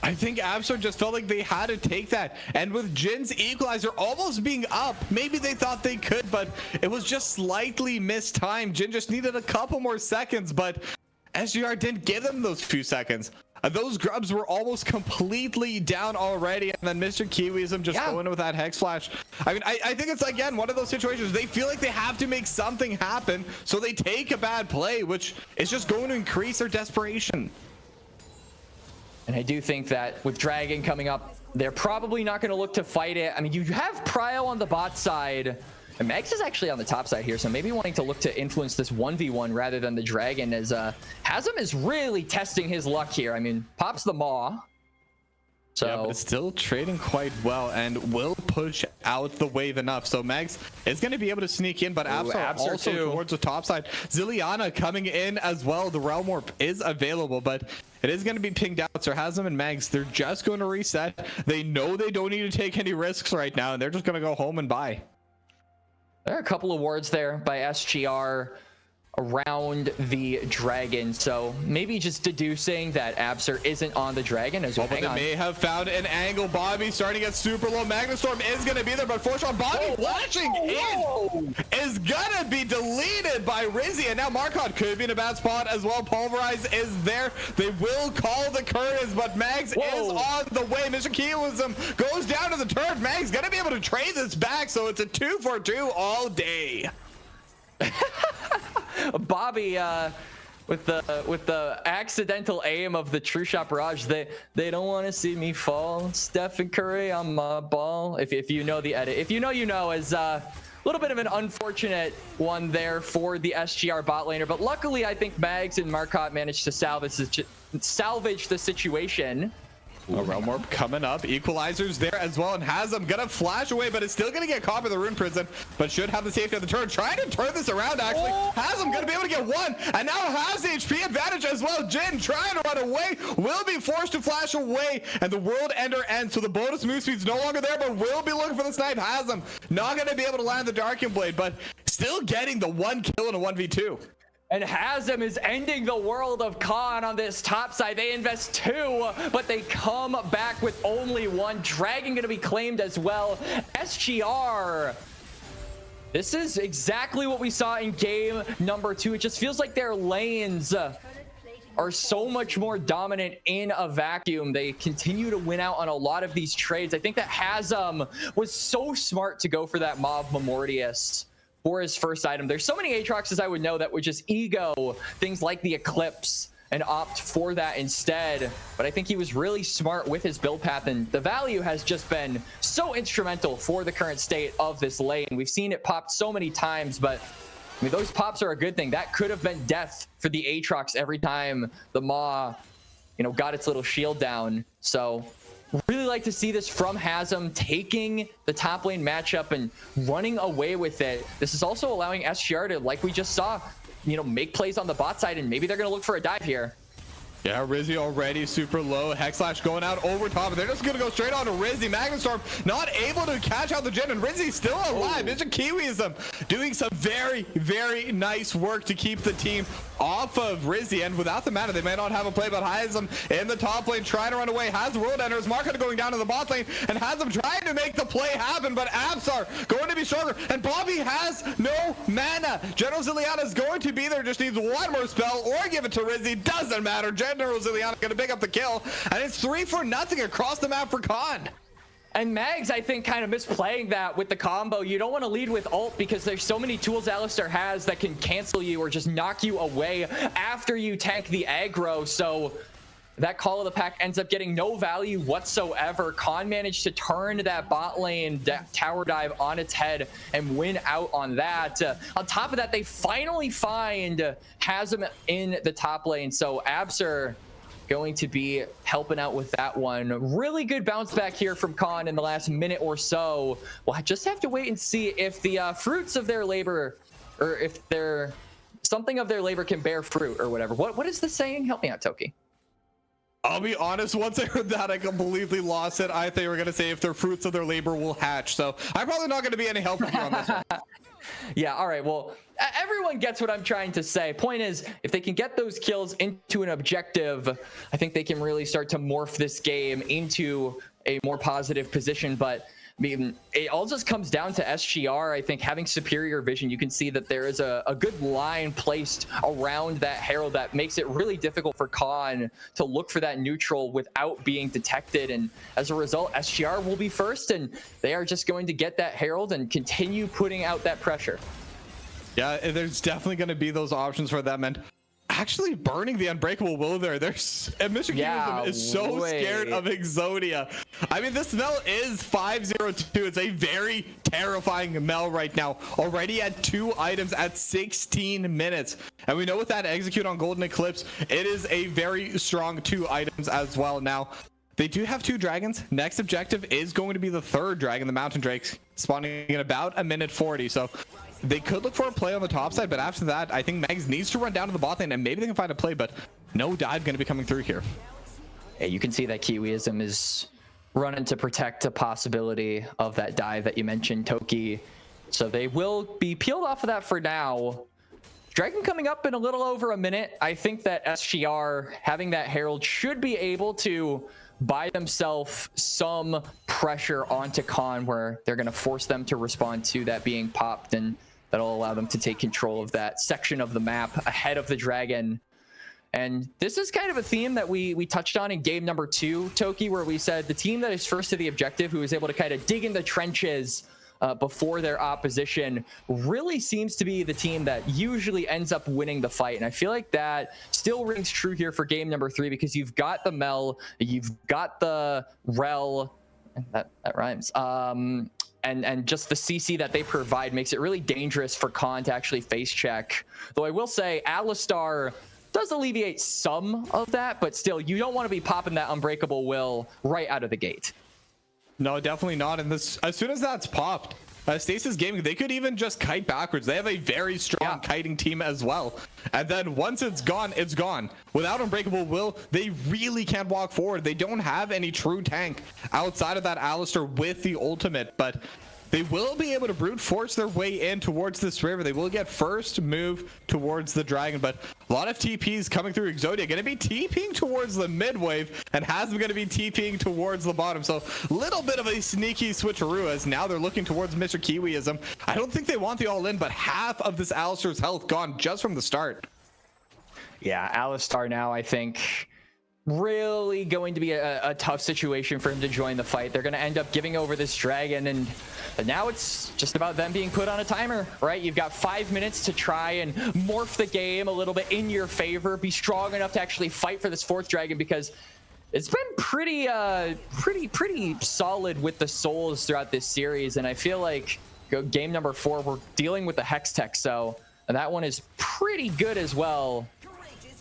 I think Absor just felt like they had to take that. And with Jin's equalizer almost being up, maybe they thought they could, but it was just slightly missed time. Jin just needed a couple more seconds, but SGR didn't give them those few seconds. Those grubs were almost completely down already, and then Mr. Kiwism just going with that Hex Flash. I mean, I think it's, again, one of those situations. They feel like they have to make something happen, so they take a bad play, which is just going to increase their desperation. And I do think that with Dragon coming up, they're probably not going to look to fight it. I mean, you have Prio on the bot side, and Max is actually on the top side here, so maybe wanting to look to influence this 1v1 rather than the Dragon, as Hazem is really testing his luck here. I mean, pops the Maw. So yeah, but it's still trading quite well and will push out the wave enough. So Max is going to be able to sneak in, but Absor also towards the top side. Ziliana coming in as well. The Realm Warp is available, but it is going to be pinged out. So Hazem and Mags, they're just going to reset. They know they don't need to take any risks right now, and they're just going to go home and buy. There are a couple of wards there by SGR around the Dragon, so maybe just deducing that Absor isn't on the Dragon as well. But they may have found an angle. Bobby starting to get super low. Magnastorm is going to be there, but fortunately Bobby flashing in is going to be deleted by Rizzy, and now Marcot could be in a bad spot as well. Pulverize is there. They will call the curtains, but Mags is on the way. Mr. Kiwism goes down to the turret. Mags going to be able to trade this back, so it's a 2-for-2 all day. Bobby with the accidental aim of the True Shot Barrage, they don't want to see me fall. Stephen Curry on my ball. If you know the edit, if you know, you know, is a little bit of an unfortunate one there for the SGR bot laner, but luckily I think Mags and Marcotte managed to salvage the situation. A Realm Warp coming up. Equalizer's there as well, and Hazem gonna flash away, but it's still gonna get caught by the Rune Prison, but should have the safety of the turn. Trying to turn this around, actually. Hazem gonna be able to get one, and now has the HP advantage as well. Jin trying to run away, will be forced to flash away, and the World Ender ends, so the bonus move speed's no longer there, but will be looking for the snipe. Hazem not gonna be able to land the Darkin Blade, but still getting the 1 kill in a 1v2. And Hazem is ending the world of Khan on this top side. They invest 2, but they come back with only 1. Dragon going to be claimed as well. SGR. This is exactly what we saw in game number 2. It just feels like their lanes are so much more dominant in a vacuum. They continue to win out on a lot of these trades. I think that Hazem was so smart to go for that Mob Memortius for his first item. There's so many Aatroxes I would know that would just ego things like the Eclipse and opt for that instead. But I think he was really smart with his build path, and the value has just been so instrumental for the current state of this lane. We've seen it pop so many times, but I mean, those pops are a good thing. That could have been death for the Aatrox every time the Maw, you know, got its little shield down. So really like to see this from Hazem, taking the top lane matchup and running away with it. This is also allowing SGR to, like we just saw, you know, make plays on the bot side, and maybe they're going to look for a dive here. Yeah, Rizzy already super low. Hex Slash going out over top, and they're just going to go straight on to Rizzy. Magnastorm not able to catch out the Jin, and Rizzy still alive. Mr. Kiwism doing some very, very nice work to keep the team off of Rizzy, and without the mana, they may not have a play, but Hyzum in the top lane trying to run away, has World Enders, Market going down to the bot lane, and Hyzum trying to make the play happen, but Absar going to be stronger, and Bobby has no mana. General Ziliana is going to be there, just needs one more spell, or give it to Rizzy, doesn't matter. General Ziliana going to pick up the kill, and it's 3-0 across the map for Khan. And Mags, I think, kind of misplaying that with the combo. You don't want to lead with ult because there's so many tools Alistar has that can cancel you or just knock you away after you tank the aggro. So that call of the pack ends up getting no value whatsoever. Khan managed to turn that bot lane tower dive on its head and win out on that. On top of that, they finally find Hazem in the top lane. So Absar going to be helping out with that one. Really good bounce back here from Khan in the last minute or so. We'll just have to wait and see if the fruits of their labor, or if their something of their labor can bear fruit or whatever. What is the saying? Help me out, Toki. I'll be honest, once I heard that, I completely lost it. I thought they were going to say if their fruits of their labor will hatch. So I'm probably not going to be any help with you on this one. Yeah, all right. Well, everyone gets what I'm trying to say. Point is, if they can get those kills into an objective, I think they can really start to morph this game into a more positive position. But I mean, it all just comes down to SGR. I think having superior vision, you can see that there is a good line placed around that Herald that makes it really difficult for Khan to look for that neutral without being detected. And as a result, SGR will be first, and they are just going to get that Herald and continue putting out that pressure. Yeah, there's definitely going to be those options for them. And actually burning the Unbreakable Will there. Mr. Kiwism is so scared of Exodia. I mean, this Mel is 502. It's a very terrifying Mel right now. Already at 2 items at 16 minutes. And we know with that execute on Golden Eclipse, it is a very strong 2 items as well. Now, they do have 2 dragons. Next objective is going to be the 3rd dragon, the Mountain Drakes, spawning in about 1:40. So they could look for a play on the top side, but after that, I think Mags needs to run down to the bot lane and maybe they can find a play, but no dive going to be coming through here. Yeah, you can see that Kiwism is running to protect a possibility of that dive that you mentioned, Toki. So they will be peeled off of that for now. Dragon coming up in a little over a minute. I think that SGR having that Herald should be able to buy themselves some pressure onto Khan, where they're going to force them to respond to that being popped, and that'll allow them to take control of that section of the map ahead of the dragon. And this is kind of a theme that we touched on in game number 2, Toki, where we said the team that is first to the objective, who is able to kind of dig in the trenches before their opposition, really seems to be the team that usually ends up winning the fight. And I feel like that still rings true here for game number 3, because you've got the Mel, you've got the Rel, that rhymes, and just the CC that they provide makes it really dangerous for Khan to actually face check. Though I will say Alistar does alleviate some of that, but still, you don't want to be popping that Unbreakable Will right out of the gate. No, definitely not. And this, as soon as that's popped, Stasis Gaming, they could even just kite backwards. They have a very strong kiting team as well. And then once it's gone, it's gone. Without Unbreakable Will, they really can't walk forward. They don't have any true tank outside of that Alistar with the ultimate, but they will be able to brute force their way in towards this river. They will get first move towards the dragon, but a lot of TPs coming through. Exodia going to be TPing towards the mid wave, and Hasm going to be TPing towards the bottom. So a little bit of a sneaky switcheroo, as now they're looking towards Mr. Kiwism. I don't think they want the all-in, but half of this Alistar's health gone just from the start. Yeah, Alistar now, I think, really going to be a tough situation for him to join the fight. They're going to end up giving over this dragon, and now it's just about them being put on a timer, right? You've got 5 minutes to try and morph the game a little bit in your favor, be strong enough to actually fight for this 4th dragon, because it's been pretty solid with the souls throughout this series. And I feel like game number 4, we're dealing with the Hex Tech, so that one is pretty good as well.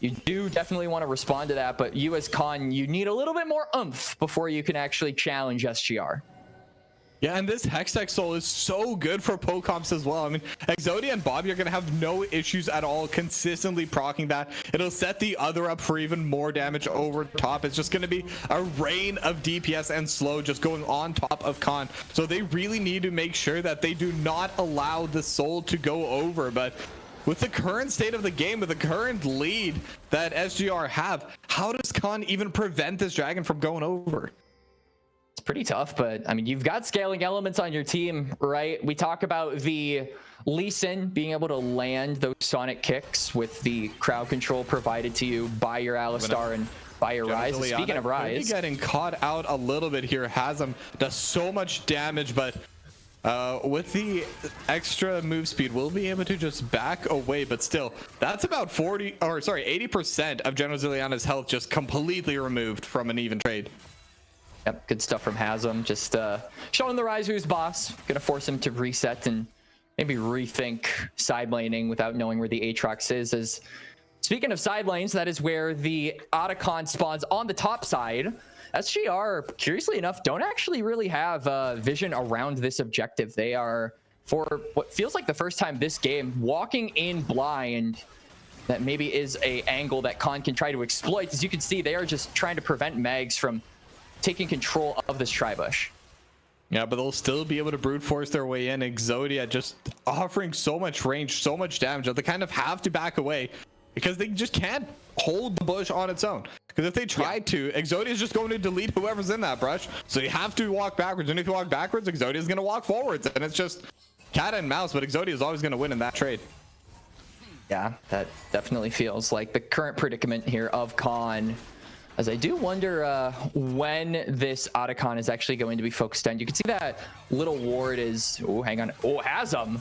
You do definitely want to respond to that, but you as Khan, you need a little bit more oomph before you can actually challenge SGR. Yeah, and this Hextech Soul is so good for Pocomps as well. I mean, Exodia and Bobby are going to have no issues at all consistently proccing that. It'll set the other up for even more damage over top. It's just going to be a rain of DPS and slow just going on top of Khan. So they really need to make sure that they do not allow the Soul to go over. But with the current state of the game, with the current lead that SGR have, how does Khan even prevent this dragon from going over? It's pretty tough, but I mean, you've got scaling elements on your team, right? We talk about the Lee Sin being able to land those sonic kicks with the crowd control provided to you by your Alistar and by your Rise. Speaking of Rise, getting caught out a little bit here. Hasm does so much damage, but with the extra move speed, we'll be able to just back away. But still, that's about 80% of General Ziliana's health just completely removed from an even trade. Yep, good stuff from Hasm. Just showing the Rise who's boss. Gonna force him to reset and maybe rethink side laning without knowing where the Aatrox is. As speaking of side lanes, that is where the Otacon spawns on the top side. SGR, curiously enough, don't actually really have vision around this objective. They are, for what feels like the first time this game, walking in blind. That maybe is a angle that Khan can try to exploit. As you can see, they are just trying to prevent Megs from taking control of this Tribush. Yeah, but they'll still be able to brute force their way in. Exodia just offering so much range, so much damage that they kind of have to back away because they just can't hold the bush on its own. Because if they try to, Exodia is just going to delete whoever's in that brush. So you have to walk backwards. And if you walk backwards, Exodia is going to walk forwards. And it's just cat and mouse, but Exodia is always going to win in that trade. Yeah, that definitely feels like the current predicament here of Khan. As I do wonder when this Otacon is actually going to be focused on. You can see that little ward is... Oh, hang on. Oh, Hasm.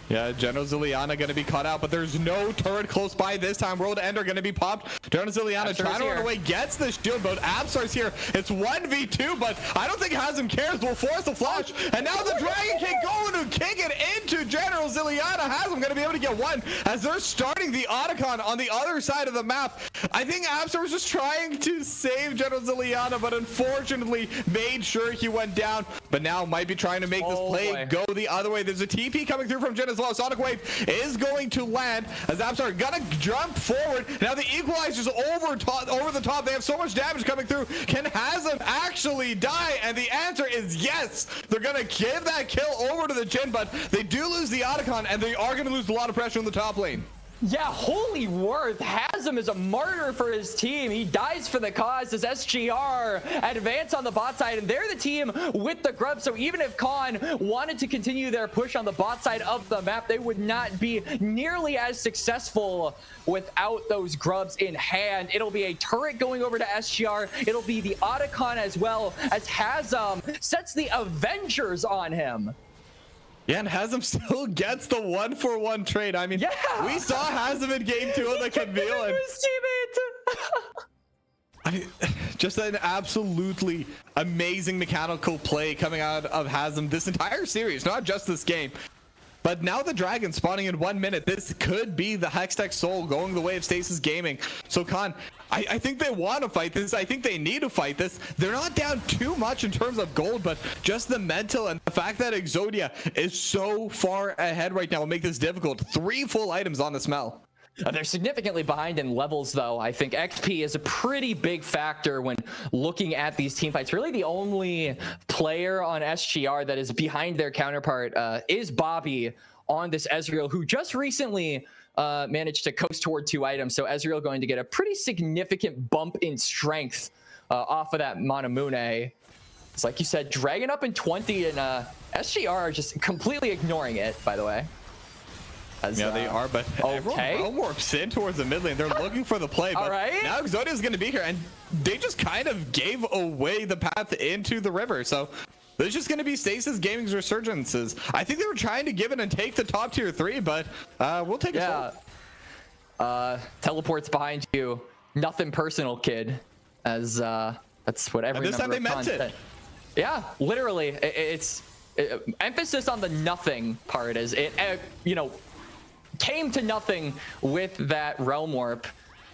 Yeah, General Ziliana going to be caught out, but there's no turret close by this time. World Ender going to be popped. General Ziliana trying to run away, gets the shield, but Absolar's here. It's 1v2, but I don't think Hasm cares. We'll force the flash, and now the Dragon King going to kick it into General Ziliana. Hasm going to be able to get one as they're starting the Otacon on the other side of the map. I think Absolar was just trying to save General Ziliana, but unfortunately made sure he went down. But now might be trying to make this play go the other way. There's a TP coming through from Jen as well. Sonic Wave is going to land as Absolar gonna jump forward. Now the equalizer's over the top. They have so much damage coming through. Can Hasm actually die? And the answer is yes. They're gonna give that kill over to the Jin, but they do lose the Otacon, and they are gonna lose a lot of pressure in the top lane. Yeah, holy worth. Hasm is a martyr for his team. He dies for the cause as SGR advance on the bot side, and they're the team with the grub. So even if Khan wanted to continue their push on the bot side of the map, they would not be nearly as successful without those grubs in hand. It'll be a turret going over to SGR. It'll be the Otacon as well, as Hasm sets the Avengers on him. Yeah, and Hasm still gets the 1-for-1 trade. I mean, we saw Hasm in game 2 of the Camille. I mean, just an absolutely amazing mechanical play coming out of Hasm this entire series, not just this game. But now the Dragon spawning in 1 minute. This could be the Hextech Soul going the way of Stasis Gaming. So Khan, I think they want to fight this. I think they need to fight this. They're not down too much in terms of gold, but just the mental and the fact that Exodia is so far ahead right now will make this difficult. 3 full items on the smell. They're significantly behind in levels, though. I think XP is a pretty big factor when looking at these team fights. Really, the only player on SGR that is behind their counterpart is Bobby on this Ezreal, who just recently managed to coast toward 2 items. So Ezreal going to get a pretty significant bump in strength off of that Manamune. It's like you said, Dragon up in 20, and SGR are just completely ignoring it, by the way. Yeah, they are, but everyone warps in towards the mid lane. They're looking for the play, but now Exodia is going to be here, and they just kind of gave away the path into the river. So there's just going to be Stasis Gaming's Resurgences. I think they were trying to give it and take the top tier 3, but we'll take it. Teleports behind you. Nothing personal, kid. As that's what every. And this time they meant it. Yeah, literally. It's emphasis on the nothing part, as it came to nothing with that Realm Warp.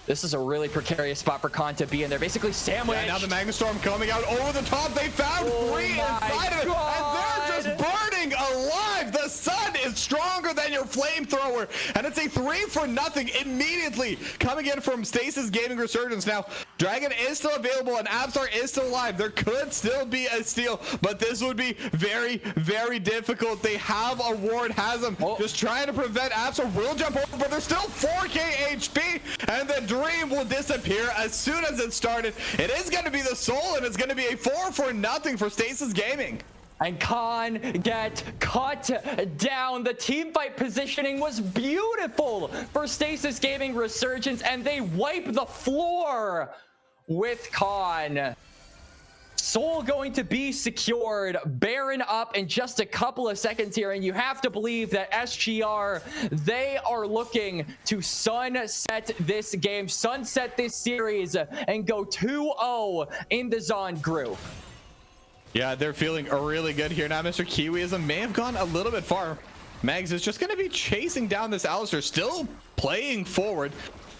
This is a really precarious spot for Khan to be in. They're basically sandwiched. Yeah, now the Magna Storm coming out over the top. They found 3 inside of it, and they're just burning alive. The sun is stronger than your flamethrower. And it's a 3-0 immediately coming in from Stasis Gaming Resurgence. Now, Dragon is still available and Absar is still alive. There could still be a steal, but this would be very, very difficult. They have a ward. Hasm just trying to prevent. Absar will jump over, but there's still 4k HP, and the dream will disappear as soon as it started. It is going to be the soul, and it's going to be a 4-0 for Stasis Gaming. And Khan get cut down. The team fight positioning was beautiful for Stasis Gaming Resurgence, and they wipe the floor with Khan. Soul going to be secured. Baron up in just a couple of seconds here, and you have to believe that SGR, they are looking to sunset this game, sunset this series, and go 2-0 in the Zond group. Yeah, they're feeling really good here. Now, Mr. Kiwiism may have gone a little bit far. Mags is just going to be chasing down this Alistar, still playing forward.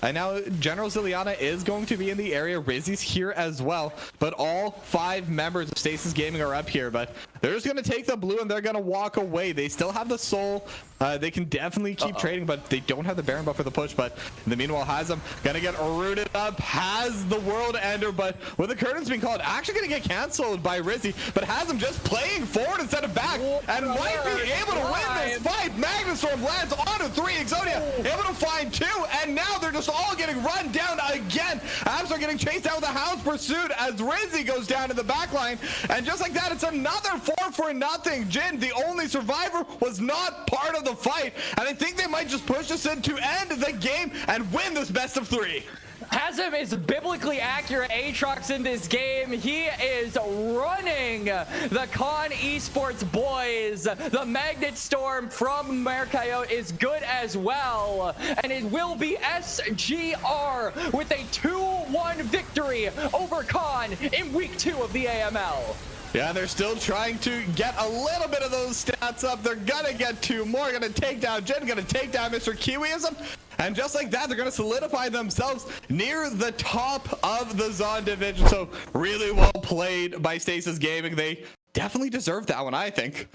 And now General Ziliana is going to be in the area. Rizzy's here as well. But all 5 members of Stasis Gaming are up here. But they're just going to take the blue and they're going to walk away. They still have the soul. They can definitely keep trading, but they don't have the Baron buff for the push. But in the meanwhile, Hasm going to get rooted up. Has the World Ender, but with the curtains being called, actually going to get canceled by Rizzy. But Hasm just playing forward instead of back. And might be able to win this fight. Magnustorm lands onto 3. Exodia able to find 2. And now they're just all getting run down again. Abs are getting chased out with a Hound's Pursuit as Rizzy goes down to the back line. And just like that, it's another 4-0. Jin, the only survivor, was not part of the fight. And I think they might just push this in to end the game and win this best of 3. Hasm is biblically accurate Aatrox in this game. He is running the Khan Esports boys. The Magnet Storm from Mercoyote is good as well. And it will be SGR with a 2-1 victory over Khan in week 2 of the AML. Yeah, they're still trying to get a little bit of those stats up. They're gonna get 2 more. Gonna take down Jin, gonna take down Mr. Kiwiism. And just like that, they're gonna solidify themselves near the top of the Zon division. So really well played by Stasis Gaming. They definitely deserve that one, I think.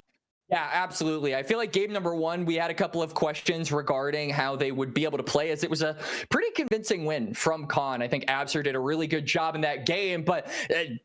Yeah, absolutely. I feel like game number 1, we had a couple of questions regarding how they would be able to play, as it was a pretty convincing win from Khan. I think Absar did a really good job in that game, but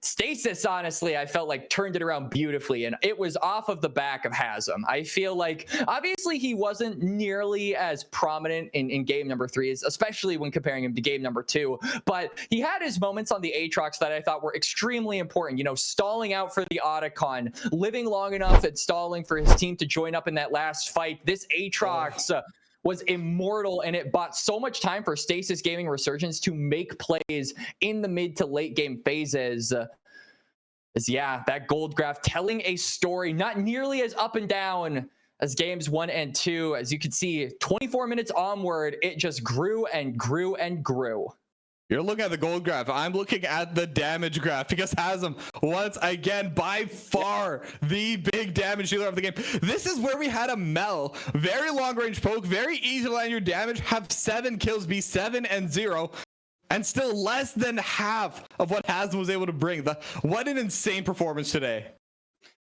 Stasis, honestly, I felt like turned it around beautifully, and it was off of the back of Hasm. I feel like, obviously, he wasn't nearly as prominent in game number 3, especially when comparing him to game number 2, but he had his moments on the Aatrox that I thought were extremely important. You know, stalling out for the Otacon, living long enough and stalling for his team to join up in that last fight. This Aatrox was immortal, and it bought so much time for Stasis Gaming Resurgence to make plays in the mid to late game phases. Yeah, that gold graph telling a story not nearly as up and down as games 1 and 2. As you can see, 24 minutes onward, it just grew and grew and grew. You're looking at the gold graph. I'm looking at the damage graph because Hasm, once again, by far the big damage dealer of the game. This is where we had a Mel. Very long range poke, very easy to land your damage, have 7 kills, be 7-0, and still less than half of what Hasm was able to bring. What an insane performance today.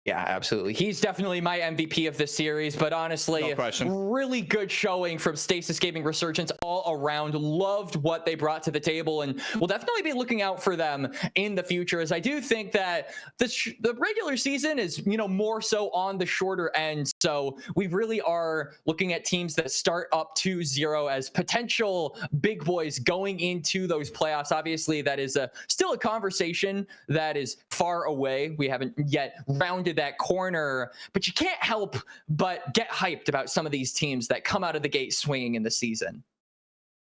Yeah, absolutely. He's definitely my MVP of this series, but honestly, no question. Really good showing from Stasis Gaming Resurgence all around. Loved what they brought to the table, and we'll definitely be looking out for them in the future, as I do think that the regular season is, you know, more so on the shorter end. So we really are looking at teams that start up 2-0 as potential big boys going into those playoffs. Obviously, that is still a conversation that is far away. We haven't yet rounded that corner, but you can't help but get hyped about some of these teams that come out of the gate swinging in the season.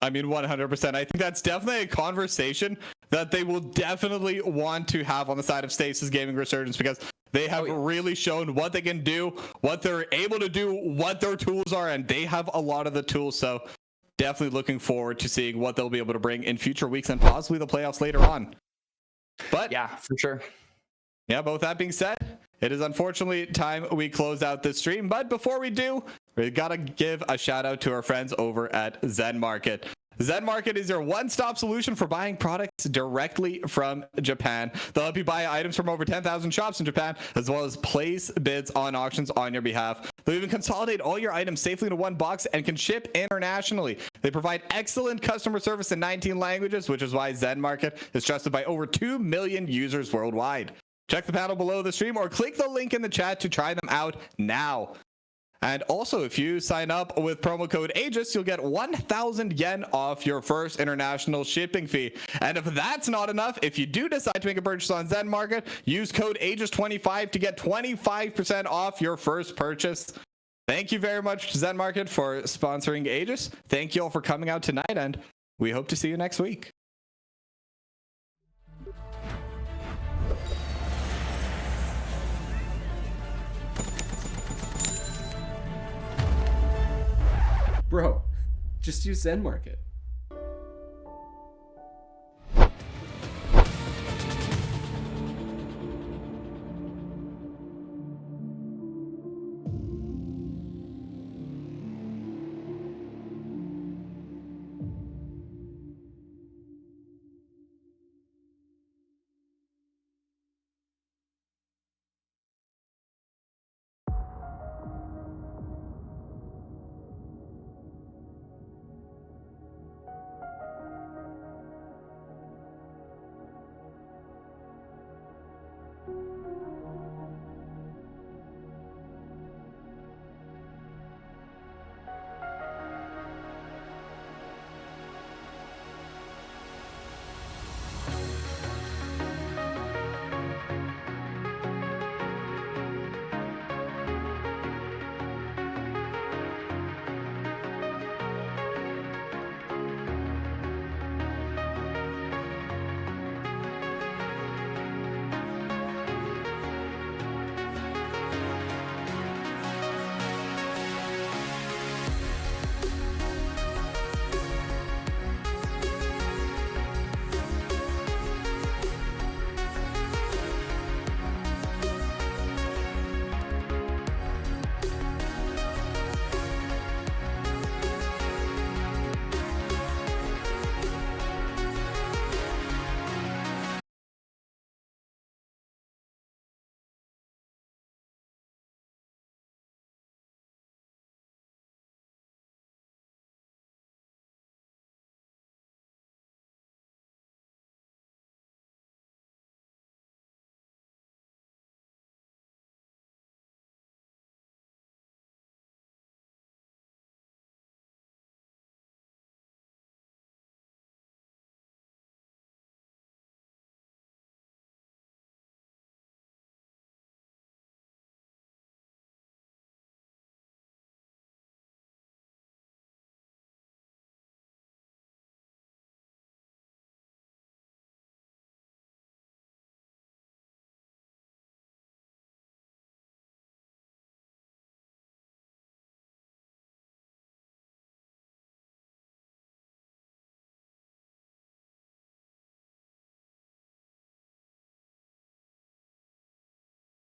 I mean, 100%. I think that's definitely a conversation that they will definitely want to have on the side of Stasis Gaming Resurgence, because they have really shown what they can do, what they're able to do, what their tools are, and they have a lot of the tools. So definitely looking forward to seeing what they'll be able to bring in future weeks and possibly the playoffs later on. But yeah, for sure. Yeah, but with that being said, it is unfortunately time we close out this stream. But before we do, we gotta give a shout out to our friends over at Zen Market. Zen Market is your one-stop solution for buying products directly from Japan. They'll help you buy items from over 10,000 shops in Japan, as well as place bids on auctions on your behalf. They'll even consolidate all your items safely into one box and can ship internationally. They provide excellent customer service in 19 languages, which is why Zen Market is trusted by over 2 million users worldwide. Check the panel below the stream or click the link in the chat to try them out now. And also, if you sign up with promo code Aegis, you'll get 1,000 yen off your first international shipping fee. And if that's not enough, if you do decide to make a purchase on Zen Market, use code Aegis25 to get 25% off your first purchase. Thank you very much, Zen Market, for sponsoring Aegis. Thank you all for coming out tonight, and we hope to see you next week. Bro, just use Zen Market.